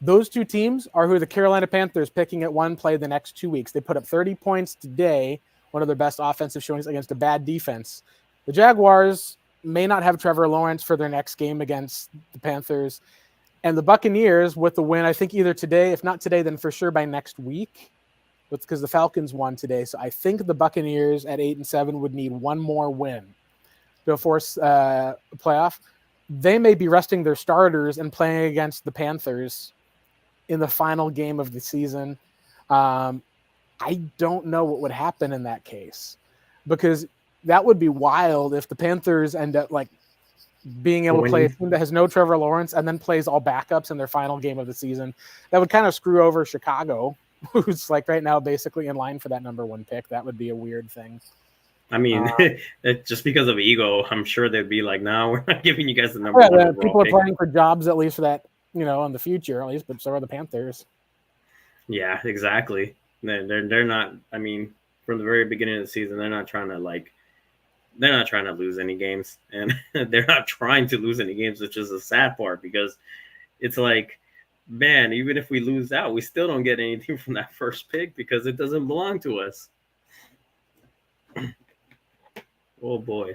Those 2 teams are who the Carolina Panthers, picking at 1, play the next 2 weeks. They put up 30 points today, one of their best offensive showings against a bad defense. The Jaguars may not have Trevor Lawrence for their next game against the Panthers. And the Buccaneers, with the win, I think either today, if not today, then for sure by next week, because the Falcons won today. So I think the Buccaneers at 8-7 would need one more win to force a playoff. They may be resting their starters and playing against the Panthers in the final game of the season. I don't know what would happen in that case, because that would be wild if the Panthers end up like being able to play a team that has no Trevor Lawrence and then plays all backups in their final game of the season. That would kind of screw over Chicago, who's like right now basically in line for that number 1 pick. That would be a weird thing. I mean, just because of ego, I'm sure they'd be like, no, we're not giving you guys the number 1 people are playing for jobs, at least for that, in the future, at least, but so are the Panthers. Yeah, exactly. They're not, I mean, from the very beginning of the season, they're not trying to lose any games, and they're not trying to lose any games, which is a sad part, because it's like, man, even if we lose out, we still don't get anything from that first pick because it doesn't belong to us. Oh boy.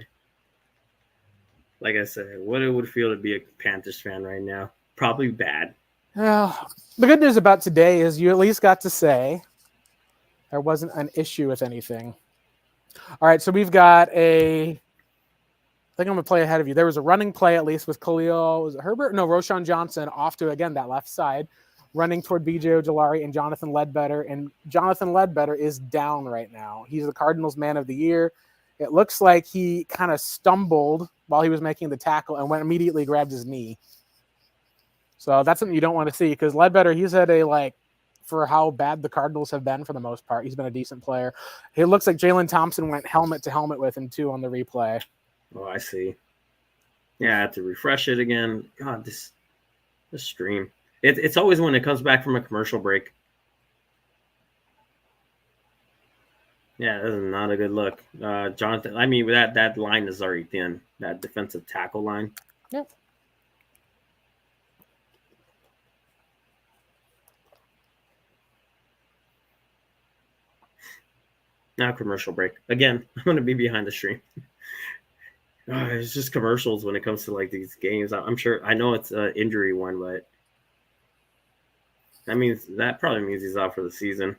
Like I said, what it would feel to be a Panthers fan right now. Probably bad. Well, the good news about today is you at least got to say there wasn't an issue with anything. All right, so we've got I think I'm going to play ahead of you. There was a running play, at least, with Khalil. Was it Herbert? No, Roshan Johnson off to, again, that left side, running toward B.J. Ojolari and Jonathan Ledbetter. And Jonathan Ledbetter is down right now. He's the Cardinals' man of the year. It looks like he kind of stumbled while he was making the tackle and immediately grabbed his knee. So that's something you don't want to see, because Ledbetter, he's had for how bad the Cardinals have been for the most part, he's been a decent player. It looks like Jalen Thompson went helmet to helmet with him too on the replay. Oh, I see. Yeah, I have to refresh it again. God, this stream. It's always when it comes back from a commercial break. Yeah, this is not a good look. Jonathan, I mean, that line is already thin, that defensive tackle line. Yep. Now commercial break. Again, I'm going to be behind the stream. It's just commercials when it comes to like these games. I'm sure, I know it's an injury one, but that probably means he's out for the season,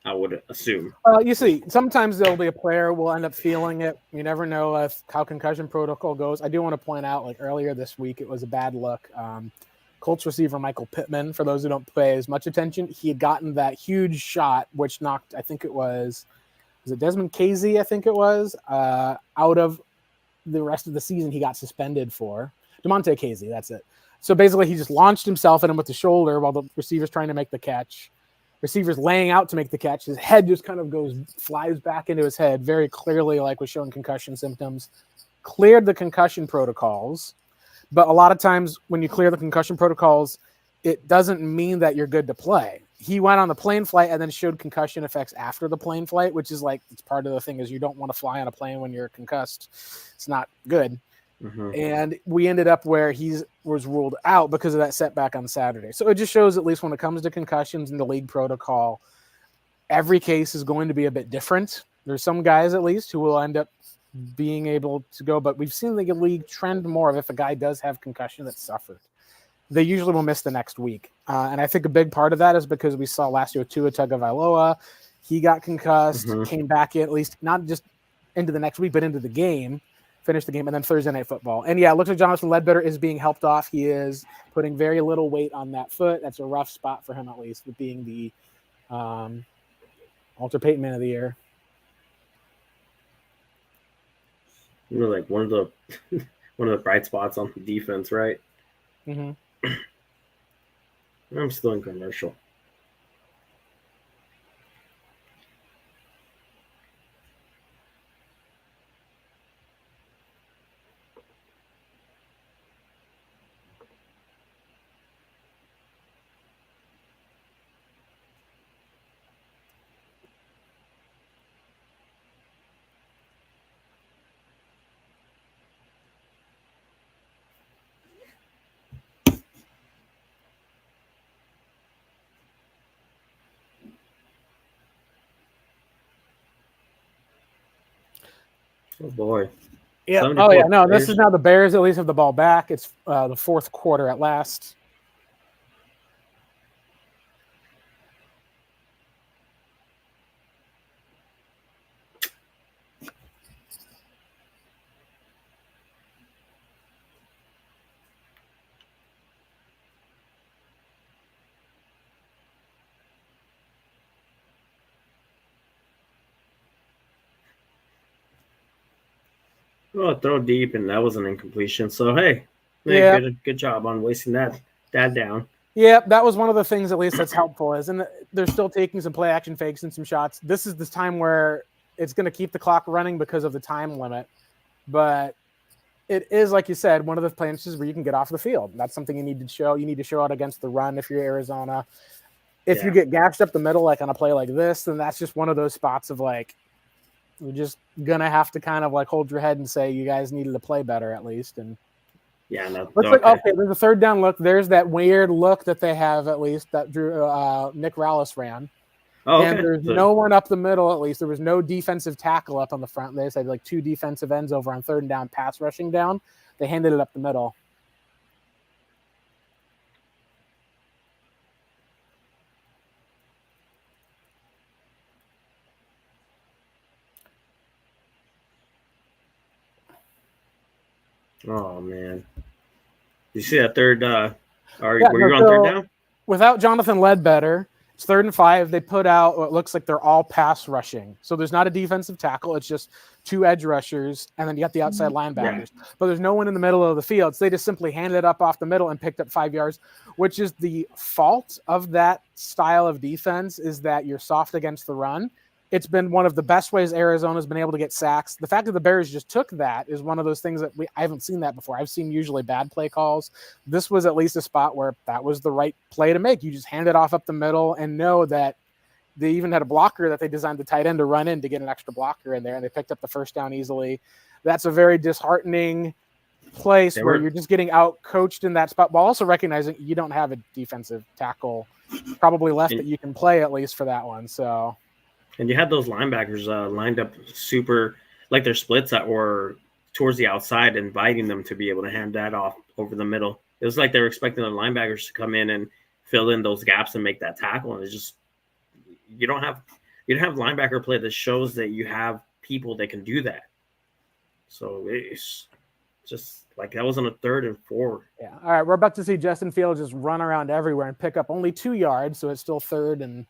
I would assume. You see, sometimes there'll be a player will end up feeling it. You never know how concussion protocol goes. I do want to point out, like earlier this week, it was a bad look. Colts receiver Michael Pittman, for those who don't pay as much attention, he had gotten that huge shot, which knocked, I think it was it Desmond Casey, I think it was, out of the rest of the season he got suspended for. DeMonte Casey, that's it. So basically he just launched himself at him with the shoulder while the receiver's trying to make the catch. Receiver's laying out to make the catch. His head just kind of flies back into his head, very clearly, like was showing concussion symptoms. Cleared the concussion protocols. But a lot of times when you clear the concussion protocols, it doesn't mean that you're good to play. He went on the plane flight and then showed concussion effects after the plane flight, which is like, it's part of the thing is you don't want to fly on a plane when you're concussed. It's not good. Mm-hmm. And we ended up where he was ruled out because of that setback on Saturday. So it just shows, at least when it comes to concussions in the league protocol, every case is going to be a bit different. There's some guys at least who will end up being able to go, but we've seen the league trend more of if a guy does have concussion that suffered, they usually will miss the next week. And I think a big part of that is because we saw last year with Tua Tagovailoa, he got concussed, came back in, at least not just into the next week, but into the game, finished the game, and then Thursday Night Football. And yeah, it looks like Jonathan Ledbetter is being helped off. He is putting very little weight on that foot. That's a rough spot for him, at least, with being the Walter Payton Man of the Year. You were like one of the bright spots on the defense, right? Mm-hmm. I'm still in commercial. Oh boy. Yeah. Oh yeah. No, this is now the Bears at least have the ball back. It's the fourth quarter at last. Oh, throw deep, and that was an incompletion. So, hey, yeah, good job on wasting that down. Yeah, that was one of the things, at least, that's helpful. And they're still taking some play action fakes and some shots. This is this time where it's going to keep the clock running because of the time limit. But it is, like you said, one of the places where you can get off the field. That's something you need to show. You need to show out against the run if you're Arizona. If you get gashed up the middle, like on a play like this, then that's just one of those spots of like, we're just gonna have to kind of like hold your head and say you guys needed to play better at least. And yeah, no, looks like okay. There's a third down look. There's that weird look that they have at least that Nick Rallis ran. Oh, okay. And there's no one up the middle. At least there was no defensive tackle up on the front. They said like two defensive ends over on third and down, pass rushing down. They handed it up the middle. Oh man! You see that third? Were you on third down? Without Jonathan Ledbetter, it's 3rd and 5. They put out what looks like they're all pass rushing. So there's not a defensive tackle. It's just 2 edge rushers, and then you got the outside linebackers. Yeah. But there's no one in the middle of the field. So they just simply handed it up off the middle and picked up 5 yards, which is the fault of that style of defense, is that you're soft against the run. It's been one of the best ways Arizona's been able to get sacks. The fact that the Bears just took that is one of those things that I haven't seen that before. I've seen usually bad play calls. This was at least a spot where that was the right play to make. You just hand it off up the middle and know that they even had a blocker that they designed the tight end to run in to get an extra blocker in there, and they picked up the first down easily. That's a very disheartening place where you're just getting out coached in that spot, while also recognizing you don't have a defensive tackle probably left that you can play at least for that one. So. And you had those linebackers lined up super, like their splits that were towards the outside, inviting them to be able to hand that off over the middle. It was like they were expecting the linebackers to come in and fill in those gaps and make that tackle. And it's just, you don't have linebacker play that shows that you have people that can do that. So it's Just like that was on a 3rd and 4. Yeah. All right. We're about to see Justin Fields just run around everywhere and pick up only 2 yards. So it's still 3rd and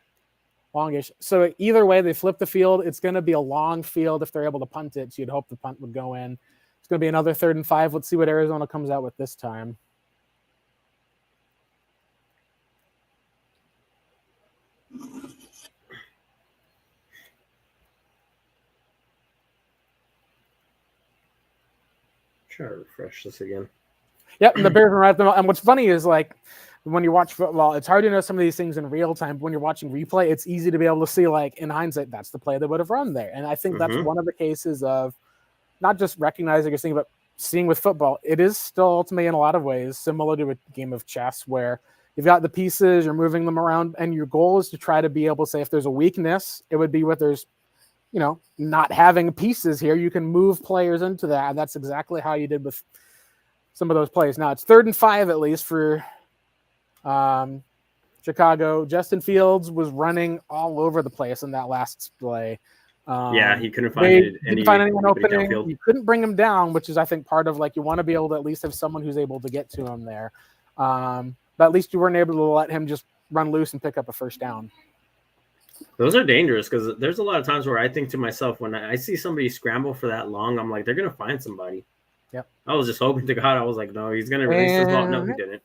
longish. So either way, they flip the field. It's going to be a long field if they're able to punt it. So you'd hope the punt would go in. It's going to be another 3rd and 5. Let's see what Arizona comes out with this time. Try to refresh this again. Yep, and the Bears are right there. And what's funny is, like, when you watch football, it's hard to know some of these things in real time. But when you're watching replay, it's easy to be able to see, like, in hindsight, that's the play they would have run there. And I think that's one of the cases of not just recognizing or seeing, but seeing with football. It is still ultimately, in a lot of ways, similar to a game of chess where you've got the pieces, you're moving them around, and your goal is to try to be able to say if there's a weakness, it would be what there's, not having pieces here. You can move players into that, and that's exactly how you did with some of those plays. Now it's 3rd and 5 at least for Chicago. Justin Fields was running all over the place in that last play. He couldn't find anyone opening. You couldn't bring him down, which is, I think, part of, like, you want to be able to at least have someone who's able to get to him there. But at least you weren't able to let him just run loose and pick up a first down. Those are dangerous because there's a lot of times where I think to myself, when I see somebody scramble for that long, I'm like, they're going to find somebody. Yep. I was just hoping to God. I was like, no, he's going to release this ball. No, he didn't.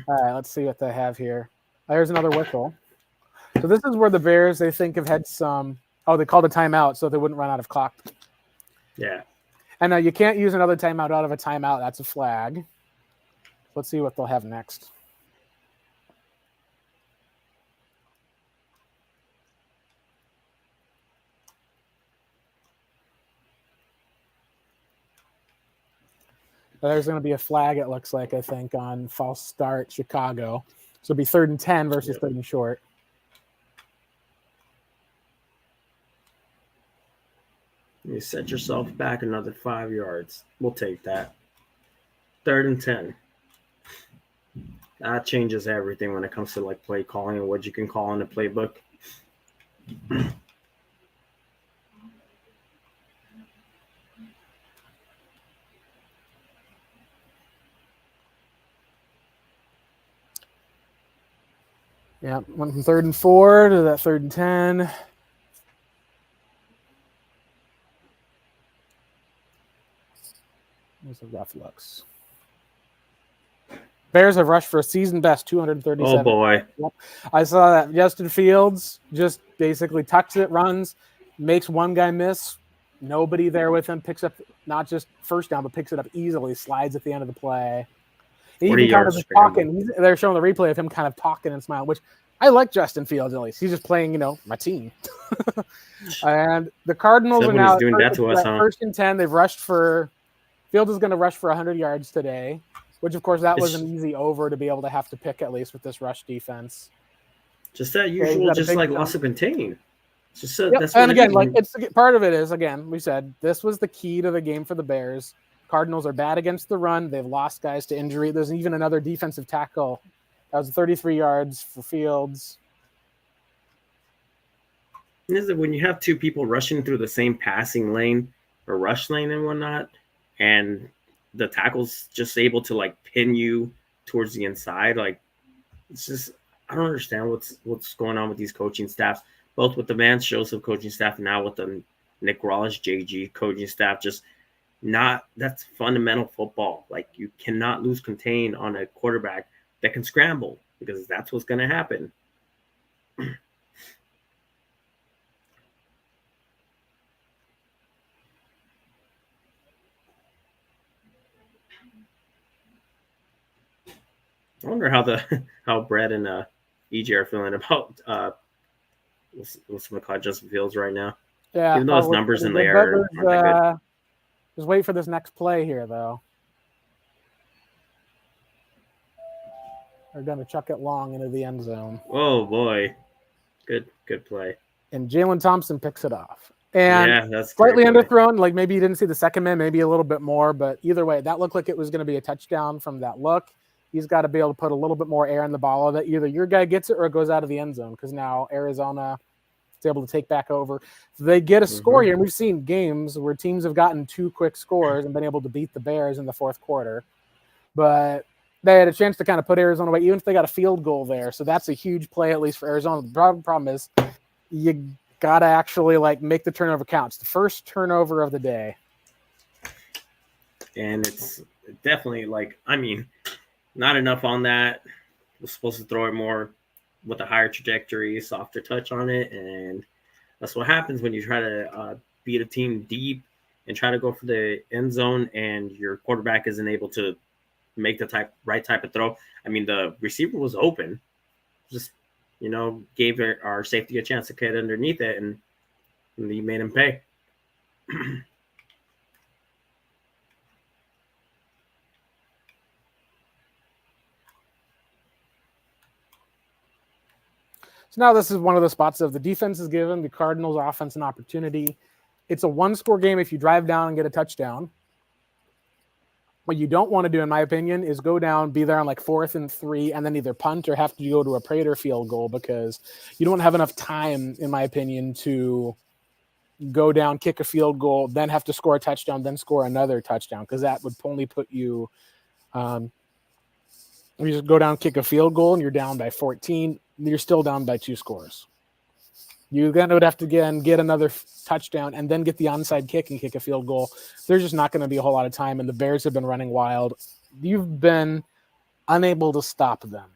All right, let's see what they have here. There's another whistle. So this is where the Bears, they think, have had some – they called a timeout so they wouldn't run out of clock. Yeah. And now you can't use another timeout out of a timeout. That's a flag. Let's see what they'll have next. There's going to be a flag, it looks like, I think, on false start Chicago. So it'll be 3rd and 10 versus 3rd and short. You set yourself back another 5 yards. We'll take that. 3rd and 10. That changes everything when it comes to, like, play calling and what you can call in the playbook. Yeah, went from 3rd and 4 to that 3rd and 10. Those are rough looks. Bears have rushed for a season best 237. Oh, boy. Yep. I saw that. Justin Fields just basically tucks it, runs, makes one guy miss. Nobody there with him, picks up not just first down, but picks it up easily, slides at the end of the play. He even kind of talking. They're showing the replay of him kind of talking and smiling, which I like Justin Fields at least. He's just playing, my team. And the Cardinals are now doing that to us, huh? 1st and 10. They've rushed for – Fields is going to rush for 100 yards today, which, of course, that was an easy over to be able to have to pick at least with this rush defense. Just that usual, just like loss of contain. Just that's and again, like it's part of it is, again, we said this was the key to the game for the Bears. Cardinals are bad against the run. They've lost guys to injury. There's even another defensive tackle. That was 33 yards for Fields. Is it when you have two people rushing through the same passing lane or rush lane and whatnot, and the tackle's just able to, like, pin you towards the inside? Like, it's just, I don't understand what's going on with these coaching staffs, both with the Vance Joseph coaching staff and now with the Nick Wallace JG coaching staff. Just that's fundamental football. Like, you cannot lose contain on a quarterback that can scramble, because that's what's going to happen. I wonder how Brett and EJ are feeling about what's called Justin Fields right now. Yeah, even though his numbers in the air aren't that good. Just wait for this next play here, though. They're going to chuck it long into the end zone. Oh boy, good play. And Jalen Thompson picks it off. And that's slightly underthrown. Like, maybe you didn't see the second man, maybe a little bit more, but either way, that looked like it was going to be a touchdown from that look. He's got to be able to put a little bit more air in the ball that either your guy gets it or it goes out of the end zone, because now Arizona It's able to take back over. If they get a score Mhm. here, and we've seen games where teams have gotten 2 quick scores and been able to beat the Bears in the fourth quarter. But they had a chance to kind of put Arizona away, even if they got a field goal there. So that's a huge play, at least for Arizona. The problem is you got to actually like make the turnover count. It's the first turnover of the day. And it's definitely like, I mean, not enough on that. We're supposed to throw it more with a higher trajectory, softer touch on it. And that's what happens when you try to beat a team deep and try to go for the end zone and your quarterback isn't able to make the right type of throw. I mean, the receiver was open, just gave our safety a chance to get underneath it, and he made him pay. So now this is one of the spots of the defense is given the Cardinals offense an opportunity. It's a 1-score game if you drive down and get a touchdown. What you don't want to do, in my opinion, is go down, be there on like 4th and 3, and then either punt or have to go to a Prater field goal because you don't have enough time, in my opinion, to go down, kick a field goal, then have to score a touchdown, then score another touchdown, because that would only put you you just go down, kick a field goal, and you're down by 14. You're still down by 2 scores. You then would have to get another touchdown and then get the onside kick and kick a field goal. There's just not going to be a whole lot of time, and the Bears have been running wild. You've been unable to stop them.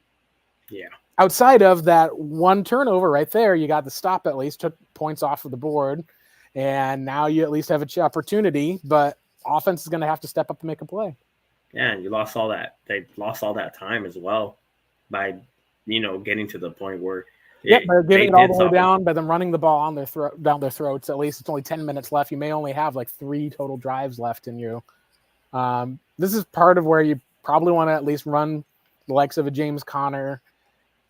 Yeah. Outside of that one turnover right there, you got the stop at least, took points off of the board, and now you at least have an opportunity, but offense is going to have to step up and make a play. Yeah, and you lost all that. They lost all that time as well by, getting to the point where by giving it all the way down, by them running the ball on down their throats. At least it's only 10 minutes left. You may only have like 3 total drives left in you. This is part of where you probably want to at least run the likes of a James Conner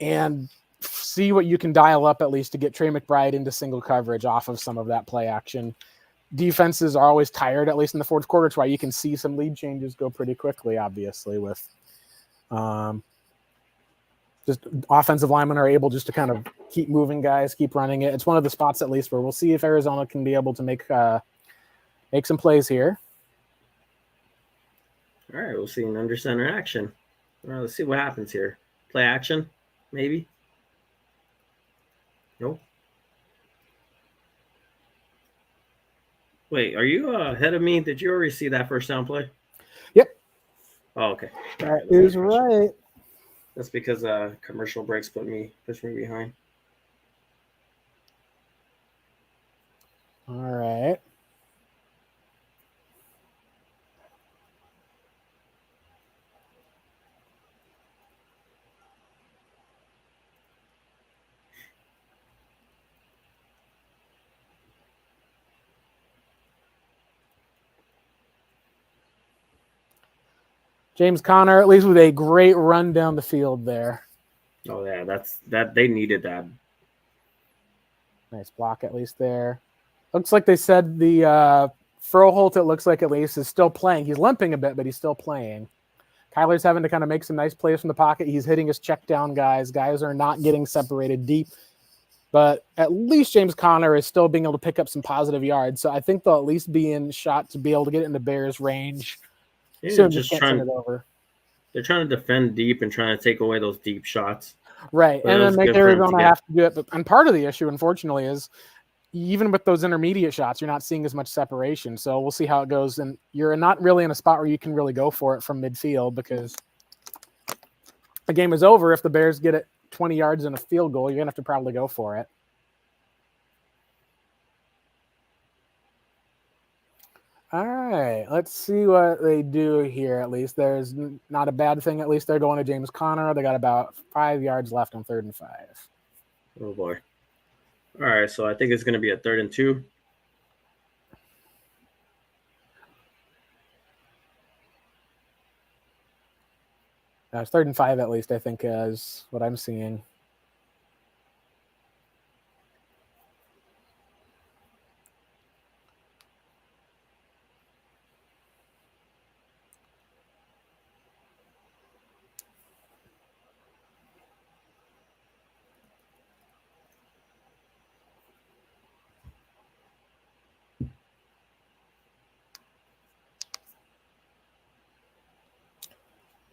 and see what you can dial up at least to get Trey McBride into single coverage off of some of that play action. Defenses are always tired, at least in the fourth quarter. It's why you can see some lead changes go pretty quickly, obviously, with just offensive linemen are able just to kind of keep moving guys, keep running it. It's one of the spots at least where we'll see if Arizona can be able to make some plays here. All right, we'll see an under center action. All right, let's see what happens here. Play action, maybe? Nope. Wait, are you ahead of me? Did you already see that first down play? Yep. Oh, okay. That is right. That's because commercial breaks pushed me behind. All right. James Conner, at least with a great run down the field there. Oh yeah, that they needed that. Nice block at least there. Looks like they said the Froholt, it looks like at least, is still playing. He's limping a bit, but he's still playing. Kyler's having to kind of make some nice plays from the pocket. He's hitting his check down guys. Guys are not getting separated deep. But at least James Conner is still being able to pick up some positive yards. So I think they'll at least be in shot to be able to get into Bears range. Yeah, just trying it over. They're trying to defend deep and trying to take away those deep shots. Right. But and then make Arizona have to do it. And part of the issue, unfortunately, is even with those intermediate shots, you're not seeing as much separation. So we'll see how it goes. And you're not really in a spot where you can really go for it from midfield because the game is over. If the Bears get it 20 yards and a field goal, you're going to have to probably go for it. All right, let's see what they do here. At least there's not a bad thing. At least they're going to James Conner. They got about 5 yards left on 3rd and 5. Oh, boy. All right, so I think it's going to be a 3rd and 2. It's 3rd and 5 at least, I think, is what I'm seeing.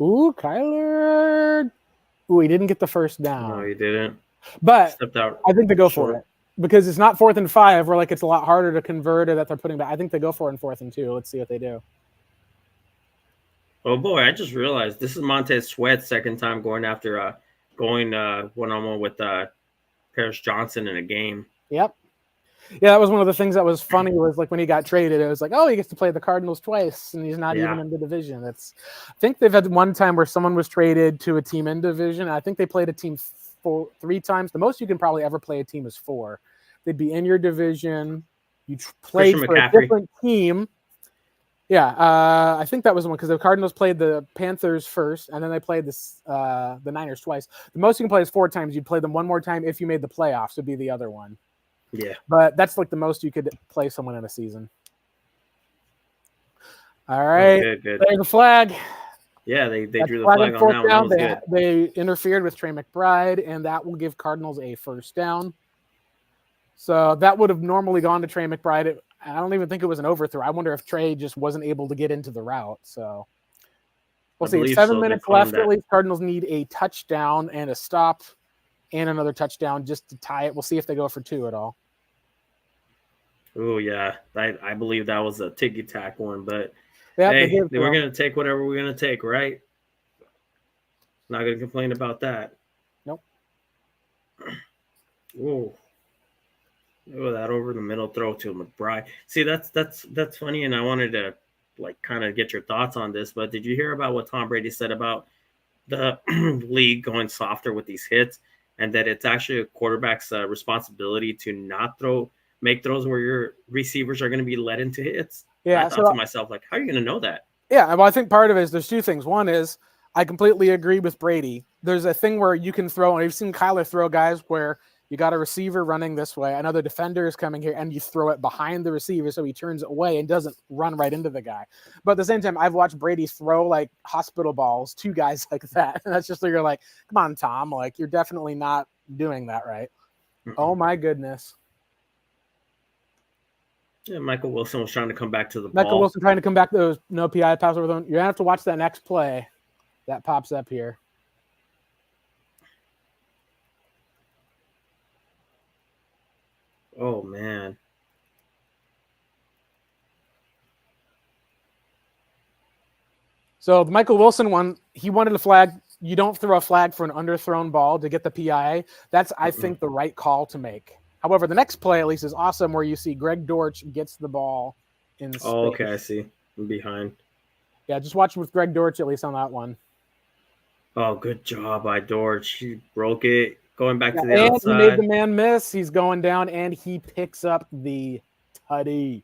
Ooh, Kyler. Ooh, he didn't get the first down. No, he didn't. But Stepped out. I think they go short. for it because it's not 4th and 5 where like it's a lot harder to convert or that they're putting back. I think they go for it in 4th and 2. Let's see what they do. Oh boy, I just realized this is Montez Sweat's second time going after going one-on-one with Paris Johnson in a game. Yep. Yeah, that was one of the things that was funny was like when he got traded, it was like, oh, he gets to play the Cardinals twice and he's not even in the division. I think they've had one time where someone was traded to a team in division. I think they played a team 3 times. The most you can probably ever play a team is 4. They'd be in your division. You played for a different team. Yeah, I think that was the one because the Cardinals played the Panthers first, and then they played the Niners twice. The most you can play is 4 times. You'd play them one more time if you made the playoffs. Would be the other one. Yeah, but that's like the most you could play someone in a season. All right, good. There's the flag. Yeah, they drew the flag on that one. That was good. They interfered with Trey McBride, and that will give Cardinals a first down. So that would have normally gone to Trey McBride. I don't even think it was an overthrow. I wonder if Trey just wasn't able to get into the route. So we'll see. 7 minutes left. At least Cardinals need a touchdown and a stop and another touchdown just to tie it. We'll see if they go for 2 at all. Oh, yeah. I believe that was a ticky-tack one, but yeah, hey, we're going to take whatever we're going to take, right? Not going to complain about that. Nope. Oh, that over the middle throw to McBride. See, that's funny, and I wanted to like kind of get your thoughts on this, but did you hear about what Tom Brady said about the league going softer with these hits, and that it's actually a quarterback's responsibility to not make throws where your receivers are going to be led into hits? Yeah, I thought to myself, like, how are you going to know that? Yeah, well, I think part of it is there's 2 things. One is I completely agree with Brady. There's a thing where you can throw, and I've seen Kyler throw guys where you got a receiver running this way, another defender is coming here, and you throw it behind the receiver so he turns away and doesn't run right into the guy. But at the same time, I've watched Brady throw like hospital balls to guys like that. And that's just like, you're like, come on, Tom, like you're definitely not doing that right. Mm-mm. Oh my goodness. Yeah, Michael Wilson was trying to come back to the ball. Michael Wilson trying to come back to those no PI pass over. You're going to have to watch that next play that pops up here. Oh, man. So the Michael Wilson one, he wanted a flag. You don't throw a flag for an underthrown ball to get the PI. That's, I think, the right call to make. However, the next play, at least, is awesome where you see Greg Dortch gets the ball in space. Oh, okay, I see. I'm behind. Yeah, just watch with Greg Dortch, at least on that one. Oh, good job by Dortch. He broke it. Going back to the outside. He made the man miss. He's going down, and he picks up the tutty.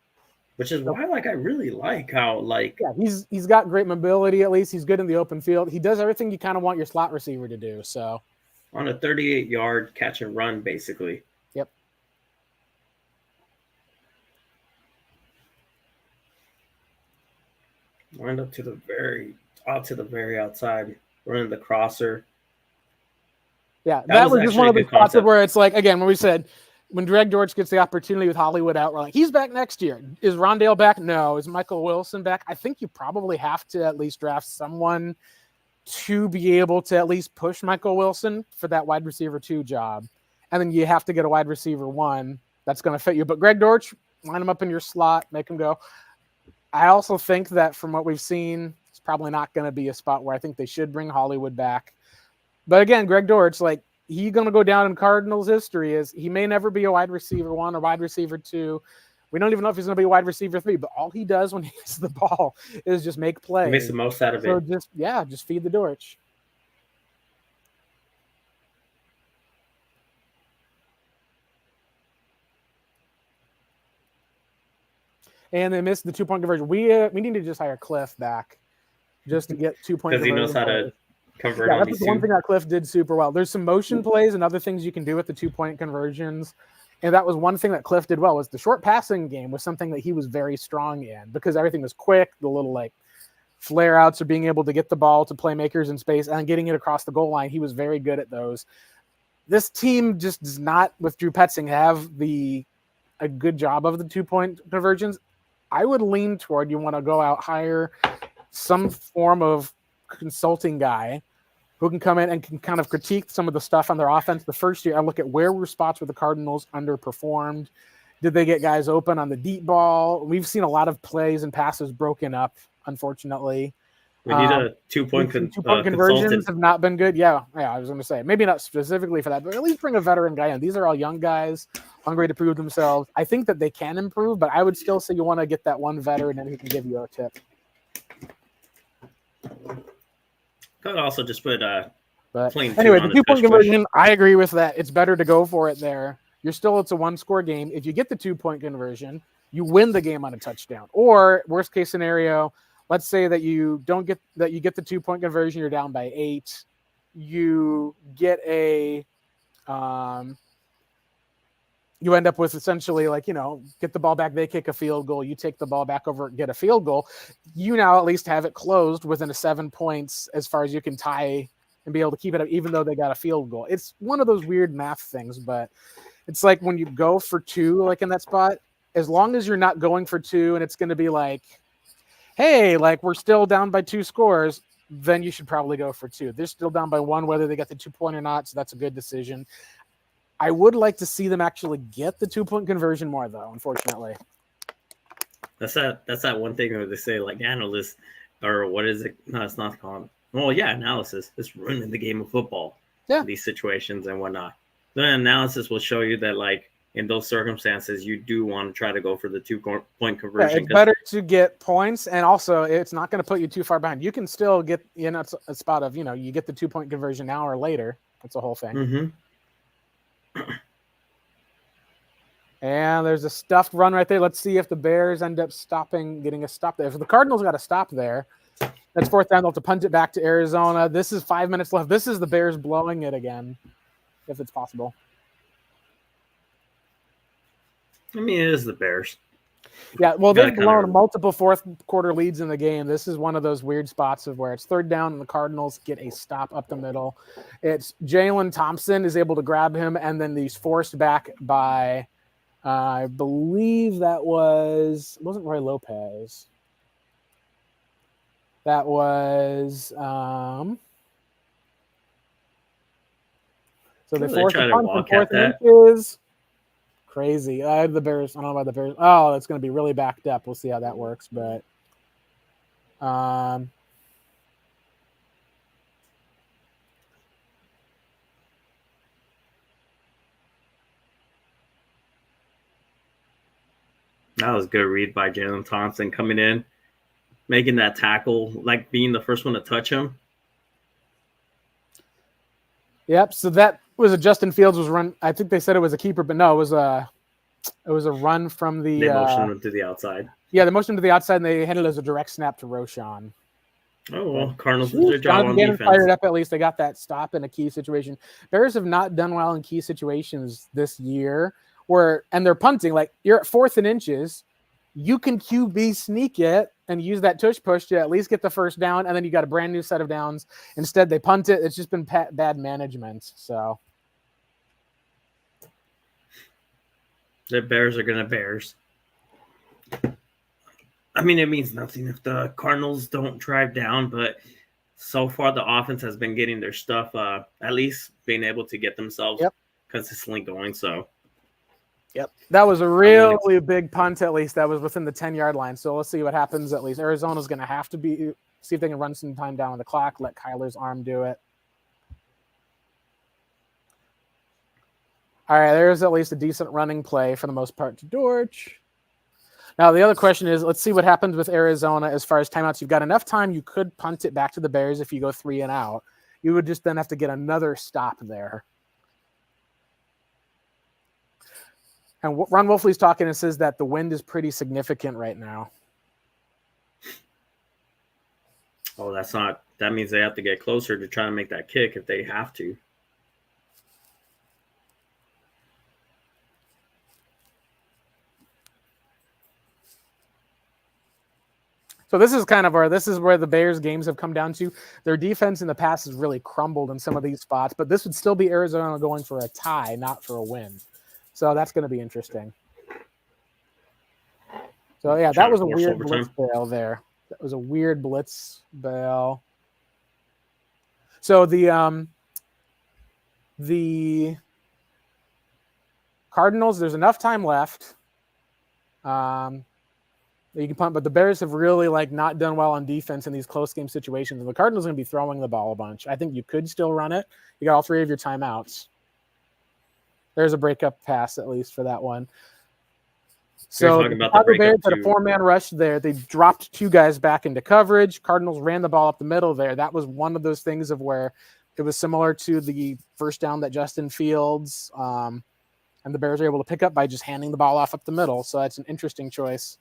Which is why, like, I really like how, like... Yeah, he's got great mobility, at least. He's good in the open field. He does everything you kind of want your slot receiver to do, so... On a 38-yard catch and run, basically. Yep. Wind up to the very outside, running the crosser. Yeah, that was just one of the spots where it's like, again, when we said, when Greg Dortch gets the opportunity with Hollywood out, we're like, he's back next year. Is Rondale back? No. Is Michael Wilson back? I think you probably have to at least draft someone to be able to at least push Michael Wilson for that wide receiver 2 job. And then you have to get a wide receiver 1 that's going to fit you. But Greg Dortch, line him up in your slot, make him go. I also think that from what we've seen, it's probably not going to be a spot where I think they should bring Hollywood back. But again, Greg Dortch, like, he's going to go down in Cardinals history as he may never be a wide receiver 1 or wide receiver 2. We don't even know if he's going to be a wide receiver 3, but all he does when he gets the ball is just make plays. He makes the most out of it. So just feed the Dortch. And they missed the 2-point conversion. We need to just hire Cliff back just to get 2-point conversion. Because he knows how to convert. Yeah, that's the one thing that Cliff did super well. There's some motion plays and other things you can do with the 2-point conversions. And that was one thing that Cliff did well, was the short passing game was something that he was very strong in because everything was quick, the little like flare outs or being able to get the ball to playmakers in space and getting it across the goal line. He was very good at those. This team just does not, with Drew Petzing, have a good job of the 2-point conversions. I would lean toward you want to go out, hire some form of consulting guy who can come in and can kind of critique some of the stuff on their offense. The first year, I look at where were spots where the Cardinals underperformed. Did they get guys open on the deep ball? We've seen a lot of plays and passes broken up, unfortunately. We need a two-point conversions consultant. have not been good. Yeah, I was going to say maybe not specifically for that, but at least bring a veteran guy in. These are all young guys, hungry to prove themselves. I think that they can improve, but I would still say you want to get that one veteran and who can give you a tip. Could also just put But plain anyway, two the on 2-point tush push. conversion, I agree with that. It's better to go for it there. It's a 1-score game. If you get the 2-point conversion, you win the game on a touchdown. Or worst case scenario, let's say that you get the 2-point conversion, you're down by 8. You get a you end up with essentially get the ball back, they kick a field goal, you take the ball back over, get a field goal. You now at least have it closed within 7 points as far as you can tie and be able to keep it up, even though they got a field goal. It's one of those weird math things, but it's like when you go for 2, like in that spot, as long as you're not going for 2 and it's going to be like, hey, like we're still down by 2 scores, then you should probably go for 2. They're still down by 1, whether they get the 2-point or not. So that's a good decision. I would like to see them actually get the 2-point conversion more, though, unfortunately. That's that one thing where they say, like, analysts, or what is it? No, it's not called. Well, yeah, analysis. It's ruining the game of football. Yeah. These situations and whatnot. The analysis will show you that, like, in those circumstances, you do want to try to go for the 2-point conversion. Yeah, it's better to get points, and also it's not going to put you too far behind. You can still get, it's a spot of, you get the 2-point conversion now or later. That's the whole thing. Mm-hmm. And there's a stuffed run right there. Let's see if the Bears end up getting a stop there. If the Cardinals got a stop there, that's 4th down. They'll have to punt it back to Arizona. This is 5 minutes left. This is the Bears blowing it again, if it's possible. I mean, it is the Bears. Yeah, well, they've blown multiple 4th-quarter leads in the game. This is one of those weird spots of where it's 3rd down and the Cardinals get a stop up the middle. It's Jalen Thompson is able to grab him, and then he's forced back by, I believe it wasn't Roy Lopez. That was so they forced the punt from 4th and inches. Crazy. I had the Bears. I don't know about the Bears. Oh, it's going to be really backed up. We'll see how that works. But that was a good read by Jalen Thompson coming in, making that tackle, like being the first one to touch him. Yep. So that was a Justin Fields was run. I think they said it was a keeper, but no, it was a run from the. They motioned him to the outside. Yeah, they motioned him to the outside, and they had it as a direct snap to Roshan. Oh well, Cardinals did their job on defense. defense. Fired up at least. They got that stop in a key situation. Bears have not done well in key situations this year. And they're punting. Like you're at 4th and inches, you can QB sneak it and use that tush push to at least get the 1st down, and then you got a brand new set of downs. Instead, they punt it. It's just been bad management. So the Bears are gonna Bears. I mean, it means nothing if the Cardinals don't drive down, but so far the offense has been getting their stuff, at least being able to get themselves consistently going. So. Yep. That was a really big punt, at least. That was within the 10-yard line. So let's see what happens, at least. Arizona's going to have to see if they can run some time down on the clock, let Kyler's arm do it. All right, there's at least a decent running play for the most part to Dortch. Now, the other question is, let's see what happens with Arizona as far as timeouts. You've got enough time. You could punt it back to the Bears if you go 3 and out. You would just then have to get another stop there. And Ron Wolfley's talking and says that the wind is pretty significant right now. Oh, that means they have to get closer to try to make that kick if they have to. So this is where the Bears games have come down to. Their defense in the past has really crumbled in some of these spots, but this would still be Arizona going for a tie, not for a win. So that's going to be interesting. So, yeah, that was a weird blitz bail there. That was a weird blitz bail. So the Cardinals, there's enough time left. You can punt, but the Bears have really like not done well on defense in these close game situations. And the Cardinals are going to be throwing the ball a bunch. I think you could still run it. You got all three of your timeouts. There's a breakup pass at least for that one. So the Chicago Bears had a 4-man rush there. They dropped 2 guys back into coverage. Cardinals ran the ball up the middle there. That was one of those things of where it was similar to the first down that Justin Fields and the Bears were able to pick up by just handing the ball off up the middle. So that's an interesting choice.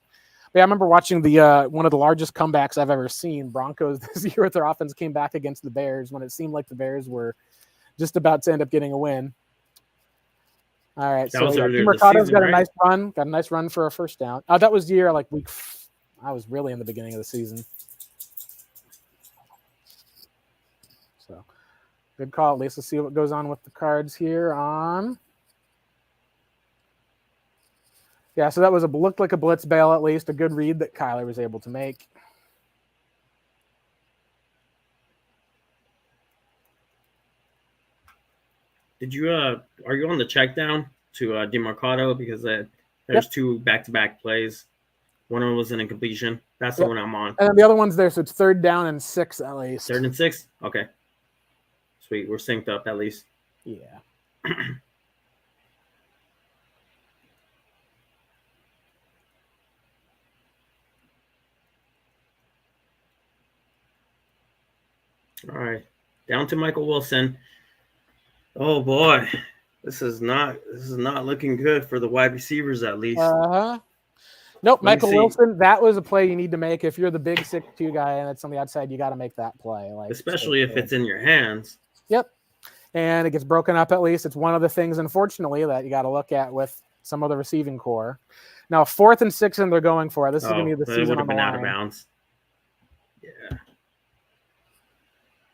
But yeah, I remember watching the one of the largest comebacks I've ever seen. Broncos this year with their offense came back against the Bears when it seemed like the Bears were just about to end up getting a win. All right, so Mercado's got a nice run. Got a nice run for a first down. That was the year I was really in the beginning of the season. So good call. At least let's see what goes on with the Cards here on. Yeah, so that was looked like a blitz bail at least, a good read that Kyler was able to make. Did you are you on the check down to DeMarcado because there's 2 back-to-back plays. One of them was an incompletion. That's the one I'm on. And then the other one's there, so it's 3rd down and 6 at least. 3rd and 6? Okay. Sweet. We're synced up at least. Yeah. All right. Down to Michael Wilson. Oh boy. This is not looking good for the wide receivers at least. Nope, Michael Wilson, that was a play you need to make. If you're the big 6'2" guy and it's on the outside, you got to make that play. Especially if it's in your hands. Yep. And it gets broken up at least. It's one of the things, unfortunately, that you got to look at with some of the receiving core. Now, 4th and 6 and they're going for it. This is going to be the season would have on been the out line. of bounds. Yeah.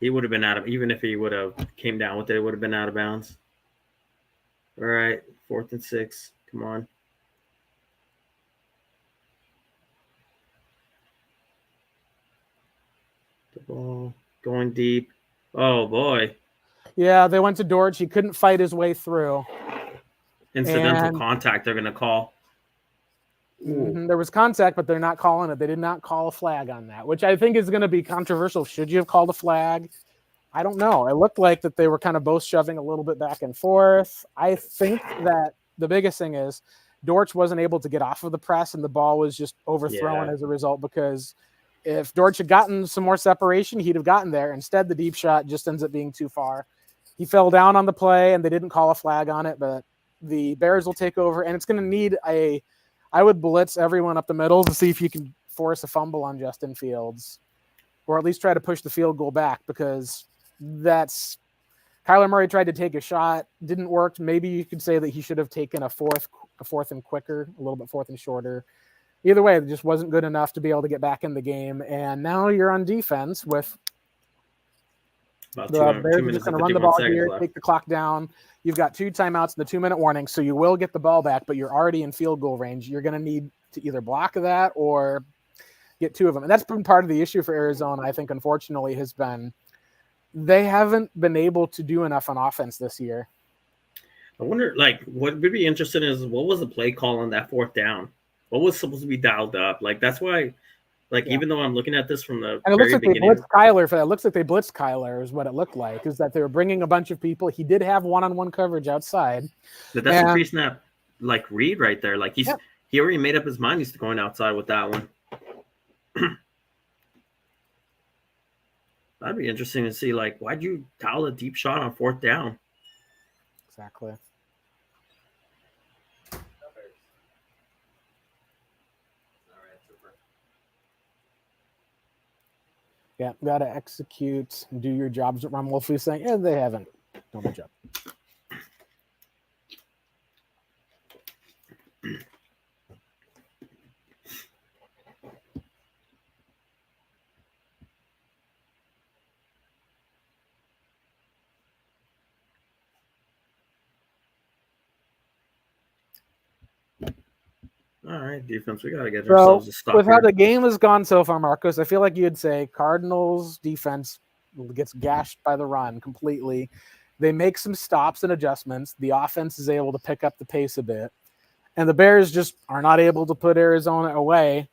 He would have been even if he would have came down with it, it would have been out of bounds. All right, 4th and 6. Come on. The ball going deep. Oh, boy. Yeah, they went to Dortch. He couldn't fight his way through. Incidental contact they're going to call. There was contact, but they're not calling it. They did not call a flag on that, which I think is going to be controversial. Should you have called a flag? I don't know. It looked like that they were kind of both shoving a little bit back and forth. I think that the biggest thing is Dortch wasn't able to get off of the press, and the ball was just overthrown as a result, because if Dortch had gotten some more separation, he'd have gotten there. Instead, the deep shot just ends up being too far. He fell down on the play, and they didn't call a flag on it, but the Bears will take over, and it's going to need I would blitz everyone up the middle to see if you can force a fumble on Justin Fields, or at least try to push the field goal back, because that's Kyler Murray tried to take a shot, didn't work. Maybe you could say that he should have taken a fourth and quicker, a little bit 4th and shorter. Either way, it just wasn't good enough to be able to get back in the game. And now you're on defense with the Bears are just going to run the ball here, take the clock down. You've got 2 timeouts and the 2-minute warning, so you will get the ball back, but you're already in field goal range. You're going to need to either block that or get 2 of them. And that's been part of the issue for Arizona, I think, unfortunately, has been they haven't been able to do enough on offense this year. I wonder, what would be interesting is what was the play call on that 4th down? What was supposed to be dialed up? That's why, even though I'm looking at this from the and it looks like beginning, they blitzed Kyler for that. It looks like they blitzed Kyler is what it looked like, is that they were bringing a bunch of people. He did have one-on-one coverage outside. But that's a pre-snap, read right there. He already made up his mind he's going outside with that one. That'd be interesting to see, why'd you dial a deep shot on 4th down? Exactly. Yeah, got to execute and do your jobs. Ron Wolf is saying, yeah, they haven't done their job. All right, defense, we got to get ourselves a stop with here. how the game has gone so far, Marcos, I feel like you'd say Cardinals defense gets gashed by the run completely. They make some stops and adjustments. The offense is able to pick up the pace a bit. And the Bears just are not able to put Arizona away.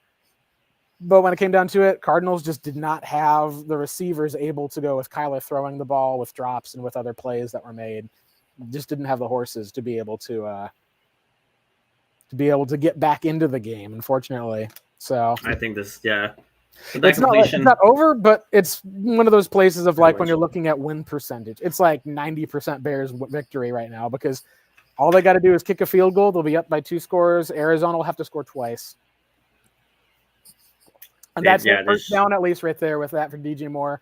But when it came down to it, Cardinals just did not have the receivers able to go with Kyler throwing the ball with drops and with other plays that were made. Just didn't have the horses to be able to get back into the game, unfortunately. So I think this, yeah. But that it's completion, not over, but it's one of those places of like when you're looking at win percentage, it's like 90% Bears victory right now because all they got to do is kick a field goal. They'll be up by 2 scores. Arizona will have to score twice. And that's first down at least right there with that for DJ Moore.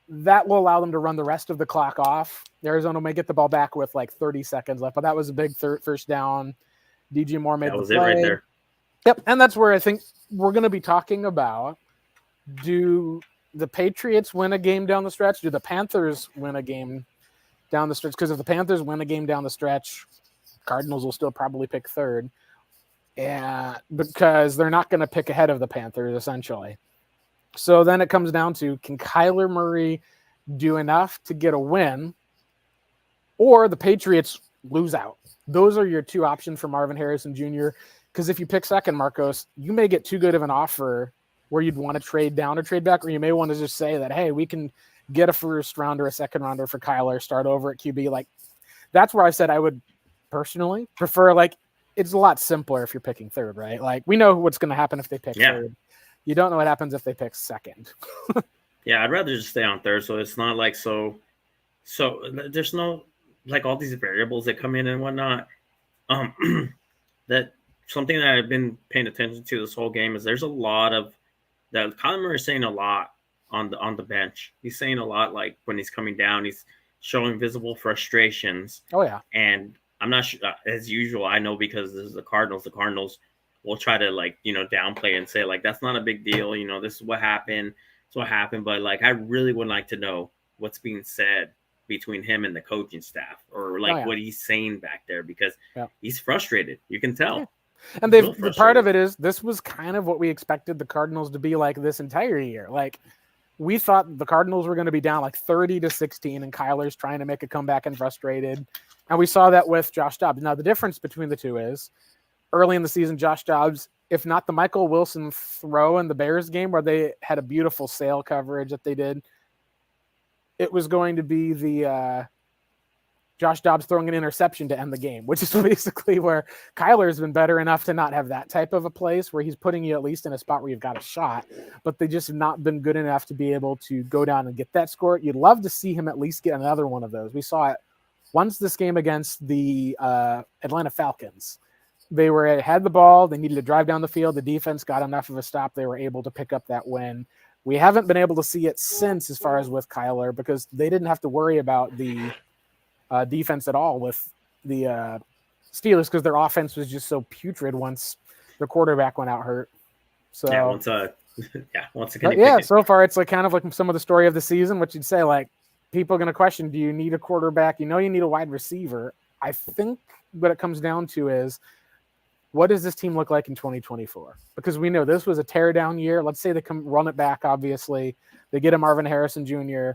That will allow them to run the rest of the clock off. Arizona may get the ball back with like 30 seconds left, but that was a big first down. DJ Moore made the play. That was it right there. Yep, and that's where I think we're going to be talking about, do the Patriots win a game down the stretch? Do the Panthers win a game down the stretch? Because if the Panthers win a game down the stretch, Cardinals will still probably pick third. Yeah, because they're not going to pick ahead of the Panthers, essentially. So then it comes down to, can Kyler Murray do enough to get a win, or the Patriots lose out? Those are your 2 options for Marvin Harrison Jr., because if you pick second, Marcos, you may get too good of an offer where you'd want to trade down or trade back, or you may want to just say that, hey, we can get a first rounder, a second rounder for Kyler, start over at QB. Like, that's where I said I would personally prefer, like, it's a lot simpler if you're picking third, right? Like, we know what's going to happen if they pick third. You don't know what happens if they pick second. Yeah, I'd rather just stay on third, so it's not like so there's no like all these variables that come in and whatnot. That something that I've been paying attention to this whole game is there's a lot of that Kyler Murray is saying a lot on the bench. He's saying a lot, like when he's coming down, he's showing visible frustrations. Oh yeah, and I'm not sure, as usual, I know because this is the Cardinals. The Cardinals will try to, like, downplay and say, like, that's not a big deal. This is what happened. It's what happened. But, like, I really would like to know what's being said between him and the coaching staff, or like what he's saying back there, because he's frustrated. You can tell. Yeah. And the part of it is, this was kind of what we expected the Cardinals to be like this entire year. Like, we thought the Cardinals were going to be down like 30-16, and Kyler's trying to make a comeback and frustrated. And we saw that with Josh Dobbs. Now, the difference between the two is, early in the season, Josh Dobbs, if not the Michael Wilson throw in the Bears game where they had a beautiful sail coverage that they did, it was going to be the Josh Dobbs throwing an interception to end the game, which is basically where Kyler's been better enough to not have that type of a place where he's putting you at least in a spot where you've got a shot, but they just have not been good enough to be able to go down and get that score. You'd love to see him at least get another one of those. We saw it once this game against the Atlanta Falcons. They had the ball. They needed to drive down the field. The defense got enough of a stop. They were able to pick up that win. We haven't been able to see it since, as far as with Kyler, because they didn't have to worry about the defense at all with the Steelers, because their offense was just so putrid once their quarterback went out hurt. So once again, so far it's like kind of like some of the story of the season, which you'd say, like, people are going to question, do you need a quarterback? You need a wide receiver. I think what it comes down to is, what does this team look like in 2024? Because we know this was a teardown year. Let's say they come run it back, obviously. They get a Marvin Harrison Jr.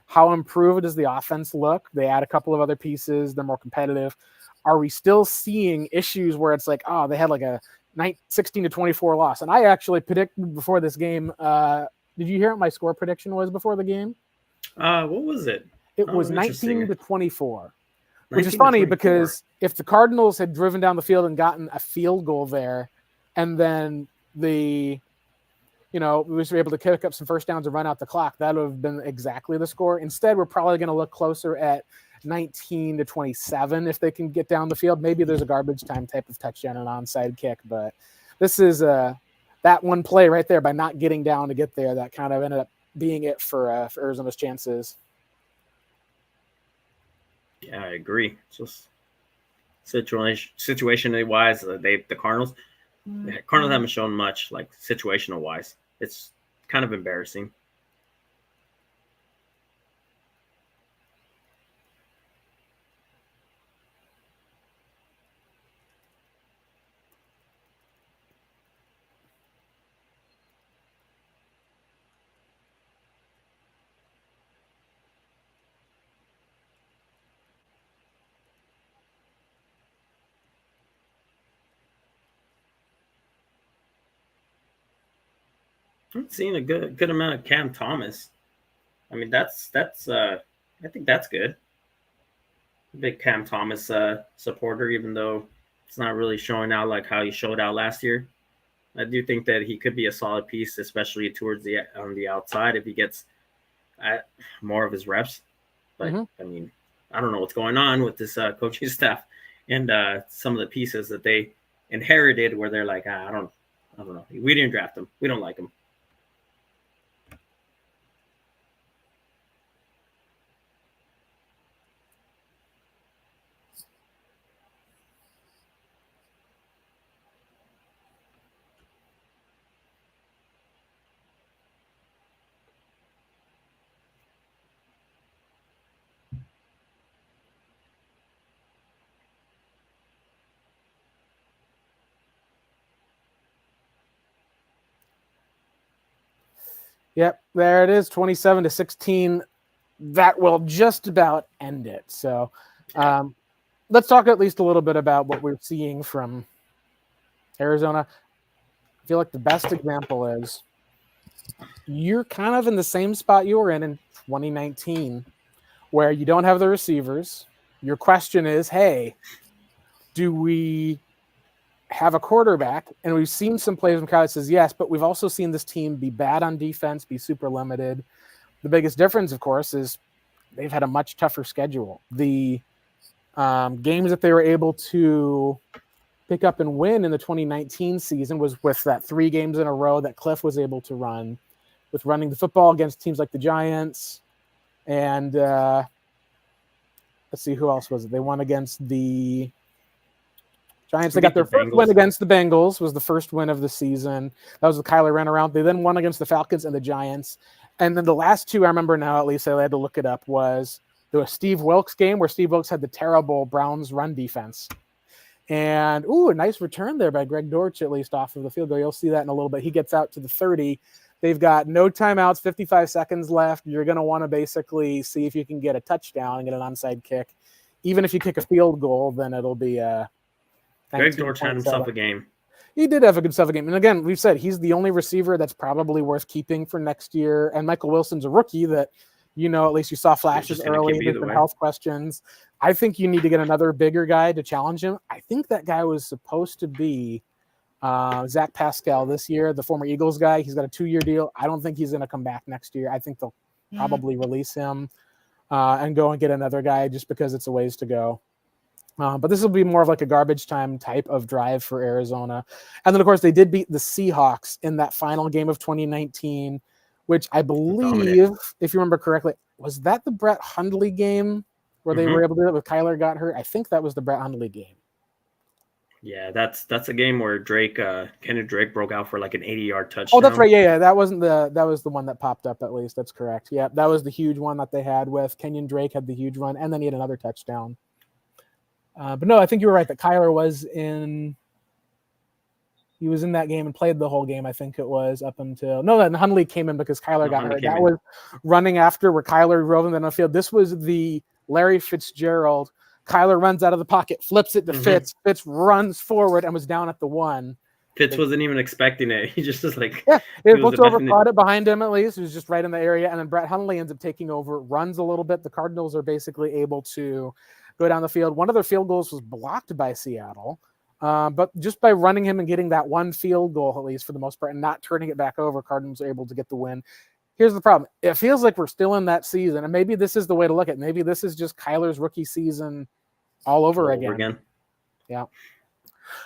How improved does the offense look? They add a couple of other pieces. They're more competitive. Are we still seeing issues where it's like, they had like a 16-24 loss? And I actually predicted before this game. Did you hear what my score prediction was before the game? What was it? It was 19-24. Which is funny because if the Cardinals had driven down the field and gotten a field goal there, and then we were able to kick up some first downs and run out the clock, that would have been exactly the score. Instead, we're probably going to look closer at 19-27 if they can get down the field. Maybe there's a garbage time type of touchdown and onside kick, but this is that one play right there by not getting down to get there that kind of ended up being it for Arizona's chances. Yeah, I agree. Just situationally wise, the Cardinals haven't shown much, like, situational wise. It's kind of embarrassing. I'm seeing a good amount of Cam Thomas. I mean, that's I think that's good. Big Cam Thomas supporter, even though it's not really showing out like how he showed out last year. I do think that he could be a solid piece, especially towards the on the outside if he gets more of his reps. But I mean, I don't know what's going on with this coaching staff and some of the pieces that they inherited, where they're like, I don't know. We didn't draft him. We don't like him. Yep, there it is, 27-16. That will just about end it. So let's talk at least a little bit about what we're seeing from Arizona. I feel like the best example is you're kind of in the same spot you were in 2019, where you don't have the receivers. Your question is, hey, do we have a quarterback? And we've seen some plays when Kyler says yes, but we've also seen this team be bad on defense, be super limited. The biggest difference, of course, is they've had a much tougher schedule. The games that they were able to pick up and win in the 2019 season was with that 3 games in a row that Cliff was able to run, with running the football against teams like the Giants. And let's see, who else was it? They won against the Giants. They got their first win against the Bengals, was the first win of the season. That was the Kyler ran around. They then won against the Falcons and the Giants. And then the last 2 I remember now, at least I had to look it up, was the Steve Wilkes game, where Steve Wilkes had the terrible Browns run defense. And, a nice return there by Greg Dortch, at least off of the field goal. You'll see that in a little bit. He gets out to the 30. They've got no timeouts, 55 seconds left. You're going to want to basically see if you can get a touchdown and get an onside kick. Even if you kick a field goal, then it'll be a Greg Dortch had himself a game. He did have a good stuff game. And again, we've said he's the only receiver that's probably worth keeping for next year. And Michael Wilson's a rookie that, at least you saw flashes early. There's been health questions. I think you need to get another bigger guy to challenge him. I think that guy was supposed to be Zach Pascal this year, the former Eagles guy. He's got a 2-year deal. I don't think he's going to come back next year. I think they'll probably release him and go and get another guy just because it's a ways to go. But this will be more of like a garbage time type of drive for Arizona. And then, of course, they did beat the Seahawks in that final game of 2019, which I believe, if you remember correctly, was that the Brett Hundley game where they were able to do it with Kyler got hurt? I think that was the Brett Hundley game. Yeah, that's a game where Kenneth Drake broke out for like an 80-yard touchdown. Oh, that's right. Yeah. That was the one that popped up, at least. That's correct. Yeah, that was the huge one that they had with Kenyon Drake had the huge run, and then he had another touchdown. But no, I think you were right that Kyler was in that game and played the whole game. I think it was up until then Hundley came in because Kyler got hurt. That was running after where Kyler drove him in the field. This was the Larry Fitzgerald. Kyler runs out of the pocket, flips it to Fitz. Fitz runs forward and was down at the 1. Fitz wasn't even expecting it. He just was like, he looked over, caught it behind him at least. He was just right in the area. And then Brett Hundley ends up taking over, runs a little bit. The Cardinals are basically able to go down the field. One of their field goals was blocked by Seattle. But just by running him and getting that one field goal, at least for the most part, and not turning it back over, Cardinals are able to get the win. Here's the problem. It feels like we're still in that season, and maybe this is the way to look at it. Maybe this is just Kyler's rookie season all over again. Yeah.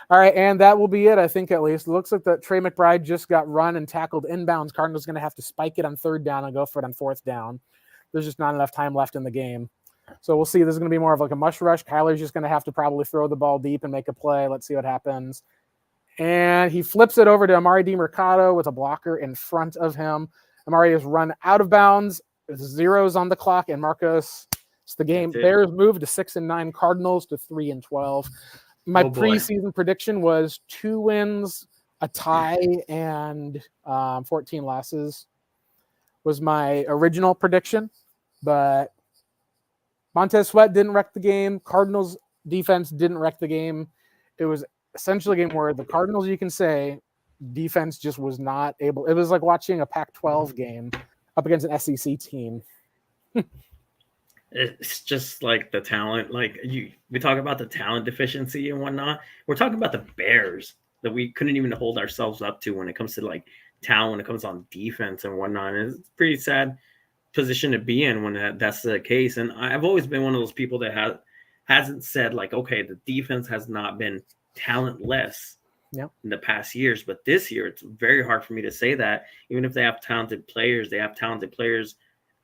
All right, and that will be it, I think, at least. It looks like that Trey McBride just got run and tackled inbounds. Cardinals going to have to spike it on 3rd down and go for it on 4th down. There's just not enough time left in the game. So we'll see. This is going to be more of like a mush rush. Kyler's just going to have to probably throw the ball deep and make a play. Let's see what happens. And he flips it over to Amari DiMercato with a blocker in front of him. Amari has run out of bounds. There's zeros on the clock, and Marcos, it's the game. Bears moved to 6-9, Cardinals to 3-12. My preseason prediction was 2 wins, a tie, and 14 losses was my original prediction. But Montez Sweat didn't wreck the game. Cardinals defense didn't wreck the game. It was essentially a game where the Cardinals, you can say, defense just was not able. It was like watching a Pac-12 game up against an SEC team. It's just like the talent. Like we talk about the talent deficiency and whatnot. We're talking about the Bears that we couldn't even hold ourselves up to when it comes to like talent, when it comes on defense and whatnot. And it's a pretty sad position to be in when that's the case. And I've always been one of those people that hasn't said like, okay, the defense has not been talentless in the past years, but this year it's very hard for me to say that. Even if they have talented players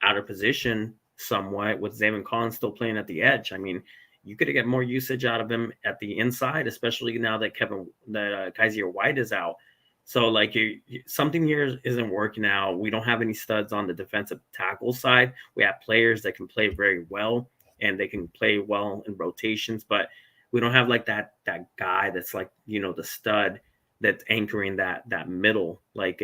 out of position somewhat, with Zayvon Collins still playing at the edge. I mean, you could get more usage out of him at the inside, especially now that Kaiser White is out. So like something here isn't working out. We don't have any studs on the defensive tackle side. We have players that can play very well and they can play well in rotations, but we don't have like that guy that's like, the stud that's anchoring that middle, like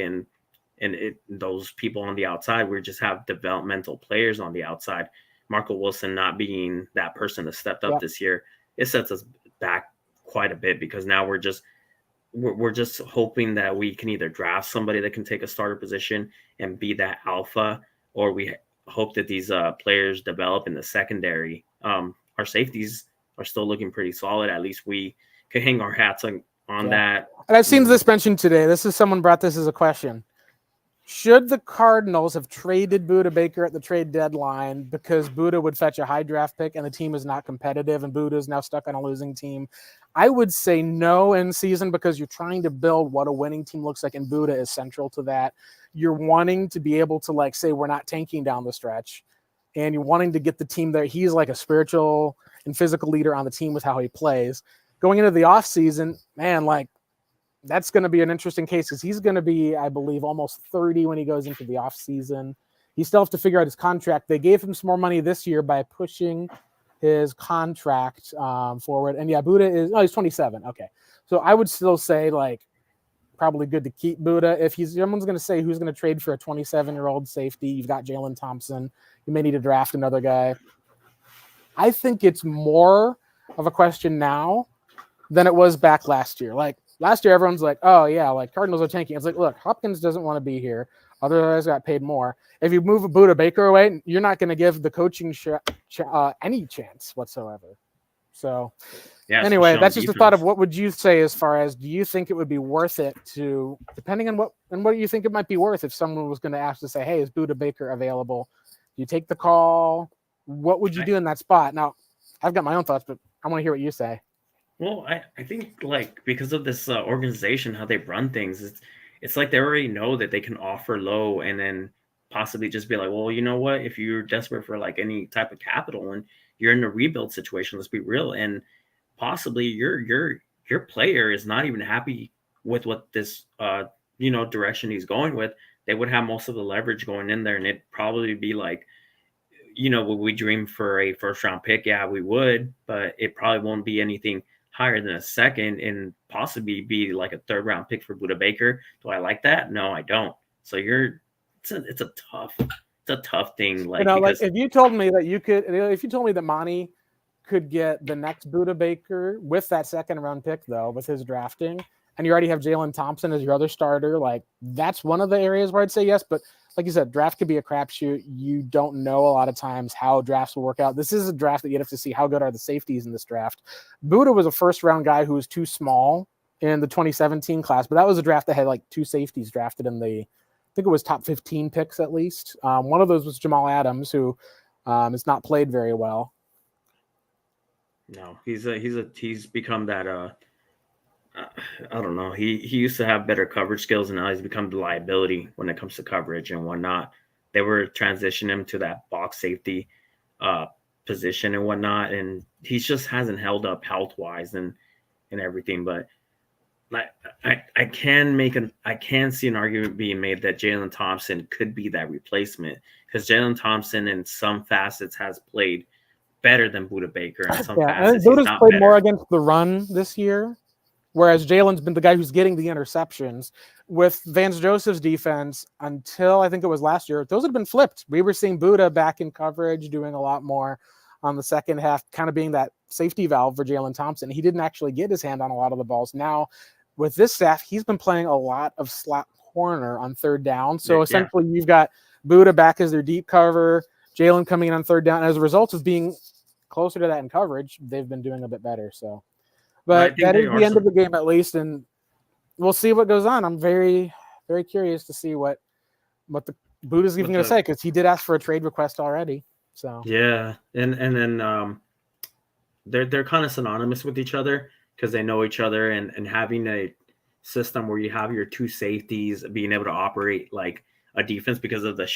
those people on the outside. We just have developmental players on the outside. Marco Wilson not being that person that stepped up this year, it sets us back quite a bit, because now we're just hoping that we can either draft somebody that can take a starter position and be that alpha, or we hope that these players develop in the secondary. Our safeties are still looking pretty solid. At least we can hang our hats on that. And I've seen this mentioned today. Someone brought this as a question. Should the Cardinals have traded Budda Baker at the trade deadline because Budda would fetch a high draft pick and the team is not competitive and Budda is now stuck on a losing team? I would say no in season, because you're trying to build what a winning team looks like, and Budda is central to that. You're wanting to be able to like say we're not tanking down the stretch, and you're wanting to get the team there. He's like a spiritual and physical leader on the team with how he plays. Going into the offseason, man, like, that's going to be an interesting case, because he's going to be, I believe, almost 30 when he goes into the offseason. He still has to figure out his contract. They gave him some more money this year by pushing his contract forward. And yeah, he's 27. Okay. So I would still say, like, probably good to keep Budda. If someone's going to say who's going to trade for a 27-year-old safety, you've got Jalen Thompson. You may need to draft another guy. I think it's more of a question now than it was back last year. Like, last year, everyone's like, oh, yeah, like Cardinals are tanking. It's like, look, Hopkins doesn't want to be here. Other guys got paid more. If you move Budda Baker away, you're not going to give the coaching any chance whatsoever. So anyway, that's just a thought of what would you say as far as, do you think it would be worth it to, depending on what you think it might be worth, if someone was going to ask to say, hey, is Budda Baker available? Do you take the call? What would you do in that spot? Now, I've got my own thoughts, but I want to hear what you say. Well, I think, like, because of this organization, how they run things, it's like they already know that they can offer low and then possibly just be like, well, you know what? If you're desperate for like any type of capital and you're in a rebuild situation, let's be real, and possibly your player is not even happy with what this direction he's going with, they would have most of the leverage going in there, and it'd probably be like, would we dream for a first round pick? Yeah, we would, but it probably won't be anything higher than a second, and possibly be like a third round pick for Budda Baker. Do I like that? No, I don't. So it's a tough thing. Like, like if you told me that Monty could get the next Budda Baker with that second round pick, though, with his drafting, and you already have Jalen Thompson as your other starter, like, that's one of the areas where I'd say yes. But like you said, draft could be a crapshoot. You don't know a lot of times how drafts will work out. This is a draft that you'd have to see how good are the safeties in this draft. Budda was a first-round guy who was too small in the 2017 class, but that was a draft that had like two safeties drafted in the, I think it was top 15 picks at least. One of those was Jamal Adams, who has not played very well. No, he's become that. I don't know. He used to have better coverage skills, and now he's become the liability when it comes to coverage and whatnot. They were transitioning him to that box safety position and whatnot, and he just hasn't held up health wise and everything. But I can see an argument being made that Jalen Thompson could be that replacement, because Jalen Thompson in some facets has played better than Budda Baker. In some facets, Budda's played more against the run this year, whereas Jalen's been the guy who's getting the interceptions. With Vance Joseph's defense, until I think it was last year, those had been flipped. We were seeing Budda back in coverage, doing a lot more on the second half, kind of being that safety valve for Jalen Thompson. He didn't actually get his hand on a lot of the balls. Now, with this staff, he's been playing a lot of slot corner on third down. So Yeah. essentially, you've got Buddha back as their deep cover, Jalen coming in on third down. As a result of being closer to that in coverage, they've been doing a bit better. So, but that is the end of the game at least, and we'll see what goes on. I'm very, very curious to see what the Buddha's even going to say, because he did ask for a trade request already. So yeah, and then they're kind of synonymous with each other because they know each other, and having a system where you have your two safeties being able to operate like a defense because of the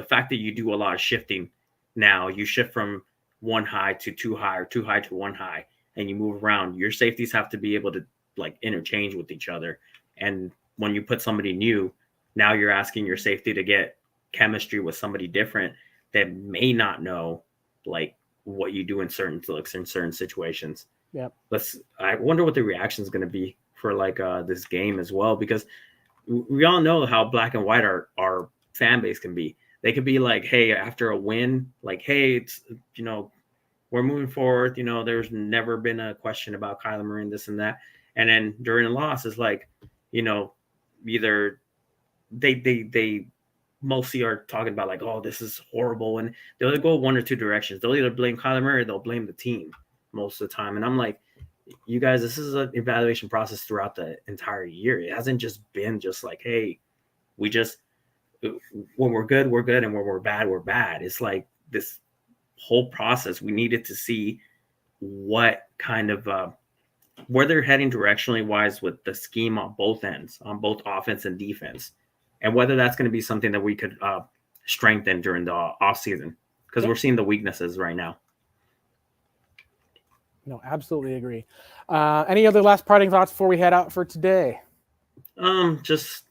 fact that you do a lot of shifting. Now you shift from one high to two high, or two high to one high, and you move around. Your safeties have to be able to like interchange with each other. And when you put somebody new, now you're asking your safety to get chemistry with somebody different that may not know like what you do in certain looks in certain situations. Yeah. I wonder what the reaction is going to be for like this game as well, because we all know how black and white our fan base can be. They could be like, hey, after a win, like, hey, it's, we're moving forward. There's never been a question about Kyler Murray and this and that. And then during a loss, it's like, either they mostly are talking about like, oh, this is horrible. And they'll go one or two directions. They'll either blame Kyler Murray or they'll blame the team most of the time. And I'm like, you guys, this is an evaluation process throughout the entire year. It hasn't just been just like, hey, when we're good, we're good. And when we're bad, we're bad. It's like this whole process. We needed to see what kind of, where they're heading directionally wise with the scheme on both ends, on both offense and defense, and whether that's going to be something that we could strengthen during the off season, because we're seeing the weaknesses right now. No, absolutely agree. Any other last parting thoughts before we head out for today? Just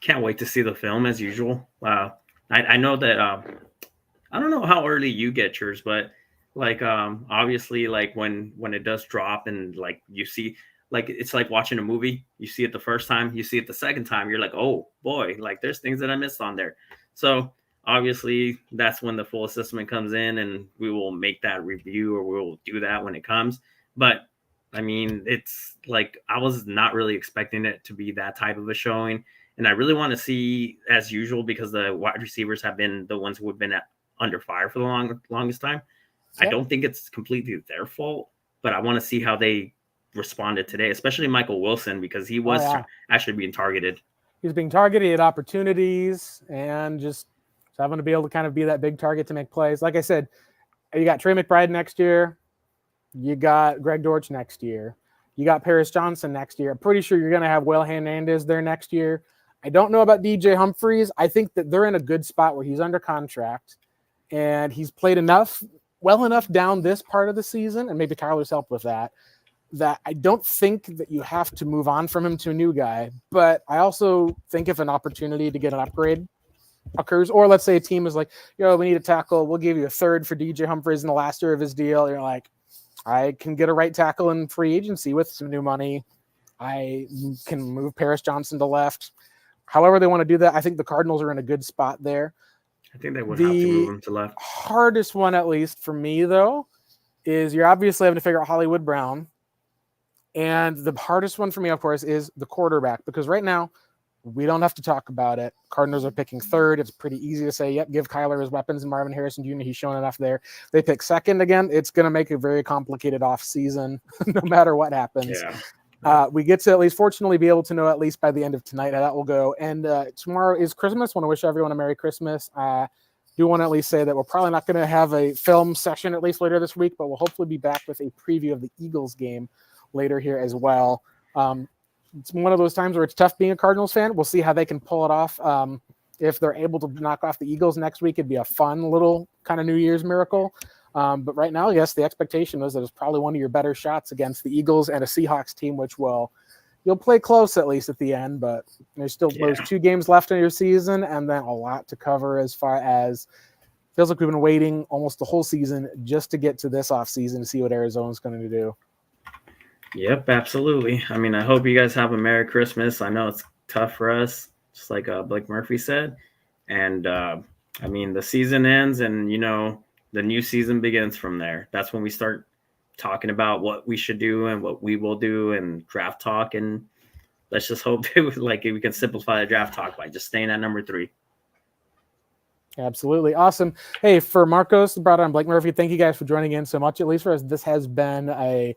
can't wait to see the film as usual. I know that I don't know how early you get yours, but like obviously like when it does drop and like you see, like it's like watching a movie. You see it the first time, you see it the second time, you're like, oh boy, like there's things that I missed on there. So obviously that's when the full assessment comes in, and we will make that review, or we'll do that when it comes. But I mean, it's like I was not really expecting it to be that type of a showing, and I really want to see as usual, because the wide receivers have been the ones who have been under fire for the longest time. Yep. I don't think it's completely their fault, but I want to see how they responded today, especially Michael Wilson, because he was actually being targeted. He was being targeted, he had opportunities, and just having to be able to kind of be that big target to make plays. Like I said, you got Trey McBride next year. You got Greg Dortch next year. You got Paris Johnson next year. I'm pretty sure you're going to have Will Hernandez there next year. I don't know about DJ Humphries. I think that they're in a good spot where he's under contract, and he's played well enough down this part of the season, and maybe Kyler's helped with that I don't think that you have to move on from him to a new guy. But I also think if an opportunity to get an upgrade occurs, or let's say a team is like, we need a tackle, we'll give you a third for DJ Humphries in the last year of his deal. You're like, I can get a right tackle in free agency with some new money. I can move Paris Johnson to left. However they want to do that, I think the Cardinals are in a good spot there. I think they would have to move him to left. Hardest one, at least for me, though, is you're obviously having to figure out Hollywood Brown. And the hardest one for me, of course, is the quarterback, because right now we don't have to talk about it. Cardinals are picking third. It's pretty easy to say, yep, give Kyler his weapons and Marvin Harrison Jr. He's shown enough there. They pick second again. It's going to make a very complicated off season, no matter what happens. Yeah. We get to at least, fortunately, be able to know at least by the end of tonight how that will go. And tomorrow is Christmas. I want to wish everyone a Merry Christmas. Do want to at least say that we're probably not going to have a film session at least later this week, but we'll hopefully be back with a preview of the Eagles game later here as well. It's one of those times where it's tough being a Cardinals fan. We'll see how they can pull it off. If they're able to knock off the Eagles next week, it'd be a fun little kind of New Year's miracle. But right now, yes, the expectation was that it's probably one of your better shots against the Eagles and a Seahawks team, which you'll play close at least at the end, but there's still those 2 games left in your season, and then a lot to cover as far as feels like we've been waiting almost the whole season just to get to this offseason to see what Arizona's going to do. Yep, absolutely. I mean, I hope you guys have a Merry Christmas. I know it's tough for us, just like Blake Murphy said. And, I mean, the season ends and, the new season begins from there. That's when we start talking about what we should do and what we will do and draft talk. And let's just hope we can simplify the draft talk by just staying at number 3. Absolutely. Awesome. Hey, for Marcos, Brother, and Blake Murphy, thank you guys for joining in so much, at least for us. This has been a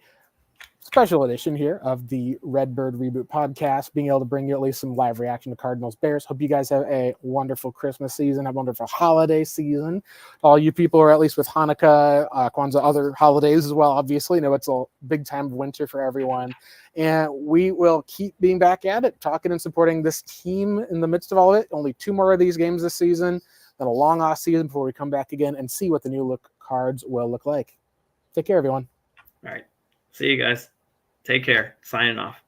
special edition here of the Redbird Reboot podcast, being able to bring you at least some live reaction to Cardinals Bears. Hope you guys have a wonderful Christmas season, a wonderful holiday season. All you people, or at least with Hanukkah, Kwanzaa, other holidays as well, obviously. It's a big time of winter for everyone. And we will keep being back at it, talking and supporting this team in the midst of all of it. Only 2 more of these games this season, then a long off season before we come back again and see what the new look cards will look like. Take care, everyone. All right. See you guys. Take care. Signing off.